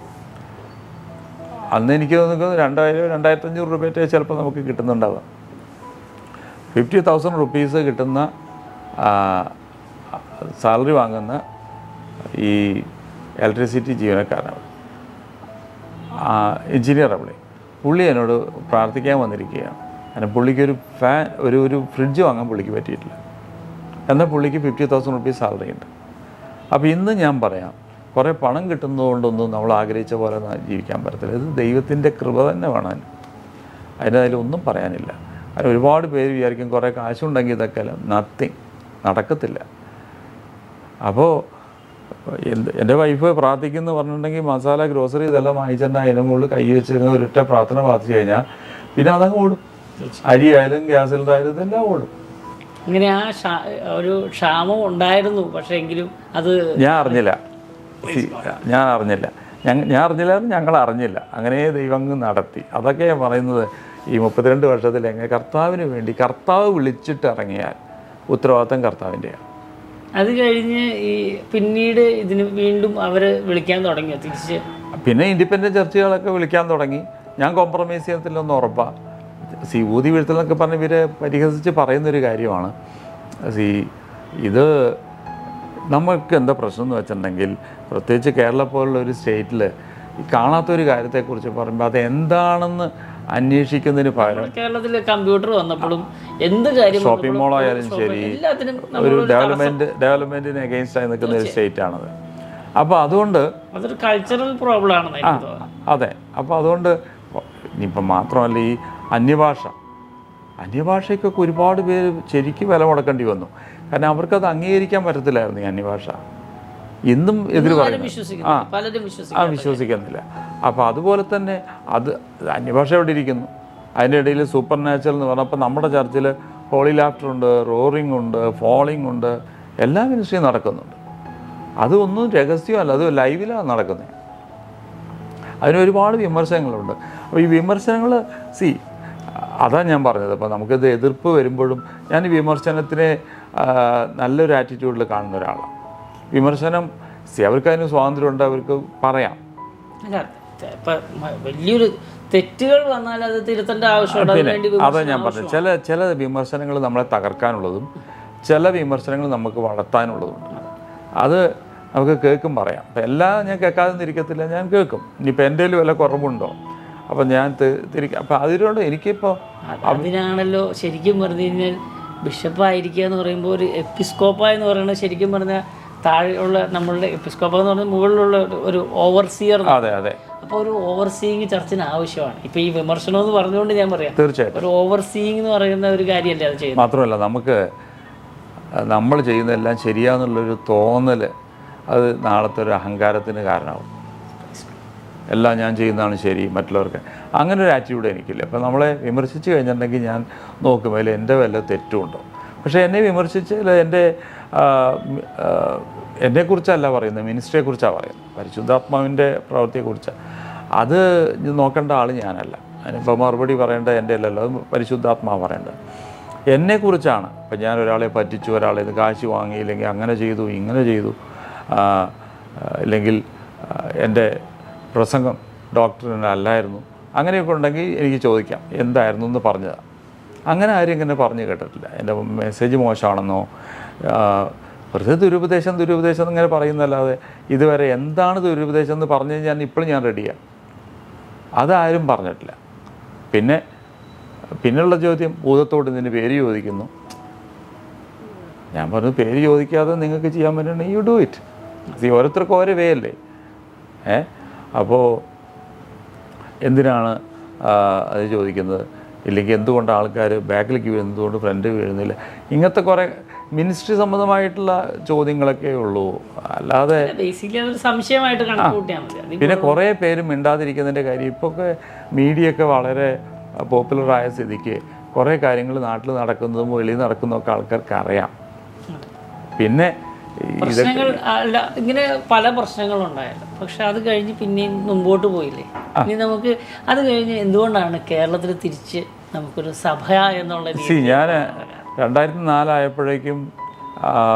അന്ന് എനിക്ക് തോന്നുന്നത് 2,000-2,500 രൂപയൊക്കെ ചിലപ്പോൾ നമുക്ക് കിട്ടുന്നുണ്ടാവാം. 50,000 റുപ്പീസ് കിട്ടുന്ന സാലറി വാങ്ങുന്ന ഈ ഇലക്ട്രിസിറ്റി ജീവനക്കാരനാണ്, എഞ്ചിനീയർ. പുള്ളി എന്നോട് പ്രാർത്ഥിക്കാൻ വന്നിരിക്കുകയാണ്. കാരണം പുള്ളിക്കൊരു ഒരു ഫ്രിഡ്ജ് വാങ്ങാൻ പുള്ളിക്ക് പറ്റിയിട്ടില്ല. എന്നാൽ പുള്ളിക്ക് 50,000 റുപ്പീസ് സാലറി ഉണ്ട്. അപ്പോൾ ഇന്ന് ഞാൻ പറയാം, കുറേ പണം കിട്ടുന്നതുകൊണ്ടൊന്നും നമ്മൾ ആഗ്രഹിച്ച പോലെ ജീവിക്കാൻ പറ്റത്തില്ല. ഇത് ദൈവത്തിൻ്റെ കൃപ തന്നെ വേണം. അതിലൊന്നും പറയാനില്ല. അതിന് ഒരുപാട് പേര് വിചാരിക്കും കുറേ കാശുണ്ടെങ്കിൽ ഇതൊക്കെ നത്തിങ്, നടക്കത്തില്ല. അപ്പോൾ എൻ്റെ വൈഫ് പ്രാർത്ഥിക്കുന്നു പറഞ്ഞിട്ടുണ്ടെങ്കിൽ മസാല, ഗ്രോസറി ഇതെല്ലാം വാങ്ങിച്ചിട്ട് അതിൻ്റെ മുകളിൽ കൈ വെച്ചിരുന്ന ഒരൊറ്റ പ്രാർത്ഥന പ്രാർത്ഥിച്ചു കഴിഞ്ഞാൽ പിന്നെ അതങ്ങ് ഓടും. അരി ആയാലും ഗ്യാസ് സിലിണ്ടറായാലും ഇതെല്ലാം ഓടും. ഇങ്ങനെ ഒരു ക്ഷാമം ഉണ്ടായിരുന്നു, പക്ഷേ എങ്കിലും അത് ഞാൻ അറിഞ്ഞില്ല. ഞങ്ങൾ അറിഞ്ഞില്ല. അങ്ങനെ ദൈവം അങ്ങ് നടത്തി. അതൊക്കെ ഞാൻ പറയുന്നത്, ഈ 32 വർഷത്തിൽ എങ്ങനെ കർത്താവിന് വേണ്ടി കർത്താവ് വിളിച്ചിട്ട് ഇറങ്ങിയാൽ ഉത്തരവാദിത്തം കർത്താവിൻ്റെയാണ്. അത് കഴിഞ്ഞ് ഈ പിന്നീട് ഇതിന് വീണ്ടും അവർ വിളിക്കാൻ തുടങ്ങിയോ തിരിച്ച്? പിന്നെ ഇൻഡിപെൻഡൻറ്റ് ചർച്ചുകളൊക്കെ വിളിക്കാൻ തുടങ്ങി. ഞാൻ കോംപ്രമൈസ് ചെയ്യത്തില്ലെന്ന് ഉറപ്പാണ്. ഊതി വീഴ്ത്തലെന്നൊക്കെ പറഞ്ഞ് ഇവരെ പരിഹസിച്ച് പറയുന്നൊരു കാര്യമാണ്. ഇത് നമുക്ക് എന്താ പ്രശ്നം എന്ന് വെച്ചിട്ടുണ്ടെങ്കിൽ, പ്രത്യേകിച്ച് കേരളം പോലുള്ള ഒരു സ്റ്റേറ്റിൽ ഈ കാണാത്തൊരു കാര്യത്തെക്കുറിച്ച് പറയുമ്പോൾ അത് എന്താണെന്ന് അന്വേഷിക്കുന്നതിന് പകരം, കേരളത്തിൽ കമ്പ്യൂട്ടർ വന്നപ്പോഴും എന്ത് കാര്യം, ഷോപ്പിംഗ് മോളായാലും ശരി, ഒരു ഡെവലപ്മെൻറ്റിന് എഗെയിൻസ്റ്റ് ആയി നിൽക്കുന്ന ഒരു സ്റ്റേറ്റാണത്. അപ്പോൾ അതുകൊണ്ട് അതൊരു കൾച്ചറൽ പ്രോബ്ലം ആണ്. അതെ. അപ്പോൾ അതുകൊണ്ട് ഇനിയിപ്പം മാത്രമല്ല, ഈ അന്യഭാഷയ്ക്കൊക്കെ ഒരുപാട് പേര് ശരിക്കും വില മുടക്കേണ്ടി വന്നു. കാരണം അവർക്കത് അംഗീകരിക്കാൻ പറ്റത്തില്ലായിരുന്നു ഈ അന്യഭാഷ. ഇന്നും എതിര് പറയുന്നു, വിശ്വസിക്കുന്നില്ല. അപ്പോൾ അതുപോലെ തന്നെ അന്യഭാഷ എവിടെ ഇരിക്കുന്നു? അതിൻ്റെ ഇടയിൽ സൂപ്പർ നാച്ചുറൽ എന്ന് പറഞ്ഞപ്പോൾ നമ്മുടെ ചർച്ചിൽ ഹോളി ലാഫ്റ്റർ ഉണ്ട്, റോറിംഗ് ഉണ്ട്, ഫോളിംഗ് ഉണ്ട്, എല്ലാ മിനിസ്ട്രിയും നടക്കുന്നുണ്ട്. അതൊന്നും രഹസ്യമല്ല, അത് ലൈവിലാണ് നടക്കുന്നത്. അതിനൊരുപാട് വിമർശനങ്ങളുണ്ട്. അപ്പോൾ ഈ വിമർശനങ്ങൾ അതാ ഞാൻ പറഞ്ഞത്. അപ്പോൾ നമുക്കിത് എതിർപ്പ് വരുമ്പോഴും ഞാൻ ഈ വിമർശനത്തിനെ നല്ലൊരു ആറ്റിറ്റ്യൂഡിൽ കാണുന്ന ഒരാളാണ്. വിമർശനം അവർക്കതിന് സ്വാതന്ത്ര്യമുണ്ട്, അവർക്ക് പറയാം. വലിയൊരു തെറ്റുകൾ വന്നാൽ അത് തിരുത്തേണ്ട ആവശ്യമുണ്ട്. അതാ ഞാൻ പറഞ്ഞത്. ചില വിമർശനങ്ങൾ നമ്മളെ തകർക്കാനുള്ളതും ചില വിമർശനങ്ങൾ നമുക്ക് വളർത്താനുള്ളതുണ്ട്. അത് നമുക്ക് കേൾക്കും പറയാം. അപ്പം എല്ലാം ഞാൻ കേൾക്കാതെ ഇരിക്കത്തില്ല, ഞാൻ കേൾക്കും. ഇനിയിപ്പോൾ എൻ്റെ വല്ല കുറവുണ്ടോ അപ്പം ഞാൻ തിരിക്കും. അപ്പം അതിനോട് എനിക്കിപ്പോൾ അതിനാണല്ലോ ശരിക്കും പറഞ്ഞു കഴിഞ്ഞാൽ ബിഷപ്പായിരിക്കുക എന്ന് പറയുമ്പോൾ ഒരു എപ്പിസ്കോപ്പ എന്ന് പറയുന്നത് ശരിക്കും പറഞ്ഞാൽ താഴെയുള്ള നമ്മളുടെ എപ്പിസ്കോപ്പ എന്ന് പറഞ്ഞാൽ മുകളിലുള്ള ഒരു ഓവർസിയർ. അതെ അതെ. അപ്പോൾ ഒരു ഓവർസീയിങ് ചർച്ചിന് ആവശ്യമാണ്. ഇപ്പോൾ ഈ വിമർശനം എന്ന് പറഞ്ഞുകൊണ്ട് ഞാൻ പറയാം, തീർച്ചയായിട്ടും ഒരു ഓവർസീയിങ് എന്ന് പറയുന്ന ഒരു കാര്യമല്ലേ അത് ചെയ്യുന്നത്. മാത്രമല്ല നമുക്ക് നമ്മൾ ചെയ്യുന്നതെല്ലാം ശരിയാന്നുള്ളൊരു തോന്നൽ അത് നാളത്തെ ഒരു അഹങ്കാരത്തിന് കാരണമാവും. എല്ലാം ഞാൻ ചെയ്യുന്നതാണ് ശരി, മറ്റുള്ളവർക്ക് അങ്ങനെ ഒരു ആറ്റിറ്റ്യൂഡ് എനിക്കില്ല. അപ്പോൾ നമ്മളെ വിമർശിച്ച് കഴിഞ്ഞിട്ടുണ്ടെങ്കിൽ ഞാൻ നോക്കും അതിൽ എൻ്റെ വല്ല തെറ്റുമുണ്ടോ. പക്ഷേ എന്നെ വിമർശിച്ചാൽ എന്നെക്കുറിച്ചല്ല പറയുന്നത്, മിനിസ്ട്രിയെക്കുറിച്ചാണ് പറയുന്നത്, പരിശുദ്ധാത്മാവിൻ്റെ പ്രവൃത്തിയെക്കുറിച്ചാണ്. അത് നോക്കേണ്ട ആൾ ഞാനല്ല. അതിനിപ്പോൾ മറുപടി പറയേണ്ട എൻ്റെ അല്ലല്ലോ, അത് പരിശുദ്ധാത്മാവ് പറയേണ്ടത് എന്നെക്കുറിച്ചാണ്. ഇപ്പം ഞാൻ ഒരാളെ പറ്റിച്ചു, ഒരാളെ ഇത് കാശ് വാങ്ങിയില്ലെങ്കിൽ അങ്ങനെ ചെയ്തു ഇങ്ങനെ ചെയ്തു, അല്ലെങ്കിൽ എൻ്റെ പ്രസംഗം ഡോക്ടറിന് അല്ലായിരുന്നു, അങ്ങനെയൊക്കെ ഉണ്ടെങ്കിൽ എനിക്ക് ചോദിക്കാം എന്തായിരുന്നു എന്ന് പറഞ്ഞതാണ്. അങ്ങനെ ആരും ഇങ്ങനെ പറഞ്ഞു കേട്ടിട്ടില്ല. എൻ്റെ മെസ്സേജ് മോശമാണെന്നോ വെറുതെ ദുരുപദേശം ഇങ്ങനെ പറയുന്നല്ലാതെ ഇതുവരെ എന്താണ് ദുരുപദേശം എന്ന് പറഞ്ഞു കഴിഞ്ഞാൽ ഇപ്പോഴും ഞാൻ റെഡിയാണ്. അതാരും പറഞ്ഞിട്ടില്ല. പിന്നെയുള്ള ചോദ്യം, ഭൂതത്തോട് ഇതിന് പേര് ചോദിക്കുന്നു. ഞാൻ പറഞ്ഞു പേര് ചോദിക്കാതെ നിങ്ങൾക്ക് ചെയ്യാൻ പറ്റുന്നുണ്ടെങ്കിൽ യു ഡു ഇറ്റ്. ഓരോരുത്തർക്കും ഓരോ വേ അല്ലേ. അപ്പോൾ എന്തിനാണ് അത് ചോദിക്കുന്നത്? ഇല്ലെങ്കിൽ എന്തുകൊണ്ട് ആൾക്കാർ ബാക്കിലേക്ക് വീഴുന്നു, എന്തുകൊണ്ട് ഫ്രണ്ട് വീഴുന്നില്ല? ഇങ്ങനത്തെ കുറേ മിനിസ്ട്രി സംബന്ധമായിട്ടുള്ള ചോദ്യങ്ങളൊക്കെ ഉള്ളൂ. അല്ലാതെ സംശയമായിട്ട് പിന്നെ കുറേ പേര് മിണ്ടാതിരിക്കുന്നതിൻ്റെ കാര്യം ഇപ്പോൾ ഒക്കെ മീഡിയ ഒക്കെ വളരെ പോപ്പുലറായ സ്ഥിതിക്ക് കുറേ കാര്യങ്ങൾ നാട്ടിൽ നടക്കുന്നതും വെളിയിൽ നടക്കുന്നതൊക്കെ ആൾക്കാർക്ക് അറിയാം. പിന്നെ പ്രശ്നങ്ങൾ അല്ല, ഇങ്ങനെ പല പ്രശ്നങ്ങളുണ്ടായല്ലോ, പക്ഷെ അത് കഴിഞ്ഞ് പിന്നെയും മുമ്പോട്ട് പോയില്ലേ. ഇനി നമുക്ക് അത് കഴിഞ്ഞ് എന്തുകൊണ്ടാണ് കേരളത്തിൽ തിരിച്ച് നമുക്കൊരു സഭ എന്നുള്ള ഞാൻ 2004 ആയപ്പോഴേക്കും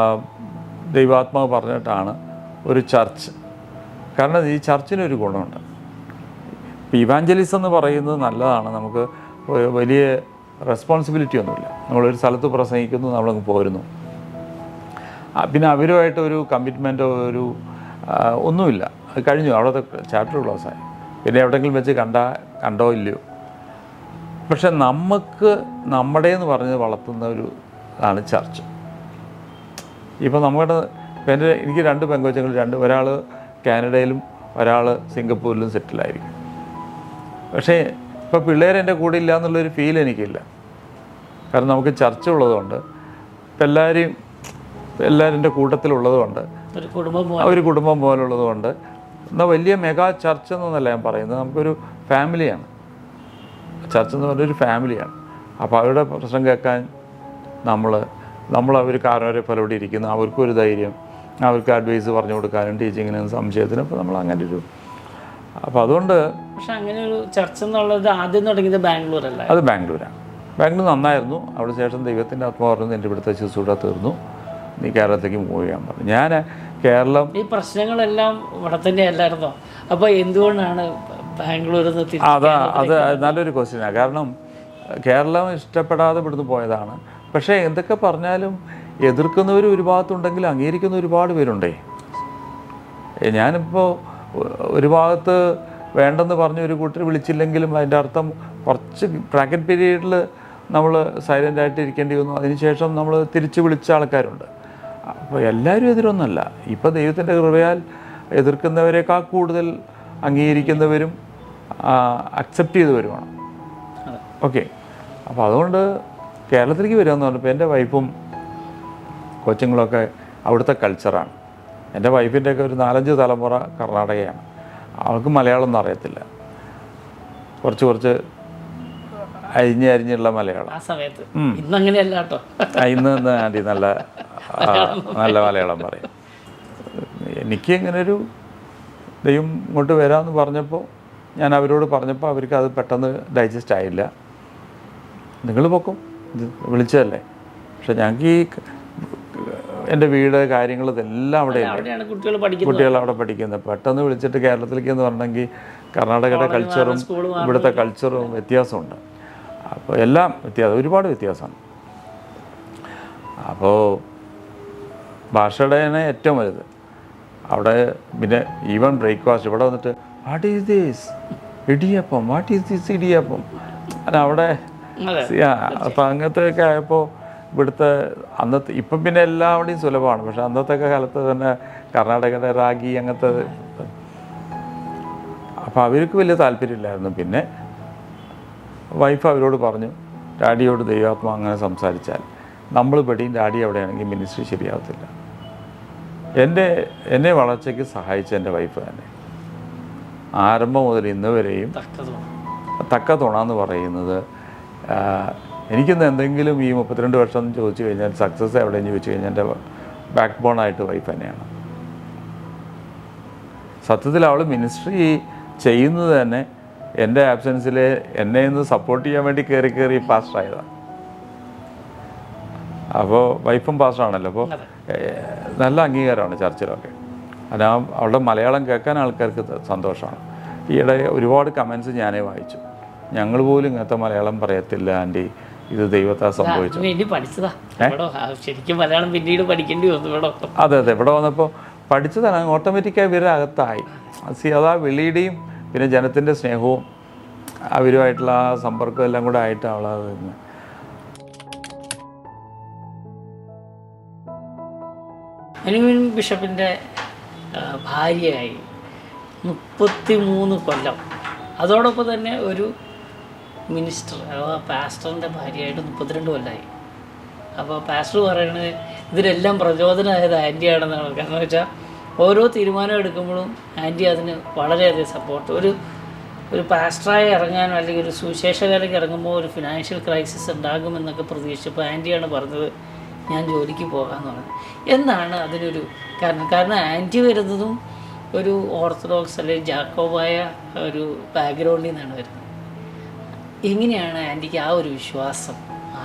ദൈവാത്മാവ് പറഞ്ഞിട്ടാണ് ഒരു ചർച്ച്. കാരണം ഈ ചർച്ചിനൊരു ഗുണമുണ്ട്. ഇപ്പോൾ ഇവാഞ്ചലിസം എന്ന് പറയുന്നത് നല്ലതാണ്, നമുക്ക് വലിയ റെസ്പോൺസിബിലിറ്റി ഒന്നുമില്ല. നമ്മളൊരു സ്ഥലത്ത് പ്രസംഗിക്കുന്നു, നമ്മളങ്ങ് പോരുന്നു. പിന്നെ അവരുമായിട്ട് ഒരു കമ്മിറ്റ്മെൻറ്റോ ഒരു ഒന്നുമില്ല. അത് കഴിഞ്ഞു, അവിടുത്തെ ചാപ്റ്റർ ക്ലോസായി. പിന്നെ എവിടെയെങ്കിലും വെച്ച് കണ്ടോ ഇല്ലയോ. പക്ഷെ നമുക്ക് നമ്മുടേന്ന് പറഞ്ഞ് വളർത്തുന്ന ഒരു ആണ് ചർച്ച്. ഇപ്പോൾ നമ്മുടെ എനിക്ക് 2 പെങ്കൊച്ചുങ്ങൾ, ഒരാൾ കാനഡയിലും ഒരാൾ സിംഗപ്പൂരിലും സെറ്റിലായിരിക്കും. പക്ഷേ ഇപ്പോൾ പിള്ളേർ എൻ്റെ കൂടെ ഇല്ല എന്നുള്ളൊരു ഫീൽ എനിക്കില്ല. കാരണം നമുക്ക് ചർച്ച ഉള്ളതുകൊണ്ട്, ഇപ്പം എല്ലാവരും എൻ്റെ കൂട്ടത്തിലുള്ളതുകൊണ്ട്, ഒരു കുടുംബം പോലുള്ളതുകൊണ്ട്, എന്നാൽ വലിയ മെഗാ ചർച്ച് എന്നൊന്നല്ല ഞാൻ പറയുന്നത്, നമുക്കൊരു ഫാമിലിയാണ്. ചർച്ച എന്ന് പറഞ്ഞൊരു ഫാമിലിയാണ്. അപ്പോൾ അവരുടെ പ്രശ്നം കേൾക്കാൻ നമ്മൾ അവർ കാരണവരെ പോലെ ഇവിടെ ഇരിക്കുന്നു, അവർക്കൊരു ധൈര്യം, അവർക്ക് അഡ്വൈസ് പറഞ്ഞു കൊടുക്കാനും ടീച്ചിങ്ങിനും സംശയത്തിനും. അപ്പോൾ നമ്മൾ അങ്ങനെ ഒരു അപ്പോൾ അതുകൊണ്ട്. പക്ഷെ അങ്ങനെ ഒരു ചർച്ച എന്നുള്ളത് ആദ്യം തുടങ്ങിയത് ബാംഗ്ലൂരല്ല, അത് ബാംഗ്ലൂരാണ്. ബാംഗ്ലൂർ നന്നായിരുന്നു. അവിടെ ശേഷം ദൈവത്തിൻ്റെ ആത്മാവ് പറഞ്ഞു എൻ്റെ ഇവിടുത്തെ ശുശ്രൂഷ തീർന്നു, നീ കേരളത്തിലേക്ക് മൂവ് ചെയ്യാൻ പറഞ്ഞു. ഞാൻ കേരളം ഈ പ്രശ്നങ്ങളെല്ലാം ഇവിടെ തന്നെ അല്ലായിരുന്നോ? അപ്പോൾ എന്തുകൊണ്ടാണ് ബാംഗ്ലൂരിൽ നിന്ന്? അത് നല്ലൊരു ക്വസ്റ്റ്യനാണ്. കാരണം കേരളം ഇഷ്ടപ്പെടാതെ ഇവിടുന്ന് പോയതാണ്. പക്ഷേ എന്തൊക്കെ പറഞ്ഞാലും എതിർക്കുന്നവർ ഒരു ഭാഗത്തുണ്ടെങ്കിൽ അംഗീകരിക്കുന്ന ഒരുപാട് പേരുണ്ടേ. ഞാനിപ്പോൾ ഒരു ഭാഗത്ത് വേണ്ടെന്ന് പറഞ്ഞ് ഒരു കൂട്ടർ വിളിച്ചില്ലെങ്കിലും അതിൻ്റെ അർത്ഥം കുറച്ച് ബ്രാക്കറ്റ് പീരീഡിൽ നമ്മൾ സൈലൻ്റായിട്ട് ഇരിക്കേണ്ടി വന്നു. അതിനുശേഷം നമ്മൾ തിരിച്ച് വിളിച്ച ആൾക്കാരുണ്ട്. അപ്പോൾ എല്ലാവരും എതിരൊന്നുമല്ല. ഇപ്പോൾ ദൈവത്തിൻ്റെ കൃപയാൽ എതിർക്കുന്നവരെക്കാൾ കൂടുതൽ അംഗീകരിക്കുന്നവരും അക്സെപ്റ്റ് ചെയ്തവരുമാണ്. ഓക്കെ. അപ്പോൾ അതുകൊണ്ട് കേരളത്തിലേക്ക് വരികയെന്ന് പറഞ്ഞപ്പോൾ എൻ്റെ വൈഫും കൊച്ചുങ്ങളൊക്കെ അവിടുത്തെ കൾച്ചറാണ്. എൻ്റെ വൈഫിൻ്റെയൊക്കെ ഒരു 4-5 തലമുറ കർണാടകയാണ്. അവൾക്ക് മലയാളം ഒന്നും അറിയത്തില്ല. കുറച്ച് അരിഞ്ഞുള്ള മലയാളം. ആ സമയത്ത് ഇന്നങ്ങനെയല്ല കേട്ടോ. ഇന്ന് ആൻറ്റി നല്ല മലയാളം പറയും. എനിക്ക് ഇങ്ങനെ ഒരു ദൈവം ഇങ്ങോട്ട് വരാമെന്ന് പറഞ്ഞപ്പോൾ ഞാൻ അവരോട് പറഞ്ഞപ്പോൾ അവർക്ക് അത് പെട്ടെന്ന് ഡൈജസ്റ്റ് ആയില്ല. നിങ്ങൾ പൊക്കും, വിളിച്ചതല്ലേ. പക്ഷെ ഞങ്ങൾക്ക് ഈ എൻ്റെ വീട് കാര്യങ്ങൾ ഇതെല്ലാം അവിടെയാണ്, കുട്ടികൾ അവിടെ പഠിക്കുന്നത്. പെട്ടെന്ന് വിളിച്ചിട്ട് കേരളത്തിലേക്ക് എന്ന് പറഞ്ഞെങ്കിൽ കർണാടകയുടെ കൾച്ചറും ഇവിടുത്തെ കൾച്ചറും വ്യത്യാസമുണ്ട്. അപ്പോൾ എല്ലാം ഒരുപാട് വ്യത്യാസമാണ്. അപ്പോൾ ഭാഷയുടെ തന്നെ ഏറ്റവും വലുത് അവിടെ. പിന്നെ ഈവൻ ബ്രേക്ക്ഫാസ്റ്റ് ഇവിടെ വന്നിട്ട് what is this idiyappam, what is this idiyappam, അവിടെ. അപ്പം അങ്ങനത്തെയൊക്കെ ആയപ്പോൾ ഇവിടുത്തെ അന്നത്തെ, ഇപ്പം പിന്നെ എല്ലാവിടെയും സുലഭമാണ്. പക്ഷെ അന്നത്തെ കാലത്ത് തന്നെ കർണാടകയുടെ റാഗി അങ്ങനത്തെ. അപ്പോൾ അവർക്ക് വലിയ താല്പര്യമില്ലായിരുന്നു. പിന്നെ വൈഫ് അവരോട് പറഞ്ഞു, ഡാഡിയോട് ദൈവാത്മാ അങ്ങനെ സംസാരിച്ചാൽ നമ്മൾ പെടിയും ഡാഡി എവിടെയാണെങ്കിൽ മിനിസ്ട്രി ശരിയാവത്തില്ല. എന്നെ വളർച്ചയ്ക്ക് സഹായിച്ച എൻ്റെ വൈഫ് തന്നെ. ആരംഭം മുതൽ ഇന്ന് വരെയും തക്ക തുണ പറയുന്നത്. എനിക്കിന്ന് എന്തെങ്കിലും ഈ 32 വർഷം ചോദിച്ചു കഴിഞ്ഞാൽ സക്സസ് എവിടെയെന്ന് ചോദിച്ചു കഴിഞ്ഞാൽ എൻ്റെ ബാക്ക് ബോണായിട്ട് വൈഫ് തന്നെയാണ്. സത്യത്തിൽ അവൾ മിനിസ്ട്രി ചെയ്യുന്നത് തന്നെ എൻ്റെ ആബ്സെൻസിൽ എന്നെ ഇന്ന് സപ്പോർട്ട് ചെയ്യാൻ വേണ്ടി കയറി പാസ്റ്ററായതാണ്. അപ്പോൾ വൈഫും പാസ്റ്ററാണല്ലോ. അപ്പോൾ നല്ല അംഗീകാരമാണ് ചർച്ചിലൊക്കെ. അവളുടെ മലയാളം കേൾക്കാൻ ആൾക്കാർക്ക് സന്തോഷമാണ്. ഈയിടെ ഒരുപാട് കമൻസ് ഞാനേ വായിച്ചു. ഞങ്ങൾ പോലും ഇങ്ങനത്തെ മലയാളം പറയത്തില്ല ആൻറ്റി, ഇത് ദൈവത്താൽ സംഭവിച്ചു. ശരിക്കും മലയാളം പിന്നീട് പഠിക്കേണ്ടി വന്നു. അതെ ഇവിടെ വന്നപ്പോൾ പഠിച്ചതാണ്. ഓട്ടോമാറ്റിക്കായി ഇവരുടെ അകത്തായി. അതാ വിളിയുടെയും പിന്നെ ജനത്തിൻ്റെ സ്നേഹവും അവരുമായിട്ടുള്ള ആ സമ്പർക്കം എല്ലാം കൂടെ ആയിട്ട് അവളത്. അനിമൻ ബിഷപ്പിൻ്റെ ഭാര്യയായി 33 കൊല്ലം. അതോടൊപ്പം തന്നെ ഒരു മിനിസ്റ്റർ അഥവാ പാസ്റ്ററിൻ്റെ ഭാര്യയായിട്ട് 32 കൊല്ലമായി. അപ്പോൾ പാസ്റ്റർ പറയുന്നത് ഇതിനെല്ലാം പ്രചോദനമായത് ആൻറ്റിയാണെന്നാണ്. കാരണം വെച്ചാൽ ഓരോ തീരുമാനം എടുക്കുമ്പോഴും ആൻറ്റി അതിന് വളരെയധികം സപ്പോർട്ട്. ഒരു ഒരു പാസ്റ്ററായി ഇറങ്ങാനോ അല്ലെങ്കിൽ ഒരു സുവിശേഷകരക്ക് ഇറങ്ങുമ്പോൾ ഒരു ഫിനാൻഷ്യൽ ക്രൈസിസ് ഉണ്ടാകുമെന്നൊക്കെ പ്രതീക്ഷിച്ചപ്പോൾ ആൻറ്റിയാണ് പറഞ്ഞത് ഞാൻ ജോലിക്ക് പോകാമെന്ന് പറഞ്ഞു. എന്താണ് അതിനൊരു കാരണം ആൻറ്റി വരുന്നതും ഒരു ഓർത്തഡോക്സ് അല്ലെങ്കിൽ ജാക്കോബായ ഒരു ബാക്ക്ഗ്രൗണ്ടിൽ നിന്നാണ് വരുന്നത്. എങ്ങനെയാണ് ആൻറ്റിക്ക് ആ ഒരു വിശ്വാസം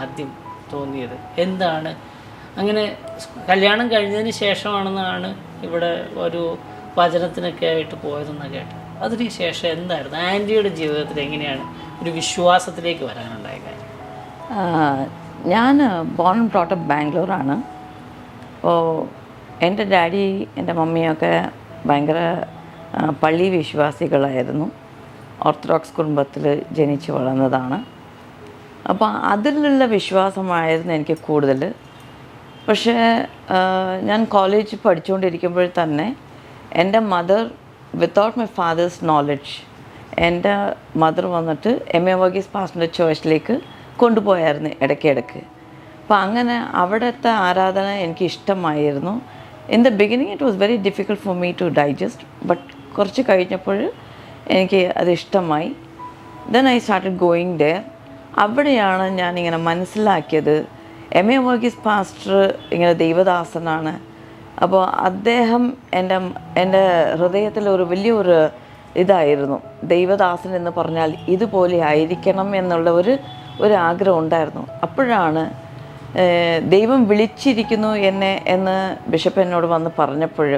ആദ്യം തോന്നിയത്? എന്താണ് അങ്ങനെ കല്യാണം കഴിഞ്ഞതിന് ശേഷമാണെന്നാണ് ഇവിടെ ഒരു വചനത്തിനൊക്കെ ആയിട്ട് പോയതെന്നൊക്കെ കേട്ടത്. അതിന് ശേഷം എന്തായിരുന്നു ആൻറ്റിയുടെ ജീവിതത്തിൽ എങ്ങനെയാണ് ഒരു വിശ്വാസത്തിലേക്ക് വരാനുണ്ടായ കാര്യം? ഞാൻ ബോൺ ആൻഡ് ബ്രോട്ട് അപ്പ് ബാംഗ്ലൂരാണ്. അപ്പോൾ എൻ്റെ ഡാഡി എൻ്റെ മമ്മിയൊക്കെ ഭയങ്കര പള്ളി വിശ്വാസികളായിരുന്നു. ഓർത്തഡോക്സ് കുടുംബത്തിൽ ജനിച്ച് വളർന്നതാണ്. അപ്പോൾ അതിലുള്ള വിശ്വാസമായിരുന്നു എനിക്ക് കൂടുതൽ. പക്ഷേ ഞാൻ കോളേജ് പഠിച്ചുകൊണ്ടിരിക്കുമ്പോൾ തന്നെ എൻ്റെ mother without my father's knowledge എൻ്റെ മദർ വന്നിട്ട് MA വർഗീസ് പാസ്റ്ററിൻ്റെ ചേർച്ചിലേക്ക് കൊണ്ടുപോയായിരുന്നു ഇടയ്ക്കിടയ്ക്ക്. അപ്പോൾ അങ്ങനെ അവിടുത്തെ ആരാധന എനിക്ക് ഇഷ്ടമായിരുന്നു. In the beginning it was very difficult for me to digest, but കുറച്ച് കഴിഞ്ഞപ്പോൾ എനിക്ക് അത് ഇഷ്ടമായി. Then I started going there. അവിടെയാണ് ഞാനിങ്ങനെ മനസ്സിലാക്കിയത് MA വർഗീസ് പാസ്റ്റർ ഇങ്ങനെ ദൈവദാസനാണ്. അപ്പോൾ അദ്ദേഹം എൻ്റെ ഹൃദയത്തിൽ ഒരു വലിയൊരു ഇതായിരുന്നു, ദൈവദാസൻ എന്ന് പറഞ്ഞാൽ ഇതുപോലെ ആയിരിക്കണം എന്നുള്ള ഒരു ആഗ്രഹം ഉണ്ടായിരുന്നു. അപ്പോഴാണ് ദൈവം വിളിച്ചിരിക്കുന്നു എന്ന് ബിഷപ്പ് എന്നോട് വന്ന് പറഞ്ഞപ്പോൾ,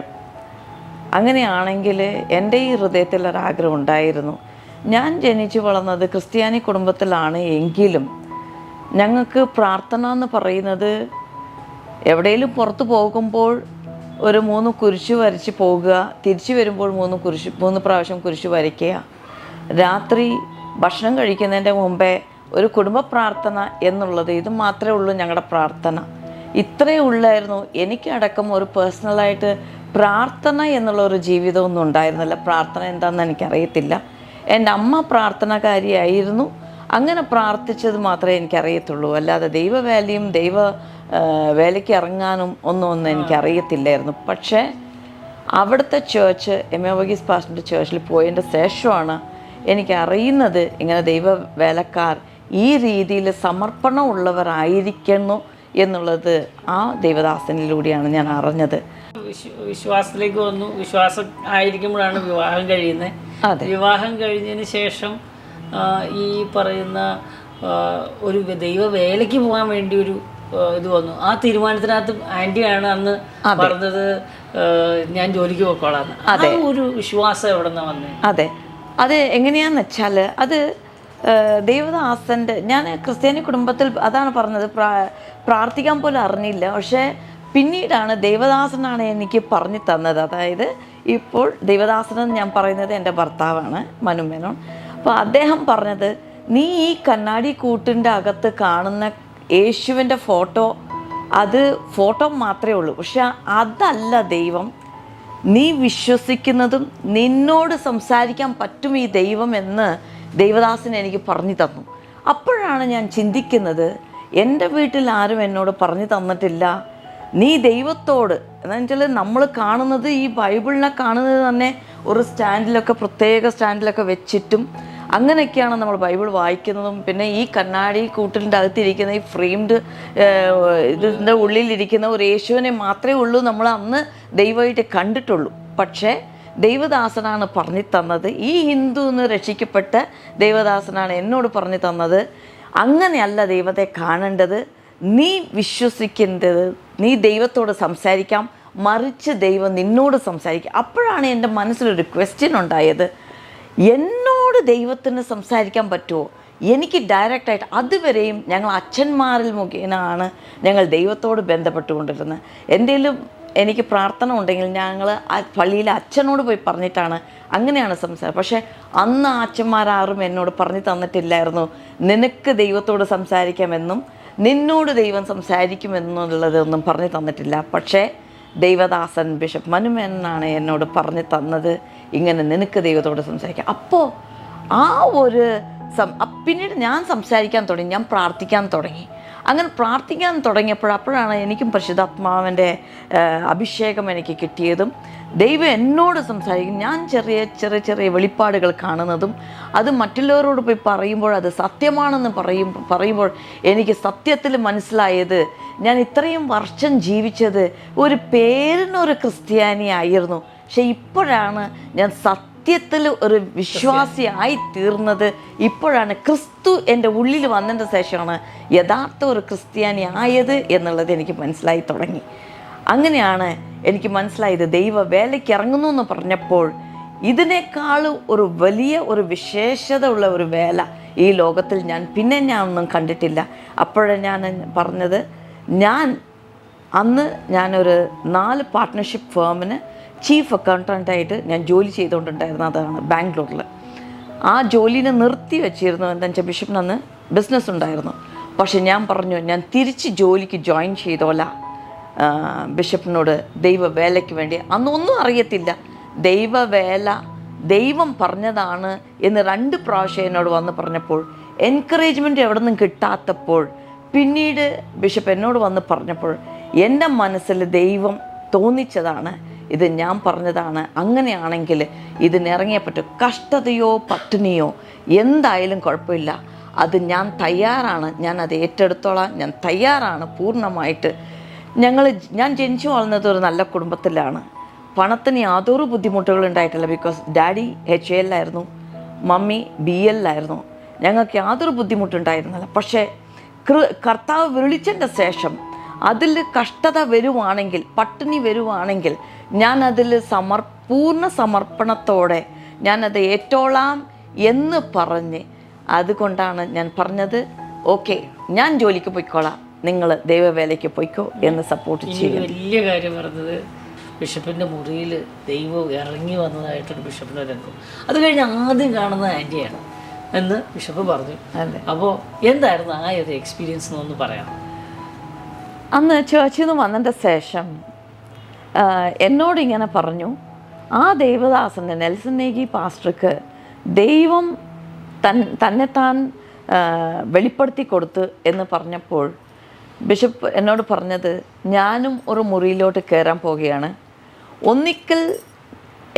അങ്ങനെയാണെങ്കിൽ എൻ്റെ ഈ ഹൃദയത്തിൽ ഒരാഗ്രഹം ഉണ്ടായിരുന്നു. ഞാൻ ജനിച്ചു വളർന്നത് ക്രിസ്ത്യാനി കുടുംബത്തിലാണ് എങ്കിലും ഞങ്ങൾക്ക് പ്രാർത്ഥന എന്ന് പറയുന്നത് എവിടെയെങ്കിലും പുറത്ത് പോകുമ്പോൾ ഒരു 3 കുരിശ് വരച്ച് പോകുക, തിരിച്ചു വരുമ്പോൾ 3 പ്രാവശ്യം കുരിശ് വരയ്ക്കുക, രാത്രി ഭക്ഷണം കഴിക്കുന്നതിൻ്റെ മുമ്പേ ഒരു കുടുംബ പ്രാർത്ഥന എന്നുള്ളത്, ഇത് മാത്രമേ ഉള്ളൂ ഞങ്ങളുടെ പ്രാർത്ഥന. ഇത്രയേ ഉള്ളായിരുന്നു. എനിക്കടക്കം ഒരു പേഴ്സണലായിട്ട് പ്രാർത്ഥന എന്നുള്ളൊരു ജീവിതമൊന്നും ഉണ്ടായിരുന്നില്ല. പ്രാർത്ഥന എന്താണെന്ന് എനിക്കറിയത്തില്ല. എൻ്റെ അമ്മ പ്രാർത്ഥനക്കാരിയായിരുന്നു. അങ്ങനെ പ്രാർത്ഥിച്ചത് മാത്രമേ എനിക്കറിയത്തുള്ളൂ. അല്ലാതെ ദൈവവേലയും വേലയ്ക്ക് ഇറങ്ങാനും ഒന്നും എനിക്കറിയത്തില്ലായിരുന്നു. പക്ഷേ അവിടുത്തെ ചേർച്ച് MA വർഗീസ് പാസ്റ്ററിൻ്റെ ചേർച്ചിൽ പോയതിൻ്റെ ശേഷമാണ് എനിക്കറിയുന്നത് ഇങ്ങനെ ദൈവവേലക്കാർ ഈ രീതിയിൽ സമർപ്പണം ഉള്ളവരായിരിക്കുന്നു എന്നുള്ളത് ആ ദൈവദാസനിലൂടെയാണ് ഞാൻ അറിഞ്ഞത്. വിശ്വാസത്തിലേക്ക് വന്നു. വിശ്വാസം ആയിരിക്കുമ്പോഴാണ് വിവാഹം കഴിയുന്നത്. വിവാഹം കഴിഞ്ഞതിന് ശേഷം ഈ പറയുന്ന ഒരു ദൈവവേലയ്ക്ക് പോകാൻ വേണ്ടി ഒരു ഇത് വന്നു. ആ തീരുമാനത്തിനകത്ത് ആൻറ്റിയാണ് അന്ന് പറഞ്ഞത് ഞാൻ ജോലിക്ക് പോയിക്കോളാം. അതെ, ഒരു വിശ്വാസം എവിടെ നിന്നാണ് വന്നത്? അതെ, അത് എങ്ങനെയാന്ന് വെച്ചാൽ അത് ദൈവദാസൻ്റെ, ഞാൻ ക്രിസ്ത്യാനി കുടുംബത്തിൽ അതാണ് പറഞ്ഞത്, പ്രാർത്ഥിക്കാൻ പോലും അറിഞ്ഞില്ല. പക്ഷേ പിന്നീടാണ് ദൈവദാസനാണ് എനിക്ക് പറഞ്ഞു തന്നത്. അതായത് ഇപ്പോൾ ദൈവദാസനെന്ന് ഞാൻ പറയുന്നത് എൻ്റെ ഭർത്താവാണ്, മനു മേനോൻ. അപ്പോൾ അദ്ദേഹം പറഞ്ഞത്, നീ ഈ കണ്ണാടി കൂട്ടിൻ്റെ അകത്ത് കാണുന്ന യേശുവിൻ്റെ ഫോട്ടോ, അത് ഫോട്ടോ മാത്രമേ ഉള്ളൂ, പക്ഷെ അതല്ല ദൈവം. നീ വിശ്വസിക്കുന്നതും നിന്നോട് സംസാരിക്കാൻ പറ്റും ഈ ദൈവം എന്ന് ദൈവദാസൻ എനിക്ക് പറഞ്ഞു തന്നു. അപ്പോഴാണ് ഞാൻ ചിന്തിക്കുന്നത്, എൻ്റെ വീട്ടിൽ ആരും എന്നോട് പറഞ്ഞു തന്നിട്ടില്ല നീ ദൈവത്തോട്, എന്താ വെച്ചാൽ നമ്മൾ കാണുന്നത് ഈ ബൈബിളിനെ കാണുന്നത് തന്നെ ഒരു സ്റ്റാൻഡിലൊക്കെ, പ്രത്യേക സ്റ്റാൻഡിലൊക്കെ വെച്ചിട്ടും അങ്ങനെയൊക്കെയാണ് നമ്മൾ ബൈബിൾ വായിക്കുന്നതും. പിന്നെ ഈ കണ്ണാടി കൂട്ടിൻ്റെ അകത്തിരിക്കുന്ന ഈ ഫ്രെയിംഡ് ഇതിൻ്റെ ഉള്ളിലിരിക്കുന്ന ഒരു യേശുവിനെ മാത്രമേ ഉള്ളൂ നമ്മൾ അന്ന് ദൈവമായിട്ട് കണ്ടിട്ടുള്ളൂ. പക്ഷേ ദൈവദാസനാണ് പറഞ്ഞു തന്നത്, ഈ ഹിന്ദു എന്ന് രക്ഷിക്കപ്പെട്ട ദൈവദാസനാണ് എന്നോട് പറഞ്ഞു തന്നത്, അങ്ങനെയല്ല ദൈവത്തെ കാണേണ്ടത്, നീ വിശ്വസിക്കേണ്ടത്, നീ ദൈവത്തോട് സംസാരിക്കാം, മറിച്ച് ദൈവം നിന്നോട് സംസാരിക്കാം. അപ്പോഴാണ് എൻ്റെ മനസ്സിലൊരു ക്വസ്റ്റ്യൻ ഉണ്ടായത്, എന്നോട് ദൈവത്തിന് സംസാരിക്കാൻ പറ്റുമോ? എനിക്ക് ഡയറക്റ്റായിട്ട്, അതുവരെയും ഞങ്ങൾ അച്ഛന്മാരിൽ മുഖേനയാണ് ഞങ്ങൾ ദൈവത്തോട് ബന്ധപ്പെട്ടുകൊണ്ടിരുന്നത്. എന്തെങ്കിലും എനിക്ക് പ്രാർത്ഥന ഉണ്ടെങ്കിൽ ഞങ്ങൾ ആ പള്ളിയിലെ അച്ഛനോട് പോയി പറഞ്ഞിട്ടാണ് അങ്ങനെയാണ് സംസാരം. പക്ഷേ അന്ന് അച്ഛന്മാരാരും എന്നോട് പറഞ്ഞു തന്നിട്ടില്ലായിരുന്നു നിനക്ക് ദൈവത്തോട് സംസാരിക്കാമെന്നും നിന്നോട് ദൈവം സംസാരിക്കുമെന്നുള്ളതൊന്നും പറഞ്ഞു തന്നിട്ടില്ല. പക്ഷേ ദൈവദാസൻ ബിഷപ്പ് മനുമേനനാണ് എന്നോട് പറഞ്ഞു തന്നത്, ഇങ്ങനെ നിനക്ക് ദൈവത്തോട് സംസാരിക്കാം. അപ്പോൾ ആ ഒരു പിന്നീട് ഞാൻ സംസാരിക്കാൻ തുടങ്ങി, ഞാൻ പ്രാർത്ഥിക്കാൻ തുടങ്ങി. അങ്ങനെ പ്രാർത്ഥിക്കാൻ തുടങ്ങിയപ്പോഴാണ് എനിക്കും പരിശുദ്ധാത്മാവിൻ്റെ അഭിഷേകം എനിക്ക് കിട്ടിയതും ദൈവം എന്നോട് സംസാരിക്കും. ഞാൻ ചെറിയ ചെറിയ ചെറിയ വെളിപ്പാടുകൾ കാണുന്നതും അത് മറ്റുള്ളവരോട് പോയി പറയുമ്പോൾ അത് സത്യമാണെന്ന് പറയുമ്പോൾ എനിക്ക് സത്യത്തിൽ മനസ്സിലായത്, ഞാൻ ഇത്രയും വർഷം ജീവിച്ചത് ഒരു പേരിനൊരു ക്രിസ്ത്യാനി ആയിരുന്നു. പക്ഷെ ഇപ്പോഴാണ് ഞാൻ സത്യത്തിൽ ഒരു വിശ്വാസിയായി തീർന്നത്. ഇപ്പോഴാണ് ക്രിസ്തു എൻ്റെ ഉള്ളിൽ വന്നതിൻ്റെ ശേഷമാണ് യഥാർത്ഥ ഒരു ക്രിസ്ത്യാനി ആയത് എന്നുള്ളത് എനിക്ക് മനസ്സിലായി തുടങ്ങി. അങ്ങനെയാണ് എനിക്ക് മനസ്സിലായത് ദൈവ വേലയ്ക്ക് ഇറങ്ങുന്നു എന്ന് പറഞ്ഞപ്പോൾ ഇതിനേക്കാളും ഒരു വലിയ ഒരു വിശേഷത ഉള്ള ഒരു വേല ഈ ലോകത്തിൽ ഞാൻ ഒന്നും കണ്ടിട്ടില്ല. അപ്പോഴാണ് ഞാൻ പറഞ്ഞത്, ഞാനൊരു 4 പാർട്ട്ണർഷിപ്പ് ഫേമിന് ചീഫ് അക്കൗണ്ടൻ്റായിട്ട് ഞാൻ ജോലി ചെയ്തുകൊണ്ടുണ്ടായിരുന്നതാണ് ബാംഗ്ലൂരിൽ. ആ ജോലിനെ നിർത്തി വെച്ചിരുന്നു. എന്താണെന്ന് വെച്ചാൽ ബിഷപ്പിന് അന്ന് ബിസിനസ് ഉണ്ടായിരുന്നു. പക്ഷെ ഞാൻ പറഞ്ഞു, ഞാൻ തിരിച്ച് ജോലിക്ക് ജോയിൻ ചെയ്തോല ബിഷപ്പിനോട് ദൈവവേലയ്ക്ക് വേണ്ടി. അന്നൊന്നും അറിയത്തില്ല. ദൈവവേല ദൈവം പറഞ്ഞതാണ് എന്ന് 2 പ്രാവശ്യം എന്നോട് വന്ന് പറഞ്ഞപ്പോൾ, എൻകറേജ്മെൻറ്റ് എവിടെ നിന്നും കിട്ടാത്തപ്പോൾ, പിന്നീട് ബിഷപ്പ് എന്നോട് വന്ന് പറഞ്ഞപ്പോൾ എൻ്റെ മനസ്സിൽ ദൈവം തോന്നിച്ചതാണ്, ഇത് ഞാൻ പറഞ്ഞതാണ്. അങ്ങനെയാണെങ്കിൽ ഇതിനിറങ്ങിയേ പറ്റും. കഷ്ടതയോ പട്ടിണിയോ എന്തായാലും കുഴപ്പമില്ല, അത് ഞാൻ തയ്യാറാണ്, ഞാൻ അത് ഏറ്റെടുത്തോളാം, ഞാൻ തയ്യാറാണ് പൂർണ്ണമായിട്ട്. ഞാൻ ജനിച്ചു വളർന്നത് ഒരു നല്ല കുടുംബത്തിലാണ്. പണത്തിന് യാതൊരു ബുദ്ധിമുട്ടുകളും ഉണ്ടായിട്ടില്ല. ബിക്കോസ് ഡാഡി HAL ആയിരുന്നു, മമ്മി BL ആയിരുന്നു. ഞങ്ങൾക്ക് യാതൊരു ബുദ്ധിമുട്ടുണ്ടായിരുന്നില്ല. പക്ഷേ കർത്താവ് വിളിച്ചതിൻ്റെ ശേഷം അതിൽ കഷ്ടത വരുവാണെങ്കിൽ, പട്ടിണി വരുവാണെങ്കിൽ, ഞാനതിൽ പൂർണ്ണ സമർപ്പണത്തോടെ ഞാനത് ഏറ്റോളാം എന്ന് പറഞ്ഞ്, അതുകൊണ്ടാണ് ഞാൻ പറഞ്ഞത്, ഓക്കെ ഞാൻ ജോലിക്ക് പോയിക്കോളാം, നിങ്ങൾ ദൈവവേലയ്ക്ക് പോയിക്കോ എന്ന് സപ്പോർട്ട് ചെയ്യും. വലിയ കാര്യം പറഞ്ഞത്, ബിഷപ്പിൻ്റെ മുറിയിൽ ദൈവം ഇറങ്ങി വന്നതായിട്ടൊരു ബിഷപ്പിൻ്റെ രംഗം. അത് കഴിഞ്ഞ് ആദ്യം കാണുന്ന ആൻറ്റിയാണ് എന്ന് ബിഷപ്പ് പറഞ്ഞു. അപ്പോൾ എന്തായിരുന്നു ആ ഒരു എക്സ്പീരിയൻസ് എന്നൊന്ന് പറയാം. അന്ന് ചേർച്ചിൽ നിന്ന് വന്നതിൻ്റെ ശേഷം എന്നോട് ഇങ്ങനെ പറഞ്ഞു, ആ ദേവദാസൻ്റെ നെൽസൺ നേഗി പാസ്റ്റർക്ക് ദൈവം തന്നെത്താൻ വെളിപ്പെടുത്തി കൊടുത്ത് എന്ന് പറഞ്ഞപ്പോൾ ബിഷപ്പ് എന്നോട് പറഞ്ഞത്, ഞാനും ഒരു മുറിയിലോട്ട് കയറാൻ പോവുകയാണ്. ഒന്നിക്കൽ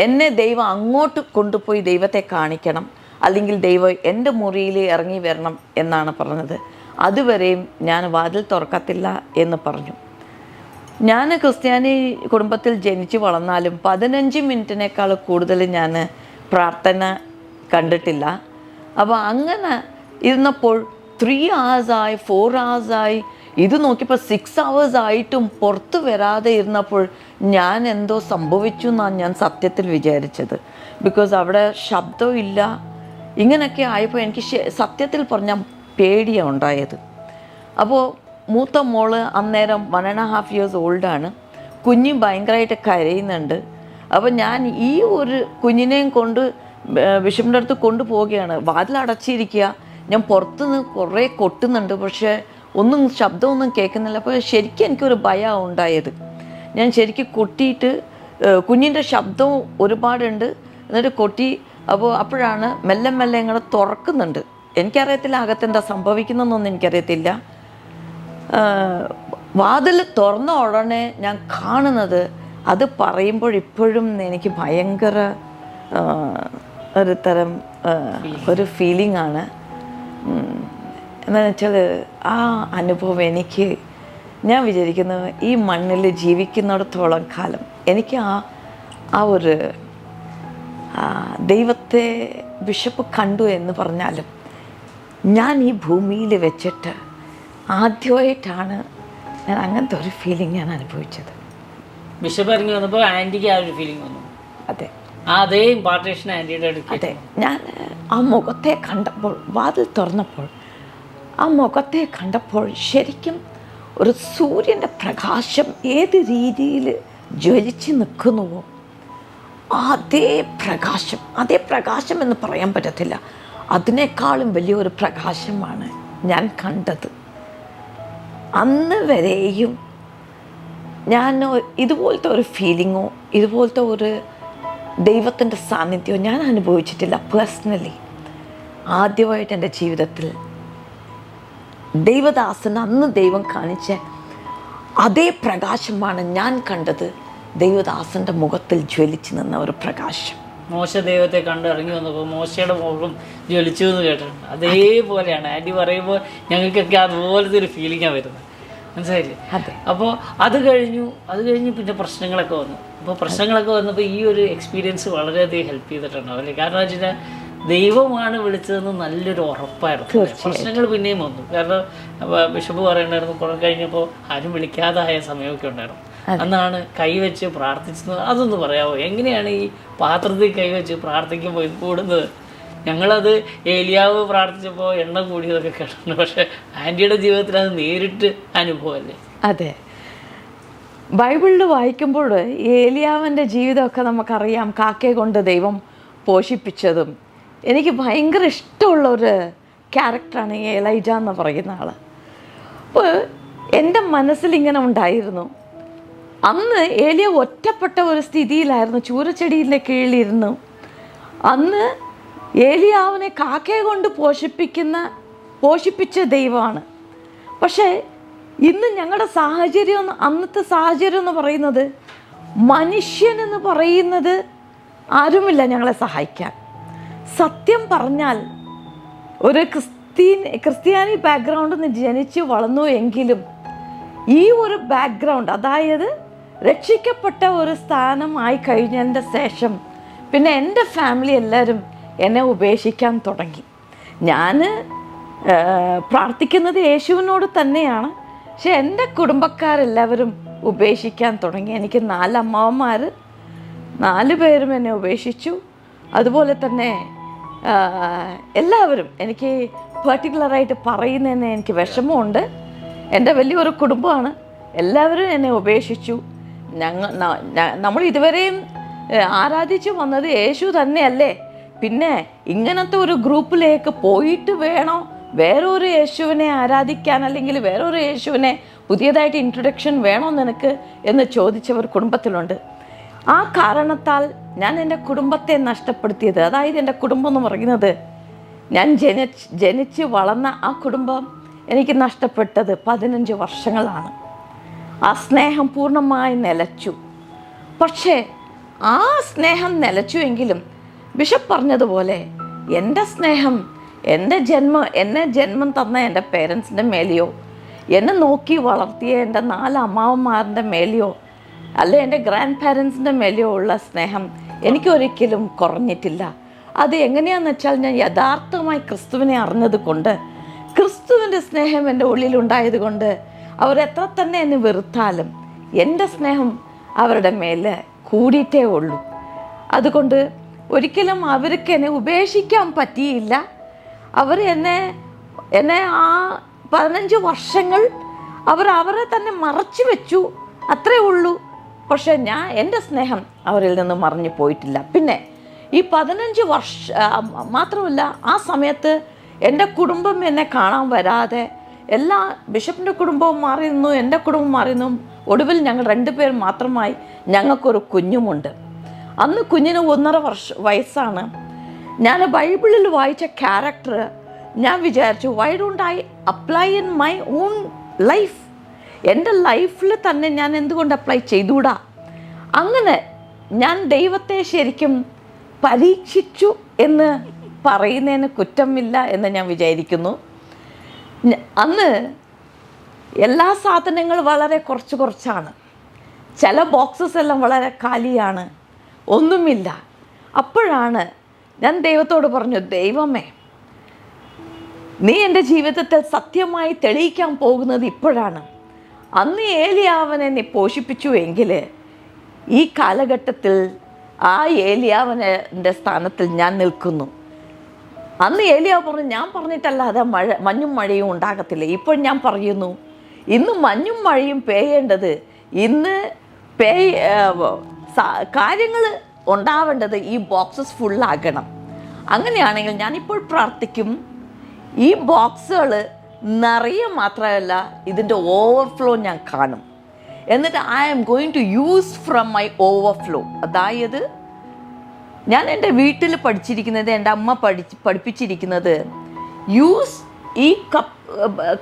എന്നെ ദൈവം അങ്ങോട്ട് കൊണ്ടുപോയി ദൈവത്തെ കാണിക്കണം, അല്ലെങ്കിൽ ദൈവം എൻ്റെ മുറിയിൽ ഇറങ്ങി വരണം എന്നാണ് പറഞ്ഞത്. അതുവരെയും ഞാൻ വാതിൽ തുറക്കത്തില്ല എന്ന് പറഞ്ഞു. ഞാൻ ക്രിസ്ത്യാനി കുടുംബത്തിൽ ജനിച്ചു വളർന്നാലും 15 മിനിറ്റിനേക്കാൾ കൂടുതൽ ഞാൻ പ്രാർത്ഥന കണ്ടിട്ടില്ല. അപ്പോൾ അങ്ങനെ ഇരുന്നപ്പോൾ 3 hours ആയി, 4 hours ആയി, ഇത് നോക്കിയപ്പോൾ 6 hours ആയിട്ടും പുറത്ത് വരാതെ ഇരുന്നപ്പോൾ ഞാൻ എന്തോ സംഭവിച്ചു എന്നാണ് ഞാൻ സത്യത്തിൽ വിചാരിച്ചത്. ബിക്കോസ് അവിടെ ശബ്ദമില്ല. ഇങ്ങനെയൊക്കെ ആയപ്പോൾ എനിക്ക് സത്യത്തിൽ പറഞ്ഞാൽ പേടിയാണ് ഉണ്ടായത്. അപ്പോൾ മൂത്ത മോള് അന്നേരം 1.5 years ഓൾഡാണ്. കുഞ്ഞ് ഭയങ്കരമായിട്ട് കരയുന്നുണ്ട്. അപ്പോൾ ഞാൻ ഈ ഒരു കുഞ്ഞിനെയും കൊണ്ട് ബിഷപ്പിൻ്റെ അടുത്ത് കൊണ്ടുപോവുകയാണ്. വാതിലടച്ചിരിക്കുക. ഞാൻ പുറത്തുനിന്ന് കുറേ കൊട്ടുന്നുണ്ട്, പക്ഷേ ഒന്നും ശബ്ദമൊന്നും കേൾക്കുന്നില്ല. അപ്പോൾ ശരിക്കും എനിക്കൊരു ഭയമാണ് ഉണ്ടായത്. ഞാൻ ശരിക്കും കൊട്ടിയിട്ട് കുഞ്ഞിൻ്റെ ശബ്ദവും ഒരുപാടുണ്ട്. എന്നിട്ട് കൊട്ടി. അപ്പോഴാണ് മെല്ലെ മെല്ലെ ഇങ്ങനെ തുറക്കുന്നുണ്ട്. എനിക്കറിയത്തില്ല അകത്തെന്താ സംഭവിക്കുന്നതെന്നൊന്നും എനിക്കറിയത്തില്ല. വാതിൽ തുറന്ന ഉടനെ ഞാൻ കാണുന്നത്, അത് പറയുമ്പോൾ ഇപ്പോഴും എനിക്ക് ഭയങ്കര ഒരു തരം ഒരു ഫീലിംഗ് ആണ്. എന്താണെന്ന് വെച്ചാൽ ആ അനുഭവം ഞാൻ വിചാരിക്കുന്നു, ഈ മണ്ണിൽ ജീവിക്കുന്നിടത്തോളം കാലം എനിക്ക് ആ ഒരു ദൈവത്തെ ബിഷപ്പ് കണ്ടു എന്ന് പറഞ്ഞാലും, ഞാൻ ഈ ഭൂമിയിൽ വെച്ചിട്ട് ആദ്യമായിട്ടാണ് ഞാൻ അങ്ങനത്തെ ഒരു ഫീലിംഗ് ഞാൻ അനുഭവിച്ചത്. ബിഷപ്പ് ഇറങ്ങി വന്നപ്പോൾ ആൻറ്റിക്ക് ആ ഒരു ഫീലിംഗ് വന്നു. അതെ, അതേ ഇമ്പാർട്ടേഷൻ ആൻറ്റിയുടെ അടുത്ത്. അതെ, ഞാൻ ആ മുഖത്തെ കണ്ടപ്പോൾ, വാതിൽ തുറന്നപ്പോൾ ആ മുഖത്തെ കണ്ടപ്പോൾ ശരിക്കും ഒരു സൂര്യൻ്റെ പ്രകാശം ഏത് രീതിയിൽ ജ്വലിച്ച് നിൽക്കുന്നുവോ അതേ പ്രകാശം എന്ന് പറയാൻ പറ്റത്തില്ല, അതിനേക്കാളും വലിയൊരു പ്രകാശമാണ് ഞാൻ കണ്ടത്. അന്ന് വരെയും ഞാൻ ഇതുപോലത്തെ ഒരു ഫീലിങ്ങോ ഇതുപോലത്തെ ഒരു ദൈവത്തിൻ്റെ സാന്നിധ്യമോ ഞാൻ അനുഭവിച്ചിട്ടില്ല പേഴ്സണലി. ആദ്യമായിട്ട് എൻ്റെ ജീവിതത്തിൽ ദൈവദാസന് അന്ന് ദൈവം കാണിച്ച അതേ പ്രകാശമാണ് ഞാൻ കണ്ടത്. ദൈവദാസൻ്റെ മുഖത്തിൽ ജ്വലിച്ചു നിന്ന ഒരു പ്രകാശം. മോശ ദൈവത്തെ കണ്ട് ഇറങ്ങി വന്നപ്പോൾ മോശയുടെ മുഖം ജ്വലിച്ചു എന്ന് കേട്ടിട്ടുണ്ട്. അതേപോലെയാണ് ആൻറ്റി പറയുമ്പോൾ ഞങ്ങൾക്കൊക്കെ അതുപോലത്തെ ഒരു ഫീലിംഗാണ് വരുന്നത്, മനസ്സിലായില്ലേ? അപ്പോൾ അത് കഴിഞ്ഞ് പിന്നെ പ്രശ്നങ്ങളൊക്കെ വന്നു. അപ്പോൾ പ്രശ്നങ്ങളൊക്കെ വന്നപ്പോൾ ഈ ഒരു എക്സ്പീരിയൻസ് വളരെയധികം ഹെൽപ്പ് ചെയ്തിട്ടുണ്ടാവും അല്ലേ? കാരണം എന്ന് വെച്ച് കഴിഞ്ഞാൽ ദൈവമാണ് വിളിച്ചതെന്ന് നല്ലൊരു ഉറപ്പായിരുന്നു. പ്രശ്നങ്ങൾ പിന്നെയും വന്നു. കാരണം ബിഷപ്പ് പറയണ്ടായിരുന്നു കുറെ കഴിഞ്ഞപ്പോൾ ആരും വിളിക്കാതായ സമയമൊക്കെ ഉണ്ടായിരുന്നു. അന്നാണ് കൈവച്ച് പ്രാർത്ഥിച്ചത്. അതൊന്ന് പറയാമോ? എങ്ങനെയാണ് ഈ പാത്രത്തിൽ കൈവച്ച് പ്രാർത്ഥിക്കുമ്പോൾ ഇത് കൂടുന്നത്? ഞങ്ങളത് ഏലിയാവ് പ്രാർത്ഥിച്ചപ്പോൾ എണ്ണ കൂടിയതൊക്കെ കേട്ടിട്ടുണ്ട്. പക്ഷെ ആൻറ്റിയുടെ ജീവിതത്തിൽ അത് നേരിട്ട് അനുഭവമല്ലേ? അതെ, ബൈബിളിൽ വായിക്കുമ്പോൾ ഏലിയാവിൻ്റെ ജീവിതമൊക്കെ നമുക്കറിയാം. കാക്കയെ കൊണ്ട് ദൈവം പോഷിപ്പിച്ചതും. എനിക്ക് ഭയങ്കര ഇഷ്ടമുള്ള ഒരു ക്യാരക്ടറാണ് ഈ എലൈജ എന്ന് പറയുന്ന ആൾ. അപ്പോൾ എൻ്റെ മനസ്സിലിങ്ങനെ ഉണ്ടായിരുന്നു, അന്ന് ഏലിയ ഒറ്റപ്പെട്ട ഒരു സ്ഥിതിയിലായിരുന്നു, ചൂരച്ചെടിയിലെ കീഴിലിരുന്നു. അന്ന് ഏലിയാവിനെ കാക്കയെ കൊണ്ട് പോഷിപ്പിച്ച ദൈവമാണ്. പക്ഷേ ഇന്ന് ഞങ്ങളുടെ സാഹചര്യം, അന്നത്തെ സാഹചര്യം എന്ന് പറയുന്നത്, മനുഷ്യനെന്ന് പറയുന്നത് ആരുമില്ല ഞങ്ങളെ സഹായിക്കാൻ. സത്യം പറഞ്ഞാൽ ഒരു ക്രിസ്ത്യാനി ബാക്ക്ഗ്രൗണ്ടിൽ നിന്ന് ജനിച്ച് വളർന്നു എങ്കിലും ഈ ഒരു ബാക്ക്ഗ്രൗണ്ട്, അതായത് രക്ഷിക്കപ്പെട്ട ഒരു സ്ഥാനമായി കഴിഞ്ഞതിൻ്റെ ശേഷം പിന്നെ എൻ്റെ ഫാമിലി എല്ലാവരും എന്നെ ഉപേക്ഷിക്കാൻ തുടങ്ങി. ഞാൻ പ്രാർത്ഥിക്കുന്നത് യേശുവിനോട് തന്നെയാണ്, പക്ഷെ എൻ്റെ കുടുംബക്കാരെല്ലാവരും ഉപേക്ഷിക്കാൻ തുടങ്ങി. എനിക്ക് 4 അമ്മാവന്മാർ, 4 പേരും എന്നെ ഉപേക്ഷിച്ചു. അതുപോലെ തന്നെ എല്ലാവരും, എനിക്ക് പെർട്ടിക്കുലറായിട്ട് പറയുന്നതിന് എനിക്ക് വിഷമമുണ്ട്. എൻ്റെ വലിയൊരു കുടുംബമാണ്, എല്ലാവരും എന്നെ ഉപേക്ഷിച്ചു. നമ്മൾ ഇതുവരെയും ആരാധിച്ചു വന്നത് യേശു തന്നെയല്ലേ, പിന്നെ ഇങ്ങനത്തെ ഒരു ഗ്രൂപ്പിലേക്ക് പോയിട്ട് വേണോ വേറൊരു യേശുവിനെ ആരാധിക്കാൻ, അല്ലെങ്കിൽ വേറൊരു യേശുവിനെ പുതിയതായിട്ട് ഇൻട്രൊഡക്ഷൻ വേണോ നിനക്ക് എന്ന് ചോദിച്ചവർ കുടുംബത്തിലുണ്ട്. ആ കാരണത്താൽ ഞാൻ എൻ്റെ കുടുംബത്തെ നഷ്ടപ്പെടുത്തിയത്, അതായത് എൻ്റെ കുടുംബം എന്ന് പറയുന്നത് ഞാൻ ജനിച്ച് വളർന്ന ആ കുടുംബം എനിക്ക് നഷ്ടപ്പെട്ടത് 15 വർഷങ്ങളാണ്. ആ സ്നേഹം പൂർണ്ണമായി നിലച്ചു. പക്ഷേ ആ സ്നേഹം നിലച്ചുവെങ്കിലും ബിഷപ്പ് പറഞ്ഞതുപോലെ എൻ്റെ സ്നേഹം എന്നെ ജന്മം തന്ന എൻ്റെ പേരൻസിൻ്റെ മേലെയോ, എന്നെ നോക്കി വളർത്തിയ എൻ്റെ 4 അമ്മാവന്മാരുടെ മേലെയോ, അല്ലെ എൻ്റെ ഗ്രാൻഡ് പാരൻസിൻ്റെ മേലെയോ ഉള്ള സ്നേഹം എനിക്കൊരിക്കലും കുറഞ്ഞിട്ടില്ല. അത് എങ്ങനെയാണെന്ന് വെച്ചാൽ, ഞാൻ യഥാർത്ഥമായി ക്രിസ്തുവിനെ അറിഞ്ഞത് കൊണ്ട്, ക്രിസ്തുവിൻ്റെ സ്നേഹം എൻ്റെ ഉള്ളിലുണ്ടായത് കൊണ്ട്, അവരെത്ര തന്നെ എന്നെ വെറുത്താലും എൻ്റെ സ്നേഹം അവരുടെ മേലെ കൂടിയിട്ടേ ഉള്ളൂ. അതുകൊണ്ട് ഒരിക്കലും അവർക്ക് എന്നെ ഉപേക്ഷിക്കാൻ പറ്റിയില്ല. അവർ എന്നെ ആ 15 വർഷങ്ങൾ അവരെ തന്നെ മറച്ചു വെച്ചു, അത്രേ ഉള്ളൂ. പക്ഷേ എൻ്റെ സ്നേഹം അവരിൽ നിന്ന് മറഞ്ഞു പോയിട്ടില്ല. പിന്നെ ഈ 15 വർഷം മാത്രമല്ല, ആ സമയത്ത് എൻ്റെ കുടുംബം എന്നെ കാണാൻ വരാതെ, എല്ലാ ബിഷപ്പിൻ്റെ കുടുംബവും മാറി നിന്നു, എൻ്റെ കുടുംബം മാറി നിന്നു. ഒടുവിൽ ഞങ്ങൾ 2 പേർ മാത്രമായി. ഞങ്ങൾക്കൊരു കുഞ്ഞുമുണ്ട്. അന്ന് കുഞ്ഞിന് 1.5 വയസ്സാണ്. ഞാൻ ബൈബിളിൽ വായിച്ച ക്യാരക്ടർ ഞാൻ വിചാരിച്ചു, why don't I apply in my own life? എൻ്റെ ലൈഫിൽ തന്നെ ഞാൻ എന്തുകൊണ്ട് അപ്ലൈ ചെയ്തുകൂടാ? അങ്ങനെ ഞാൻ ദൈവത്തെ ശരിക്കും പരീക്ഷിച്ചു എന്ന് പറയുന്നതിന് കുറ്റമില്ല എന്ന് ഞാൻ വിചാരിക്കുന്നു. അന്ന് എല്ലാ സാധനങ്ങളും വളരെ കുറച്ചാണ്. ചില ബോക്സസ് എല്ലാം വളരെ കാലിയാണ്, ഒന്നുമില്ല. അപ്പോഴാണ് ഞാൻ ദൈവത്തോട് പറഞ്ഞു, ദൈവമേ, നീ എൻ്റെ ജീവിതത്തിൽ സത്യമായി തെളിയിക്കാൻ പോകുന്നത് ഇപ്പോഴാണ്. അന്ന് ഏലിയാവനെ നീ പോഷിപ്പിച്ചു എങ്കിൽ ഈ കാലഘട്ടത്തിൽ ആ ഏലിയാവൻ്റെ സ്ഥാനത്തിൽ ഞാൻ നിൽക്കുന്നു. അന്ന് ഏലിയാവ് പറഞ്ഞു, ഞാൻ പറഞ്ഞിട്ടല്ലാതെ മഞ്ഞും മഴയും ഉണ്ടാകത്തില്ല. ഇപ്പോൾ ഞാൻ പറയുന്നു, ഇന്ന് മഞ്ഞും മഴയും പെയ്യേണ്ടത്, ഇന്ന് കാര്യങ്ങൾ ഉണ്ടാവേണ്ടത് ഈ ബോക്സസ് ഫുള്ളാകണം. അങ്ങനെയാണെങ്കിൽ ഞാനിപ്പോൾ പ്രാർത്ഥിക്കും, ഈ ബോക്സുകൾ നിറയെ മാത്രമല്ല, ഇതിൻ്റെ ഓവർഫ്ലോ ഞാൻ കാണും. എന്നിട്ട് I am going to use from my overflow. അതായത് ഞാൻ എൻ്റെ വീട്ടിൽ പഠിച്ചിരിക്കുന്നത്, എൻ്റെ അമ്മ പഠിപ്പിച്ചിരിക്കുന്നത്, യൂസ് ഈ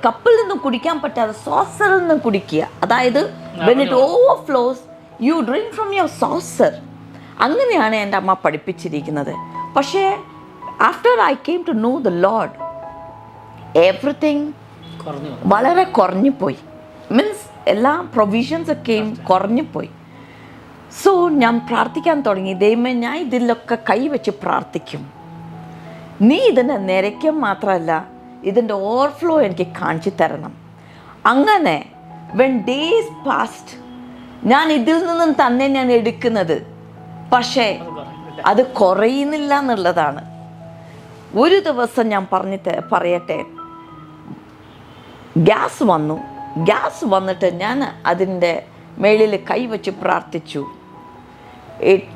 കപ്പിൽ നിന്നും കുടിക്കാൻ പറ്റാതെ സോസറിൽ നിന്നും കുടിക്കുക. അതായത് when it overflows, you drink from your saucer. അങ്ങനെയാണ് എൻ്റെ അമ്മ പഠിപ്പിച്ചിരിക്കുന്നത്. പക്ഷേ after I came to know the lord, everything വളരെ കുറഞ്ഞുപോയി. മീൻസ് എല്ലാ പ്രൊവിഷൻസൊക്കെയും കുറഞ്ഞുപോയി. സോ ഞാൻ പ്രാർത്ഥിക്കാൻ തുടങ്ങി, ദൈവമേ ഞാൻ ഇതിലൊക്കെ കൈവച്ച് പ്രാർത്ഥിക്കും, നീ ഇതിനെ നിരയ്ക്കും മാത്രമല്ല ഇതിൻ്റെ ഓവർഫ്ലോ എനിക്ക് കാണിച്ചു തരണം. അങ്ങനെ വെൻ ഡേയ്സ് പാസ്റ്റ്, ഞാൻ ഇതിൽ നിന്നും തന്നെ ഞാൻ എടുക്കുന്നത്, പക്ഷേ അത് കുറയുന്നില്ല എന്നുള്ളതാണ്. ഒരു ദിവസം ഞാൻ പറയട്ടെ, ഗ്യാസ് വന്നിട്ട് ഞാൻ അതിൻ്റെ മേളിൽ കൈവച്ച് പ്രാർത്ഥിച്ചു. It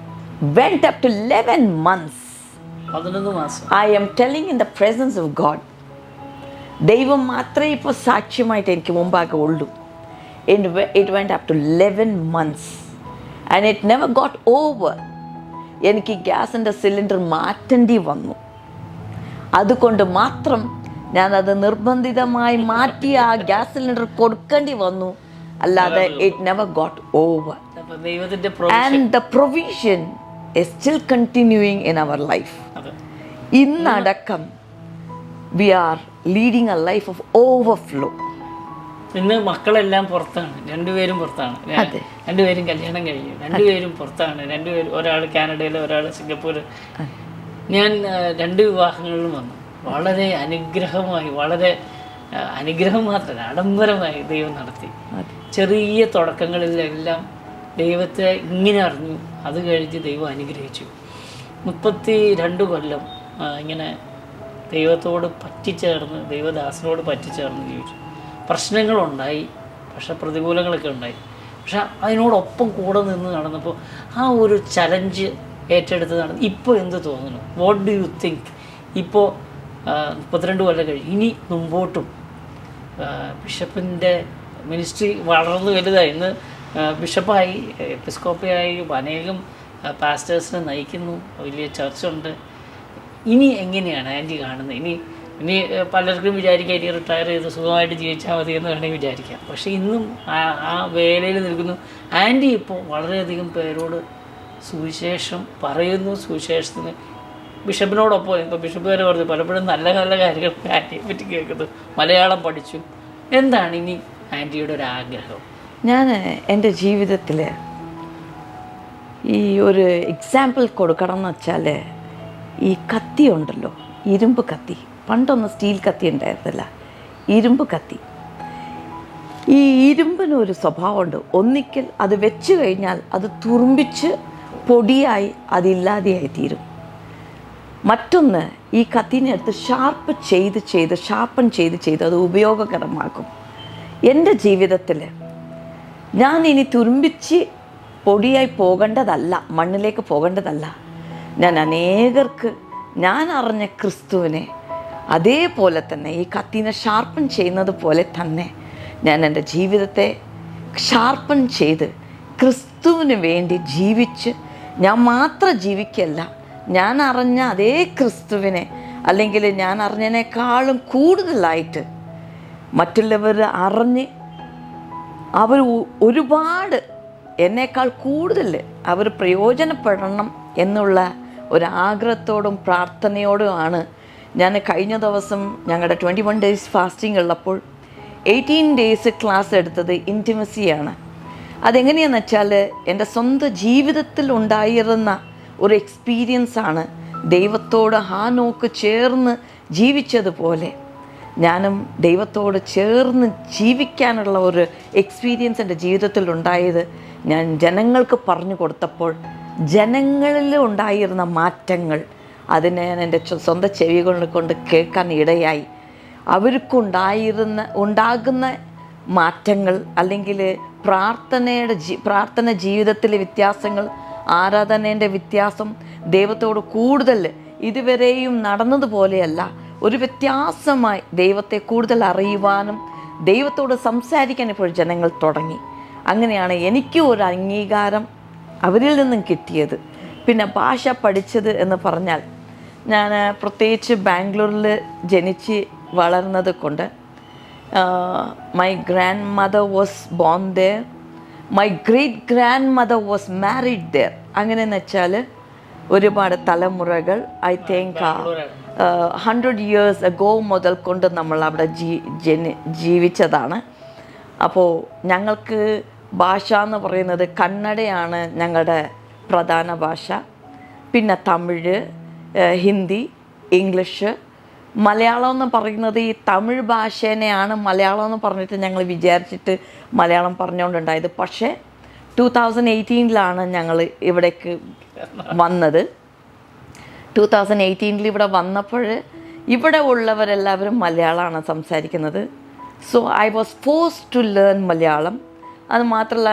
went up to 11 months. 11 മാസം. I am telling in the presence of God. ദൈവം മാത്രമേ ഇപ്പോൾ സാക്ഷ്യമായിട്ട് എനിക്ക് മുമ്പാകെ ഉള്ളൂ. It went up to 11 months and it never got over. എനിക്ക് ഗ്യാസിൻ്റെ സിലിണ്ടർ മാറ്റേണ്ടി വന്നു. അതുകൊണ്ട് മാത്രം ഞാനത് നിർബന്ധിതമായി മാറ്റി ആ ഗ്യാസ് സിലിണ്ടർ കൊടുക്കേണ്ടി വന്നു. അല്ലാതെ it never got over. And the provision is still continuing in our life. ഇന്നടക്കം we are leading a life of overflow. ഇന്ന് മക്കളെല്ലാം പുറത്താണ്, രണ്ടുപേരും പുറത്താണ്, രണ്ടുപേരും കല്യാണം കഴിഞ്ഞു, രണ്ടുപേരും പുറത്താണ്, രണ്ടുപേരും, ഒരാൾ കാനഡയിൽ, ഒരാൾ സിംഗപ്പൂർ. ഞാൻ 2 വിവാഹങ്ങളിലും വന്നു. വളരെ അനുഗ്രഹമായി, വളരെ അനുഗ്രഹം മാത്രമല്ല ആഡംബരമായി ദൈവം നടത്തി. ചെറിയ തുടക്കങ്ങളിലെല്ലാം ദൈവത്തെ ഇങ്ങനെ അറിഞ്ഞു. അത് കഴിഞ്ഞ് ദൈവം അനുഗ്രഹിച്ചു. 32 കൊല്ലം ഇങ്ങനെ ദൈവത്തോട് പറ്റിച്ചേർന്ന്, ദൈവദാസനോട് പറ്റിച്ചേർന്ന് ജീവിച്ചു. പ്രശ്നങ്ങളുണ്ടായി, പക്ഷെ പ്രതികൂലങ്ങളൊക്കെ ഉണ്ടായി. പക്ഷെ അതിനോടൊപ്പം കൂടെ നിന്ന് നടന്നപ്പോൾ ആ ഒരു ചലഞ്ച് ഏറ്റെടുത്ത് നടന്നു. ഇപ്പോൾ എന്ത് തോന്നുന്നു? What do you think? ഇപ്പോൾ 32 കൊല്ലം കഴിഞ്ഞു. ഇനി മുമ്പോട്ടും ബിഷപ്പിൻ്റെ മിനിസ്ട്രി വളർന്നു വലുതായി. ഇന്ന് ബിഷപ്പായി, എപ്പിസ്കോപ്പയായി, അനേകം പാസ്റ്റേഴ്സിനെ നയിക്കുന്നു, വലിയ ചർച്ചുണ്ട്. ഇനി എങ്ങനെയാണ് ആൻറ്റി കാണുന്നത്? ഇനി പലർക്കും വിചാരിക്കാം ഇനി റിട്ടയർ ചെയ്ത് സുഖമായിട്ട് ജീവിച്ചാൽ മതി എന്ന് വേണമെങ്കിൽ വിചാരിക്കാം. പക്ഷേ ഇന്നും ആ വേലയിൽ നിൽക്കുന്നു. ആൻറ്റി ഇപ്പോൾ വളരെയധികം പേരോട് സുവിശേഷം പറയുന്നു. സുവിശേഷത്തിന് ബിഷപ്പിനോടൊപ്പം, ഇപ്പോൾ ബിഷപ്പ് വരെ പറഞ്ഞു, പലപ്പോഴും നല്ല നല്ല കാര്യങ്ങൾ ആൻറ്റിയെ പറ്റി കേൾക്കുന്നു. മലയാളം പഠിച്ചു. എന്താണ് ഇനി ആൻറ്റിയുടെ ഒരു ആഗ്രഹം? ഞാൻ എൻ്റെ ജീവിതത്തിൽ ഈ ഒരു എക്സാമ്പിൾ കൊടുക്കണം എന്ന് വെച്ചാൽ, ഈ കത്തി ഉണ്ടല്ലോ, ഇരുമ്പ് കത്തി. പണ്ടൊന്നും സ്റ്റീൽ കത്തി ഉണ്ടായിരുന്നില്ല, ഇരുമ്പ് കത്തി. ഈ ഇരുമ്പിനൊരു സ്വഭാവമുണ്ട്. ഒന്നിക്കൽ അത് വെച്ച് കഴിഞ്ഞാൽ അത് തുറുമ്പിച്ച് പൊടിയായി അതില്ലാതെയായി തീരും. മറ്റൊന്ന്, ഈ കത്തിനെ എടുത്ത് ഷാർപ്പൻ ചെയ്ത് അത് ഉപയോഗകരമാക്കും. എൻ്റെ ജീവിതത്തിൽ ഞാൻ ഇനി തുരുമ്പിച്ച് പൊടിയായി പോകേണ്ടതല്ല, മണ്ണിലേക്ക് പോകേണ്ടതല്ല. ഞാൻ അനേകർക്ക് ഞാൻ അറിഞ്ഞ ക്രിസ്തുവിനെ അതേപോലെ തന്നെ ഈ കത്തിനെ ഷാർപ്പൻ ചെയ്യുന്നത് പോലെ തന്നെ ഞാൻ എൻ്റെ ജീവിതത്തെ ഷാർപ്പൻ ചെയ്ത് ക്രിസ്തുവിന് വേണ്ടി ജീവിച്ച്, ഞാൻ മാത്രം ജീവിക്കല്ല, ഞാൻ അറിഞ്ഞ അതേ ക്രിസ്തുവിനെ, അല്ലെങ്കിൽ ഞാൻ അറിഞ്ഞതിനേക്കാളും കൂടുതലായിട്ട് മറ്റുള്ളവർ അറിഞ്ഞ് അവർ ഒരുപാട് എന്നേക്കാൾ കൂടുതൽ അവർ പ്രയോജനപ്പെടണം എന്നുള്ള ഒരാഗ്രഹത്തോടും പ്രാർത്ഥനയോടുമാണ് ഞാൻ കഴിഞ്ഞ ദിവസം ഞങ്ങളുടെ 21 days ഫാസ്റ്റിംഗ് ഉള്ളപ്പോൾ 18 days ക്ലാസ് എടുത്തത് ഇൻറ്റിമസിയാണ്. അതെങ്ങനെയാണെന്ന് വെച്ചാൽ എൻ്റെ സ്വന്തം ജീവിതത്തിൽ ഉണ്ടായിരുന്ന ഒരു എക്സ്പീരിയൻസാണ്. ദൈവത്തോട് ഹാനോക്ക് ചേർന്ന് ജീവിച്ചതുപോലെ ഞാനും ദൈവത്തോട് ചേർന്ന് ജീവിക്കാനുള്ള ഒരു എക്സ്പീരിയൻസ് എൻ്റെ ജീവിതത്തിൽ ഉണ്ടായത് ഞാൻ ജനങ്ങൾക്ക് പറഞ്ഞു കൊടുത്തപ്പോൾ ജനങ്ങളിൽ ഉണ്ടായിരുന്ന മാറ്റങ്ങൾ അതിനെ ഞാൻ എൻ്റെ സ്വന്തം ചെവികൾ കൊണ്ട് കേൾക്കാൻ ഇടയായി. ഉണ്ടാകുന്ന മാറ്റങ്ങൾ, അല്ലെങ്കിൽ പ്രാർത്ഥന ജീവിതത്തിലെ വ്യത്യാസങ്ങൾ, ആരാധനേൻ്റെ വ്യത്യാസം, ദൈവത്തോട് കൂടുതൽ ഇതുവരെയും നടന്നതുപോലെയല്ല, ഒരു വ്യത്യാസമായി ദൈവത്തെ കൂടുതൽ അറിയുവാനും ദൈവത്തോട് സംസാരിക്കാൻ ഇപ്പോൾ ജനങ്ങൾ തുടങ്ങി. അങ്ങനെയാണ് എനിക്ക് ഒരു അംഗീകാരം അവരിൽ നിന്നും കിട്ടിയത്. പിന്നെ ഭാഷ പഠിച്ചത് എന്ന് പറഞ്ഞാൽ, ഞാൻ പ്രത്യേകിച്ച് ബാംഗ്ലൂരിൽ ജനിച്ച് വളർന്നത് കൊണ്ട് my grand mother was born there, my great grand mother was married there. അങ്ങനെയെന്ന് വെച്ചാൽ ഒരുപാട് തലമുറകൾ, ഐ തിങ്ക് 100 years ago മുതൽ കൊണ്ട് നമ്മൾ അവിടെ ജീവിച്ചതാണ്. അപ്പോൾ ഞങ്ങൾക്ക് ഭാഷ എന്ന് പറയുന്നത് കന്നഡയാണ് ഞങ്ങളുടെ പ്രധാന ഭാഷ. പിന്നെ തമിഴ്, ഹിന്ദി, ഇംഗ്ലീഷ്. മലയാളം എന്ന് പറയുന്നത് ഈ തമിഴ് ഭാഷേനെയാണ് മലയാളം എന്ന് പറഞ്ഞിട്ട് ഞങ്ങൾ വിചാരിച്ചിട്ട് മലയാളം പറഞ്ഞുകൊണ്ടുണ്ടായത്. പക്ഷേ 2018 ഞങ്ങൾ ഇവിടേക്ക് വന്നത്. 2018 ഇവിടെ വന്നപ്പോൾ ഇവിടെ ഉള്ളവരെല്ലാവരും മലയാളമാണ് സംസാരിക്കുന്നത്. So I was forced to learn Malayalam. അത് മാത്രമല്ല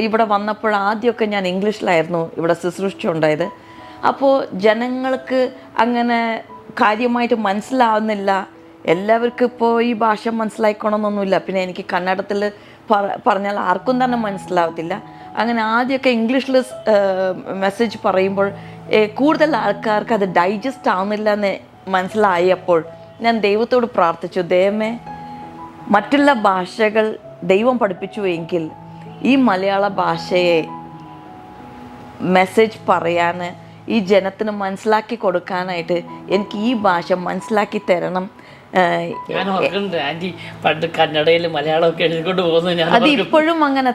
ഇവിടെ വന്നപ്പോൾ ആദ്യമൊക്കെ ഞാൻ ഇംഗ്ലീഷിലായിരുന്നു ഇവിടെ ശുശ്രൂഷിച്ചുണ്ടായത്. അപ്പോൾ ജനങ്ങൾക്ക് അങ്ങനെ കാര്യമായിട്ട് മനസ്സിലാവുന്നില്ല. എല്ലാവർക്കും ഇപ്പോൾ ഈ ഭാഷ മനസ്സിലായിക്കണമെന്നൊന്നുമില്ല. പിന്നെ എനിക്ക് കന്നഡത്തിൽ പറഞ്ഞാൽ ആർക്കും തന്നെ മനസ്സിലാവത്തില്ല. അങ്ങനെ ആദ്യമൊക്കെ ഇംഗ്ലീഷിൽ മെസ്സേജ് പറയുമ്പോൾ കൂടുതൽ ആൾക്കാർക്ക് അത് ഡൈജസ്റ്റ് ആവുന്നില്ല എന്ന് മനസ്സിലായപ്പോൾ ഞാൻ ദൈവത്തോട് പ്രാർത്ഥിച്ചു, ദൈവമേ മറ്റുള്ള ഭാഷകൾ ദൈവം പഠിപ്പിച്ചു എങ്കിൽ ഈ മലയാള ഭാഷയെ മെസ്സേജ് പറയാൻ, ഈ ജനത്തിന് മനസ്സിലാക്കി കൊടുക്കാനായിട്ട് എനിക്ക് ഈ ഭാഷ മനസ്സിലാക്കി തരണം. പണ്ട് കന്നഡയിൽ മലയാളമൊക്കെ എഴുതിക്കൊണ്ട് പോകുന്നത് അത് ഇപ്പോഴും അങ്ങനെ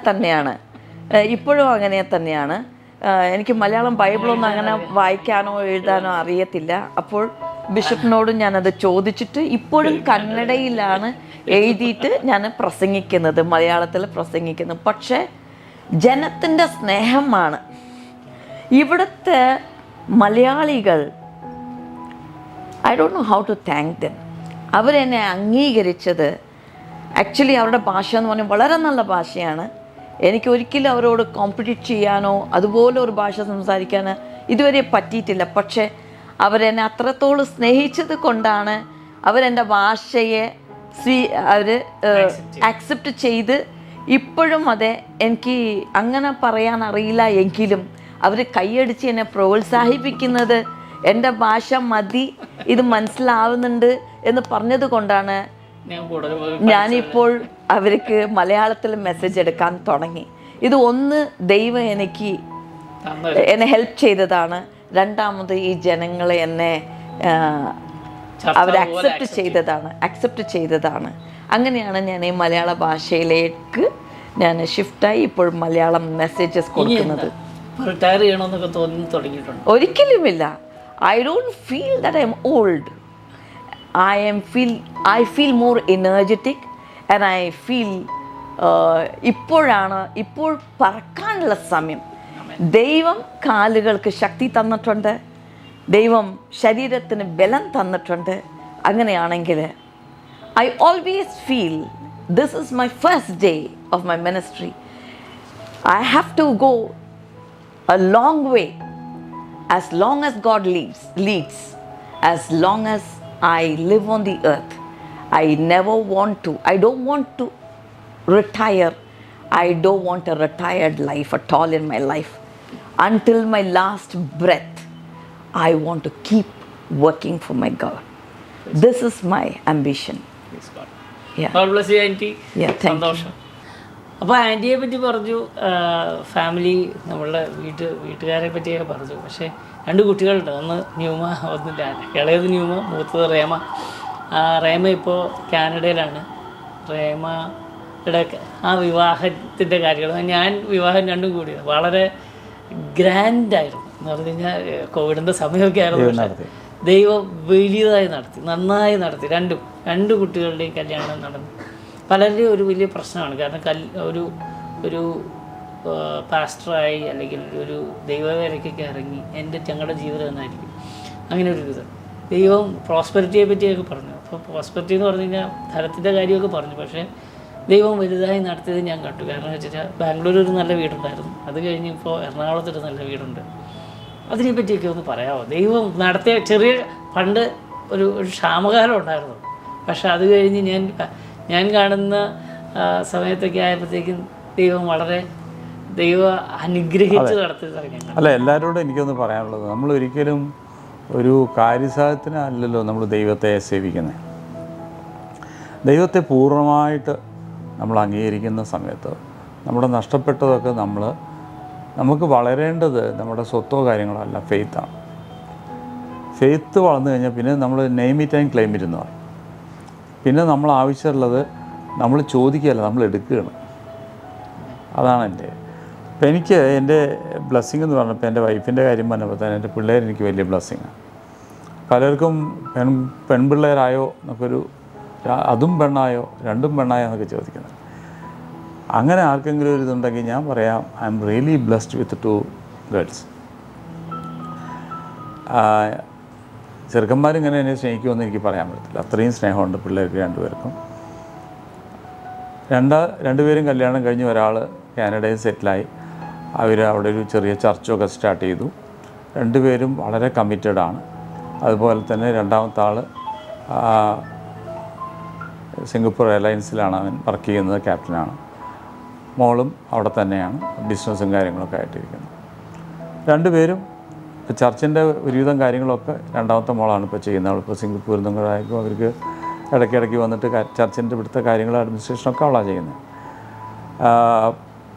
തന്നെയാണ്. എനിക്ക് മലയാളം ബൈബിളൊന്നും അങ്ങനെ വായിക്കാനോ എഴുതാനോ അറിയത്തില്ല. അപ്പോൾ ബിഷപ്പിനോട് ഞാനത് ചോദിച്ചിട്ട് ഇപ്പോഴും കന്നഡയിലാണ് എഴുതിയിട്ട് ഞാൻ പ്രസംഗിക്കുന്നത്, മലയാളത്തിൽ പ്രസംഗിക്കുന്നത്. പക്ഷേ ജനത്തിൻ്റെ സ്നേഹമാണ്. ഇവിടുത്തെ മലയാളികൾ, I don't know how to thank them. അവരെന്നെ അംഗീകരിച്ചത്. ആക്ച്വലി അവരുടെ ഭാഷ എന്ന് പറഞ്ഞാൽ വളരെ നല്ല ഭാഷയാണ്. എനിക്ക് ഒരിക്കലും അവരോട് കോമ്പറ്റീറ്റ് ചെയ്യാനോ അതുപോലെ ഒരു ഭാഷ സംസാരിക്കാൻ ഇതുവരെ പറ്റിയിട്ടില്ല. പക്ഷേ അവരെന്നെ അത്രത്തോളം സ്നേഹിച്ചത് കൊണ്ടാണ് അവരെൻ്റെ ഭാഷയെ ആക്സെപ്റ്റ് ചെയ്ത് ഇപ്പോഴും അതെ. എനിക്ക് അങ്ങനെ പറയാൻ അറിയില്ല എങ്കിലും അവർ കൈയടിച്ച് എന്നെ പ്രോത്സാഹിപ്പിക്കുന്നത് എൻ്റെ ഭാഷ മതി, ഇത് മനസ്സിലാവുന്നുണ്ട് എന്ന് പറഞ്ഞത് കൊണ്ടാണ് ഞാനിപ്പോൾ അവർക്ക് മലയാളത്തിൽ മെസ്സേജ് എടുക്കാൻ തുടങ്ങി. ഇത് ഒന്ന് ദൈവം എന്നെ ഹെൽപ്പ് ചെയ്തതാണ്. രണ്ടാമത് ഈ ജനങ്ങളെ എന്നെ അവർ അക്സെപ്റ്റ് ചെയ്തതാണ്. അങ്ങനെയാണ് ഞാൻ ഈ മലയാള ഭാഷയിലേക്ക് ഞാൻ ഷിഫ്റ്റായി ഇപ്പോൾ മലയാളം മെസ്സേജസ് കൊടുക്കുന്നത്. റിട്ടയർ ചെയ്യണമെന്നൊക്കെ തോന്നി തുടങ്ങിയിട്ടുണ്ട്? ഒരിക്കലുമില്ല. I don't feel that I M old. I feel more energetic and I feel ഇപ്പോൾ പറക്കാനുള്ള സമയം. ദൈവം കാലുകൾക്ക് ശക്തി തന്നിട്ടുണ്ട്, ദൈവം ശരീരത്തിന് ബലം തന്നിട്ടുണ്ട്. അങ്ങനെയാണെങ്കിൽ I always feel this is my first day of my ministry. I have to go a long way. As long as God leads, as long as I live on the earth, I don't want to retire. I don't want a retired life at all in my life. Until my last breath, I want to keep working for my God. This is my ambition. Yeah. God bless you, Auntie. Yeah, thank സന്തോഷം. അപ്പോൾ ആൻറ്റിയെ പറ്റി പറഞ്ഞു, family, നമ്മളുടെ വീട്ടുകാരെ പറ്റിയൊക്കെ പറഞ്ഞു. പക്ഷേ 2 കുട്ടികളുണ്ട്. ഒന്ന് ന്യൂമ, ഒന്ന് ഇളയത് ന്യൂമ, മൂത്തത് റേമ. റേമ ഇപ്പോൾ കാനഡയിലാണ്. റേമയുടെ ആ വിവാഹത്തിൻ്റെ കാര്യങ്ങൾ, ഞാൻ വിവാഹം രണ്ടും കൂടി വളരെ ഗ്രാൻഡായിരുന്നു. എന്ന് പറഞ്ഞു കഴിഞ്ഞാൽ കോവിഡിൻ്റെ സമയമൊക്കെ ആയിരുന്നു. പക്ഷേ ദൈവം വലിയതായി നടത്തി, നന്നായി നടത്തി. രണ്ട് കുട്ടികളുടെയും കല്യാണം നടന്നു. പലരുടെയും ഒരു വലിയ പ്രശ്നമാണ്. കാരണം ഒരു പാസ്റ്ററായി അല്ലെങ്കിൽ ഒരു ദൈവവേലയ്ക്കൊക്കെ ഇറങ്ങി ഞങ്ങളുടെ ജീവിതം എന്നായിരിക്കും. അങ്ങനെ ഒരു ഇത് ദൈവം പ്രോസ്പെരിറ്റിയെ പറ്റിയൊക്കെ പറഞ്ഞു. അപ്പോൾ പ്രോസ്പെരിറ്റി എന്ന് പറഞ്ഞു കഴിഞ്ഞാൽ ധനത്തിൻ്റെ കാര്യമൊക്കെ പറഞ്ഞു. പക്ഷേ ദൈവം വലുതായി നടത്തിയത് ഞാൻ കണ്ടു. കാരണം എന്ന് വെച്ചാൽ ബാംഗ്ലൂർ ഒരു നല്ല വീടുണ്ടായിരുന്നു, അത് കഴിഞ്ഞ് ഇപ്പോൾ എറണാകുളത്തൊരു നല്ല വീടുണ്ട്. അതിനെപ്പറ്റിയൊക്കെ ഒന്ന് പറയാമോ? ദൈവം നടത്തിയ പണ്ട് ഒരു ക്ഷാമകാലം ഉണ്ടായിരുന്നു. പക്ഷെ അത് കഴിഞ്ഞ് ഞാൻ കാണുന്ന സമയത്തൊക്കെ ആയപ്പോഴത്തേക്കും ദൈവം അനുഗ്രഹിച്ച് നടത്തിയതാണ്. അല്ല, എല്ലാവരോടും എനിക്കൊന്ന് പറയാനുള്ളത്, നമ്മളൊരിക്കലും ഒരു കാര്യസാധ്യത്തിനല്ലല്ലോ നമ്മൾ ദൈവത്തെ സേവിക്കുന്നത്. ദൈവത്തെ പൂർണ്ണമായിട്ട് നമ്മൾ അംഗീകരിക്കുന്ന സമയത്ത് നമ്മുടെ നഷ്ടപ്പെട്ടതൊക്കെ നമുക്ക് വളരേണ്ടത് നമ്മുടെ സ്വത്തോ കാര്യങ്ങളോ അല്ല, ഫെയ്ത്താണ്. ഫെയ്ത്ത് വളർന്നു കഴിഞ്ഞാൽ പിന്നെ നമ്മൾ name it and claim it എന്ന് പറയും. പിന്നെ നമ്മൾ ആവശ്യമുള്ളത് നമ്മൾ ചോദിക്കുകയല്ല, നമ്മൾ എടുക്കുകയാണ്. അതാണ് എൻ്റെ. ഇപ്പം എനിക്ക് എൻ്റെ ബ്ലെസ്സിങ് എന്ന് പറഞ്ഞപ്പോൾ എൻ്റെ വൈഫിൻ്റെ കാര്യം പറഞ്ഞപ്പോൾ തന്നെ എൻ്റെ പിള്ളേരെനിക്ക് വലിയ ബ്ലെസ്സിങ്ങാണ്. പലർക്കും പെൺപിള്ളേരായോ എന്നൊക്കെയൊരു, അതും പെണ്ണായോ രണ്ടും പെണ്ണായോ എന്നൊക്കെ ചോദിക്കുന്നത്. അങ്ങനെ ആർക്കെങ്കിലും ഒരു ഇതുണ്ടെങ്കിൽ ഞാൻ പറയാം, I am really blessed with 2 girls. ചെറുക്കന്മാരിങ്ങനെ എന്നെ സ്നേഹിക്കുമെന്ന് എനിക്ക് പറയാൻ പറ്റില്ല, അത്രയും സ്നേഹമുണ്ട് പിള്ളേർക്ക് രണ്ടുപേർക്കും. രണ്ടുപേരും കല്യാണം കഴിഞ്ഞ് ഒരാൾ കാനഡയിൽ സെറ്റിലായി. അവർ അവിടെ ഒരു ചെറിയ ചർച്ചൊക്കെ സ്റ്റാർട്ട് ചെയ്തു. രണ്ടുപേരും വളരെ കമ്മിറ്റഡാണ്. അതുപോലെ തന്നെ രണ്ടാമത്തെ ആൾ സിംഗപ്പൂർ എയർലൈൻസിലാണ് അവൻ വർക്ക് ചെയ്യുന്നത്, ക്യാപ്റ്റനാണ്. മോളും അവിടെ തന്നെയാണ്, ബിസിനസ്സും കാര്യങ്ങളൊക്കെ ആയിട്ടിരിക്കുന്നത്. രണ്ടുപേരും ഇപ്പോൾ ചർച്ചിൻ്റെ ഒരുവിധം കാര്യങ്ങളൊക്കെ രണ്ടാമത്തെ മോളാണ് ഇപ്പോൾ ചെയ്യുന്നത്. അവളിപ്പോൾ സിംഗപ്പൂരിൽ നിന്നും ആയിരിക്കും അവർക്ക് ഇടയ്ക്കിടയ്ക്ക് വന്നിട്ട് ചർച്ചിൻ്റെ ഇവിടുത്തെ കാര്യങ്ങൾ അഡ്മിനിസ്ട്രേഷനൊക്കെ അവളാണ് ചെയ്യുന്നത്.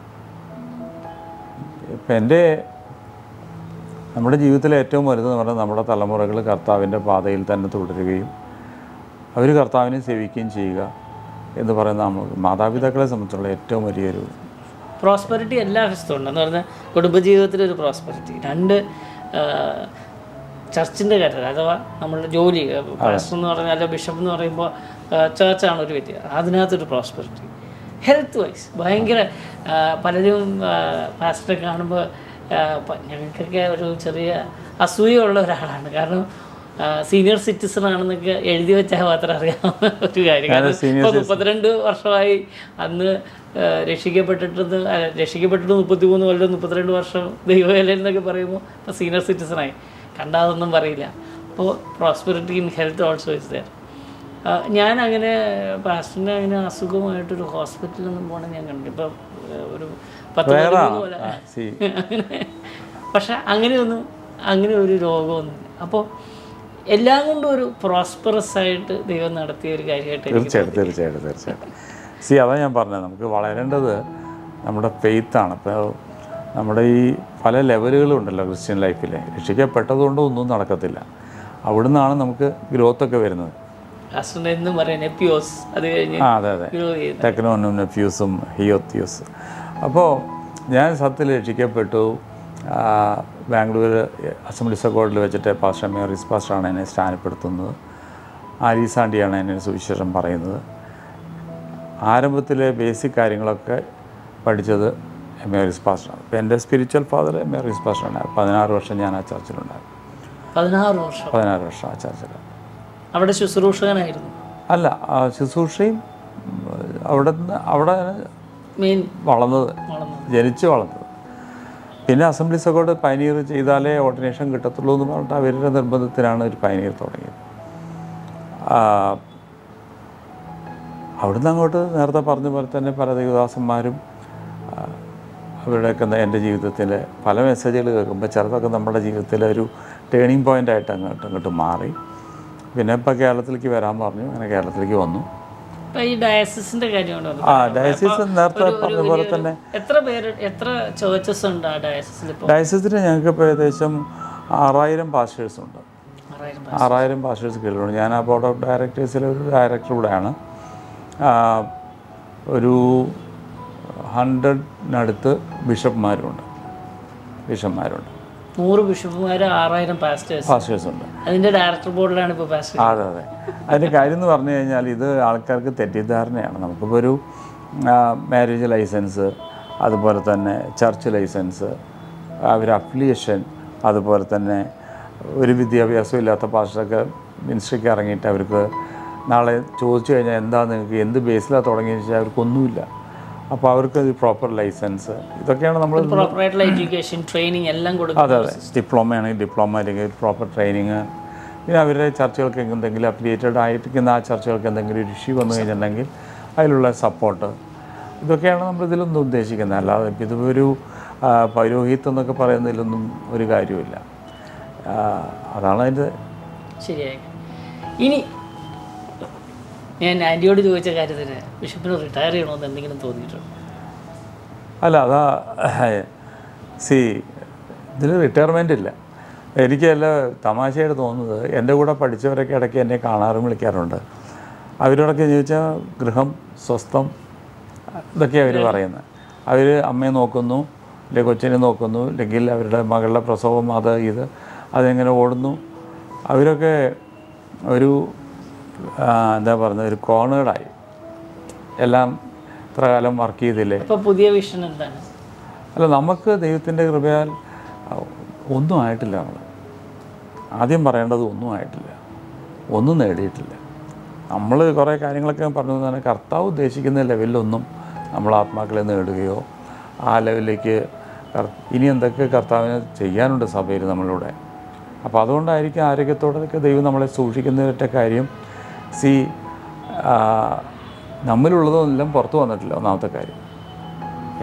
ഇപ്പം നമ്മുടെ ജീവിതത്തിലെ ഏറ്റവും വലുതെന്ന് പറഞ്ഞാൽ നമ്മുടെ തലമുറകൾ കർത്താവിൻ്റെ പാതയിൽ തന്നെ തുടരുകയും അവർ കർത്താവിനെ സേവിക്കുകയും ചെയ്യുക എന്ന് പറയുന്ന നമ്മൾ മാതാപിതാക്കളെ സംബന്ധിച്ചുള്ള ഏറ്റവും വലിയൊരു പ്രോസ്പെറിറ്റി എല്ലാ വശത്തും ഉണ്ട് എന്ന് പറഞ്ഞാൽ കുടുംബജീവിതത്തിലൊരു പ്രോസ്പെറിറ്റി. 2 ചർച്ചിൻ്റെ കാര്യത്തിൽ അഥവാ നമ്മളുടെ ജോലി, പാസ്റ്റർ എന്ന് പറഞ്ഞാൽ ബിഷപ്പ് എന്ന് പറയുമ്പോൾ ചേർച്ചാണ് ഒരു വ്യക്തി, അതിനകത്തൊരു പ്രോസ്പെറിറ്റി. ഹെൽത്ത് വൈസ് ഭയങ്കര പലരും പാസ്റ്ററെ കാണുമ്പോൾ ഞങ്ങൾക്കൊക്കെ ഒരു ചെറിയ അസൂയുള്ള ഒരാളാണ്. കാരണം സീനിയർ സിറ്റിസൺ ആണെന്നൊക്കെ എഴുതി വെച്ചാൽ മാത്രം അറിയാവുന്ന ഒരു കാര്യം. കാരണം ഇപ്പോൾ 32 വർഷമായി, അന്ന് രക്ഷിക്കപ്പെട്ടിട്ട് 33 കൊല്ലം 32 വർഷം ദൈവവേലയിൽ എന്നൊക്കെ പറയുമ്പോൾ ഇപ്പോൾ സീനിയർ സിറ്റിസണായി, കണ്ടാതൊന്നും പറയില്ല. അപ്പോൾ prosperity in health also is there. ഞാൻ അങ്ങനെ പാസ്റ്ററിന് അങ്ങനെ അസുഖമായിട്ടൊരു ഹോസ്പിറ്റലൊന്നും പോകണം ഞാൻ കണ്ടു. ഇപ്പം ഒരു 10 പോലെ അങ്ങനെ. പക്ഷെ അങ്ങനെ ഒരു രോഗമൊന്നും. അപ്പോൾ എല്ലാം കൊണ്ടും ഒരു പ്രോസ്പെറസ് ആയിട്ട് ദൈവം നടത്തിയ ഒരു കാര്യമായിട്ട് തീർച്ചയായിട്ടും. അതാ ഞാൻ പറഞ്ഞത്, നമുക്ക് വളരേണ്ടത് നമ്മുടെ ഫെയ്ത്താണ്. ഇപ്പോൾ നമ്മുടെ ഈ പല ലെവലുകളുണ്ടല്ലോ ക്രിസ്ത്യൻ ലൈഫിൽ. രക്ഷിക്കപ്പെട്ടതുകൊണ്ട് ഒന്നും നടക്കത്തില്ല, അവിടുന്നാണ് നമുക്ക് ഗ്രോത്തൊക്കെ വരുന്നത്. അതെ, ടെക്നോനും നെഫ്യൂസും ഹിയോത്യൂസ്. അപ്പോൾ ഞാൻ സത്യത്തിൽ രക്ഷിക്കപ്പെട്ടു. ബാംഗ്ലൂർ അസംബ്ലീസ് ഓഫ് ഗോഡിൽ വെച്ചിട്ട് പാസ്റ്റർ മേരീസ് പാസ്റ്ററാണ് എന്നെ സ്ഥാനപ്പെടുത്തുന്നത്. ആലീസാണ്ടിയാണ് എന്നെ സുവിശേഷം പറയുന്നത്. ആരംഭത്തിലെ ബേസിക് കാര്യങ്ങളൊക്കെ പഠിച്ചത് മേരീസ് പാസ്റ്ററാണ്. ഇപ്പോൾ എൻ്റെ സ്പിരിച്വൽ ഫാദർ മേരീസ് പാസ്റ്ററാണ്. 16 വർഷം ഞാൻ ആ ചർച്ചിലുണ്ടായിരുന്നു. 16 വർഷം ആ ചർച്ചിൽ. അവിടെ ശുശ്രൂഷകനായിരുന്നു? അല്ല, ശുശ്രൂഷയും അവിടെ വളർന്നത്, ജനിച്ച് വളർന്നത്. പിന്നെ അസംബ്ലീസ് ഓഫ് ഗോഡ് പയനീർ ചെയ്താലേ ഓർഡിനേഷൻ കിട്ടത്തുള്ളൂ എന്ന് പറഞ്ഞിട്ട് അവരുടെ നിർബന്ധത്തിലാണ് ഒരു പയനീർ തുടങ്ങിയത്. അവിടുന്ന് അങ്ങോട്ട് നേരത്തെ പറഞ്ഞ പോലെ തന്നെ പല ദൈവദാസന്മാരും അവരുടെയൊക്കെ എൻ്റെ ജീവിതത്തിൽ പല മെസ്സേജുകൾ കേൾക്കുമ്പോൾ ചിലതൊക്കെ നമ്മുടെ ജീവിതത്തിലെ ഒരു ടേണിംഗ് പോയിൻ്റായിട്ട് അങ്ങോട്ട് മാറി. പിന്നെ ഇപ്പോൾ കേരളത്തിലേക്ക് വരാൻ പറഞ്ഞു, അങ്ങനെ കേരളത്തിലേക്ക് വന്നു. ഈ ഡയസിസിന്റെ കാര്യമുണ്ടോ? ഡയസിസ് നേരത്തെ പറഞ്ഞ പോലെ തന്നെ എത്ര ചേർച്ചസ് ഉണ്ട് ആ ഡയസിസിൽ? ഡയസിസിന് ഞങ്ങൾക്ക് ഇപ്പോൾ ഏകദേശം 6000 പാസ്റ്റേഴ്സ് ഉണ്ട്. 6000 പാസ്റ്റേഴ്സ് കീഴിലുണ്ട്. ഞാൻ ആ ബോർഡ് ഓഫ് ഡയറക്ടേഴ്സിലെ ഒരു ഡയറക്ടർ കൂടെയാണ്. ഒരു 100-നടുത്ത് ബിഷപ്പ്മാരുണ്ട്. 100 ബിഷപ്പുമാർ, 6000 പാസ്റ്റേഴ്സ് ഉണ്ട്. അതിൻ്റെ ഡയറക്ടർ ബോർഡിലാണ് ഇപ്പോൾ പാസ്റ്റർ. അതെ. അതിൻ്റെ കാര്യം എന്ന് പറഞ്ഞു കഴിഞ്ഞാൽ ഇത് ആൾക്കാർക്ക് തെറ്റിദ്ധാരണയാണ്. നമുക്കിപ്പോൾ ഒരു മാരേജ് ലൈസൻസ്, അതുപോലെ തന്നെ ചർച്ച് ലൈസൻസ്, അവർ അഫിലിയേഷൻ, അതുപോലെ തന്നെ ഒരു വിദ്യാഭ്യാസം ഇല്ലാത്ത പാസ്റ്ററൊക്കെ മിനിസ്ട്രിക്ക് ഇറങ്ങിയിട്ട് അവർക്ക് നാളെ ചോദിച്ചു കഴിഞ്ഞാൽ എന്താ നിങ്ങൾക്ക് എന്ത് ബേസിലാണ് തുടങ്ങിയെന്ന് വെച്ചാൽ അവർക്കൊന്നുമില്ല. അപ്പോൾ അവർക്ക് പ്രോപ്പർ ലൈസൻസ്, ഇതൊക്കെയാണ് നമ്മൾ പ്രോപ്പറായിട്ടുള്ള എഡ്യൂക്കേഷൻ ട്രെയിനിങ് എല്ലാം കൊടുക്കും. അതെ, ഡിപ്ലോമയാണെങ്കിൽ ഡിപ്ലോമ, അല്ലെങ്കിൽ പ്രോപ്പർ ട്രെയിനിങ്. പിന്നെ അവരുടെ ചർച്ചകൾക്ക് എന്തെങ്കിലും അഫിലിയേറ്റഡ് ആയിരിക്കുന്ന ആ ചർച്ചകൾക്ക് എന്തെങ്കിലും ഒരു ഇഷ്യൂ വന്നു കഴിഞ്ഞിട്ടുണ്ടെങ്കിൽ അതിലുള്ള സപ്പോർട്ട്, ഇതൊക്കെയാണ് നമ്മൾ ഇതിലൊന്നും ഉദ്ദേശിക്കുന്നത്. അല്ലാതെ ഇതൊരു പൗരോഹിത്യം എന്നൊക്കെ പറയുന്നതിലൊന്നും ഒരു കാര്യമില്ല. അതാണ് അതിൻ്റെ ശരിയായി. ഇനി ഞാൻ ആൻറ്റിയോട് ചോദിച്ച കാര്യത്തിന് ബിഷപ്പിന് റിട്ടയർ ചെയ്യണമെന്ന് എന്തെങ്കിലും തോന്നിയിട്ടുണ്ടോ? അല്ല അതാ ഇതിൽ റിട്ടയർമെൻ്റ് ഇല്ല. എനിക്ക് എല്ലാ തമാശയായിട്ട് തോന്നുന്നത്, എൻ്റെ കൂടെ പഠിച്ചവരൊക്കെ ഇടയ്ക്ക് എന്നെ കാണാറും വിളിക്കാറുണ്ട്. അവരോടൊക്കെ ചോദിച്ചാൽ ഗൃഹം, സ്വസ്ഥം, ഇതൊക്കെയാണ് അവർ പറയുന്നത്. അവർ അമ്മയെ നോക്കുന്നു, അല്ലെങ്കിൽ കൊച്ചിനെ നോക്കുന്നു, അല്ലെങ്കിൽ അവരുടെ മകളുടെ പ്രസവം, അത് ഇത് അതെങ്ങനെ ഓടുന്നു. അവരൊക്കെ ഒരു എന്താ പറയുന്നത്, ഒരു കോണേഡായി. എല്ലാം ഇത്ര കാലം വർക്ക് ചെയ്തില്ലേ. ഇപ്പോൾ പുതിയ വിഷൻ എന്താണ്? അല്ല, നമുക്ക് ദൈവത്തിൻ്റെ കൃപയാൽ ഒന്നും ആയിട്ടില്ല. നമ്മൾ ആദ്യം പറയേണ്ടത് ഒന്നും ആയിട്ടില്ല, ഒന്നും നേടിയിട്ടില്ല. നമ്മൾ കുറേ കാര്യങ്ങളൊക്കെ പറഞ്ഞു തന്നെ, കർത്താവ് ഉദ്ദേശിക്കുന്ന ലെവലിലൊന്നും നമ്മൾ ആത്മാക്കളെ നേടുകയോ ആ ലെവലിലേക്ക് ഇനി എന്തൊക്കെ കർത്താവിന് ചെയ്യാനുണ്ട് സഭയിൽ നമ്മളിവിടെ. അപ്പോൾ അതുകൊണ്ടായിരിക്കും ആരോഗ്യത്തോടെയൊക്കെ ദൈവം നമ്മളെ സൂക്ഷിക്കുന്നതിൻ്റെ കാര്യം. നമ്മളുള്ളതെല്ലാം പുറത്ത് വന്നിട്ടില്ല. ഒന്നാമത്തെ കാര്യം,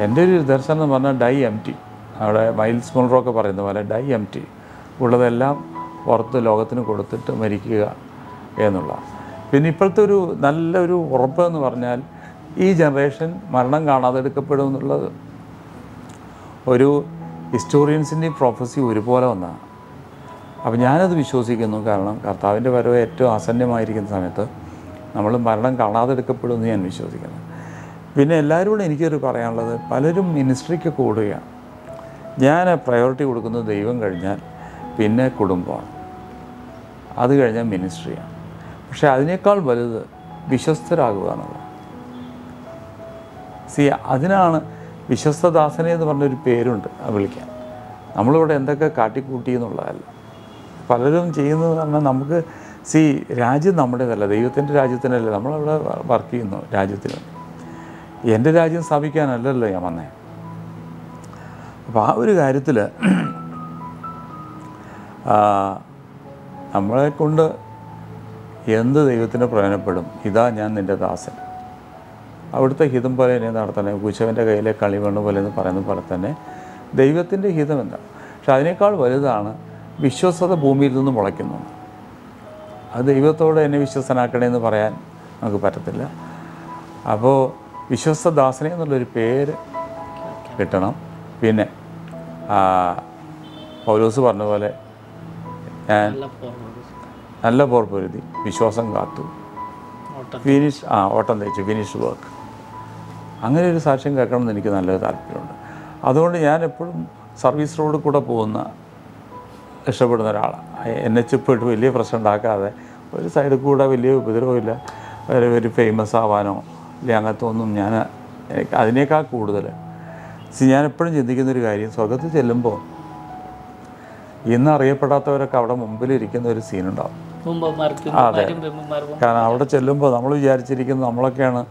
എൻ്റെ ഒരു ദർശനം എന്ന് പറഞ്ഞാൽ ഡൈ എം ടി. അവിടെ മൈൽസ് മുൾറോക്കെ പറയുന്ന പോലെ ഡൈ എം ടി, ഉള്ളതെല്ലാം പുറത്ത് ലോകത്തിന് കൊടുത്തിട്ട് മരിക്കുക എന്നുള്ള. പിന്നെ ഇപ്പോഴത്തെ ഒരു നല്ലൊരു ഉറപ്പ് എന്ന് പറഞ്ഞാൽ ഈ ജനറേഷൻ മരണം കാണാതെ എടുക്കപ്പെടും എന്നുള്ളത് ഒരു ഹിസ്റ്റോറിയൻസിൻ്റെയും പ്രൊഫസി ഒരുപോലെ വന്നതാണ്. അപ്പോൾ ഞാനത് വിശ്വസിക്കുന്നു. കാരണം കർത്താവിൻ്റെ വരവ് ഏറ്റവും ആസന്നമായിരിക്കുന്ന സമയത്ത് നമ്മൾ മരണം കാണാതെ എടുക്കപ്പെടുമെന്ന് ഞാൻ വിശ്വസിക്കുന്നു. പിന്നെ എല്ലാവരോടും എനിക്കൊരു പറയാനുള്ളത്, പലരും മിനിസ്ട്രിക്ക് കൂടുകയാണ്. ഞാൻ പ്രയോറിറ്റി കൊടുക്കുന്നത് ദൈവം കഴിഞ്ഞാൽ പിന്നെ കുടുംബമാണ്, അത് കഴിഞ്ഞാൽ മിനിസ്ട്രിയാണ്. പക്ഷേ അതിനേക്കാൾ വലുത് വിശ്വസ്തരാകുക എന്നുള്ളത്. അതിനാണ് വിശ്വസ്തദാസനെ എന്ന് പറഞ്ഞൊരു പേരുണ്ട് വിളിക്കാൻ. നമ്മളിവിടെ എന്തൊക്കെ കാട്ടിക്കൂട്ടി എന്നുള്ളതല്ല. പലരും ചെയ്യുന്നത് പറഞ്ഞാൽ നമുക്ക് രാജ്യം നമ്മുടേതല്ല, ദൈവത്തിൻ്റെ രാജ്യത്തിനല്ലേ നമ്മളവിടെ വർക്ക് ചെയ്യുന്നു. രാജ്യത്തിന്, എൻ്റെ രാജ്യം സ്ഥാപിക്കാനല്ലല്ലോ ഞാൻ വന്നേ. അപ്പോൾ ആ ഒരു കാര്യത്തിൽ നമ്മളെ കൊണ്ട് എന്ത് ദൈവത്തിന് പ്രയോജനപ്പെടും? ഇതാ ഞാൻ നിൻ്റെ ദാസൻ, അവിടുത്തെ ഹിതം പോലെ എന്നെ നടത്തണേ, കുശവൻ്റെ കയ്യിലെ കളിമണ്ണ് പോലെ എന്ന് പറയുന്ന പോലെ തന്നെ ദൈവത്തിൻ്റെ ഹിതം എന്താണ്. പക്ഷെ അതിനേക്കാൾ വലുതാണ് വിശ്വസ്തത ഭൂമിയിൽ നിന്ന് മുളയ്ക്കുന്നു. അത് ദൈവത്തോട് എന്നെ വിശ്വസ്തനാക്കണേ എന്ന് പറയാൻ നമുക്ക് പറ്റത്തില്ല. അപ്പോൾ വിശ്വസ്തദാസനെ എന്നുള്ളൊരു പേര് കിട്ടണം. പിന്നെ പൗലോസ് പറഞ്ഞ പോലെ ഞാൻ നല്ല പോർ പൊരുതി, വിശ്വാസം കാത്തു, ഓട്ടം തയ്ച്ചു, ഫിനിഷ് വർക്ക്. അങ്ങനെ ഒരു സാക്ഷ്യം കേൾക്കണമെന്ന് എനിക്ക് നല്ലൊരു താല്പര്യമുണ്ട്. അതുകൊണ്ട് ഞാൻ എപ്പോഴും സർവീസ് റോഡിൽ കൂടെ പോകുന്ന ഇഷ്ടപ്പെടുന്ന ഒരാളാണ്. NH പോയിട്ട് വലിയ പ്രശ്നം ഉണ്ടാക്കാതെ ഒരു സൈഡിൽ കൂടെ വലിയ ഉപദ്രവമില്ല, ഒരു ഫേമസ് ആവാനോ അല്ലെങ്കിൽ അങ്ങനത്തെ ഒന്നും ഞാൻ അതിനേക്കാൾ കൂടുതൽ ഞാനെപ്പോഴും ചിന്തിക്കുന്നൊരു കാര്യം, സ്വർഗത്തിൽ ചെല്ലുമ്പോൾ ഇന്ന് അറിയപ്പെടാത്തവരൊക്കെ അവിടെ മുമ്പിലിരിക്കുന്ന ഒരു സീനുണ്ടാവും. അതെ, കാരണം അവിടെ ചെല്ലുമ്പോൾ നമ്മൾ വിചാരിച്ചിരിക്കുന്നത് നമ്മളൊക്കെയാണ്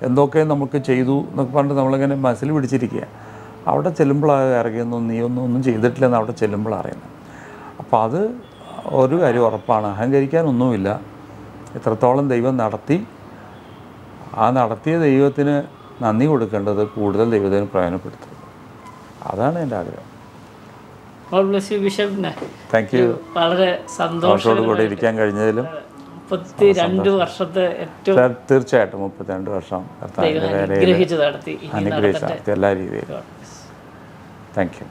എന്തൊക്കെ നമുക്ക് ചെയ്തു എന്നൊക്കെ പറഞ്ഞിട്ട് നമ്മളിങ്ങനെ മനസ്സിൽ പിടിച്ചിരിക്കുക. അവിടെ ചെല്ലുമ്പോഴാണ് ഇറങ്ങിയൊന്നും നീ ഒന്നും ചെയ്തിട്ടില്ലെന്ന് അവിടെ ചെല്ലുമ്പോഴാണ് അറിയുന്നത്. അപ്പോൾ അത് ഒരു കാര്യം ഉറപ്പാണ്, അഹങ്കരിക്കാനൊന്നുമില്ല. എത്രത്തോളം ദൈവം നടത്തി, ആ നടത്തിയ ദൈവത്തിന് നന്ദി കൊടുക്കേണ്ടത് കൂടുതൽ ദൈവത്തിന് പ്രയോജനപ്പെടുത്തും. അതാണ് എൻ്റെ ആഗ്രഹം. Thank you. വളരെ സന്തോഷത്തോടു കൂടെ ഇരിക്കാൻ കഴിഞ്ഞതിലും 32 വർഷത്തെ ഏറ്റവും തീർച്ചയായിട്ടും 32 വർഷം അനുഗ്രഹിച്ച് നടത്തി എല്ലാ രീതിയിലും. Thank you.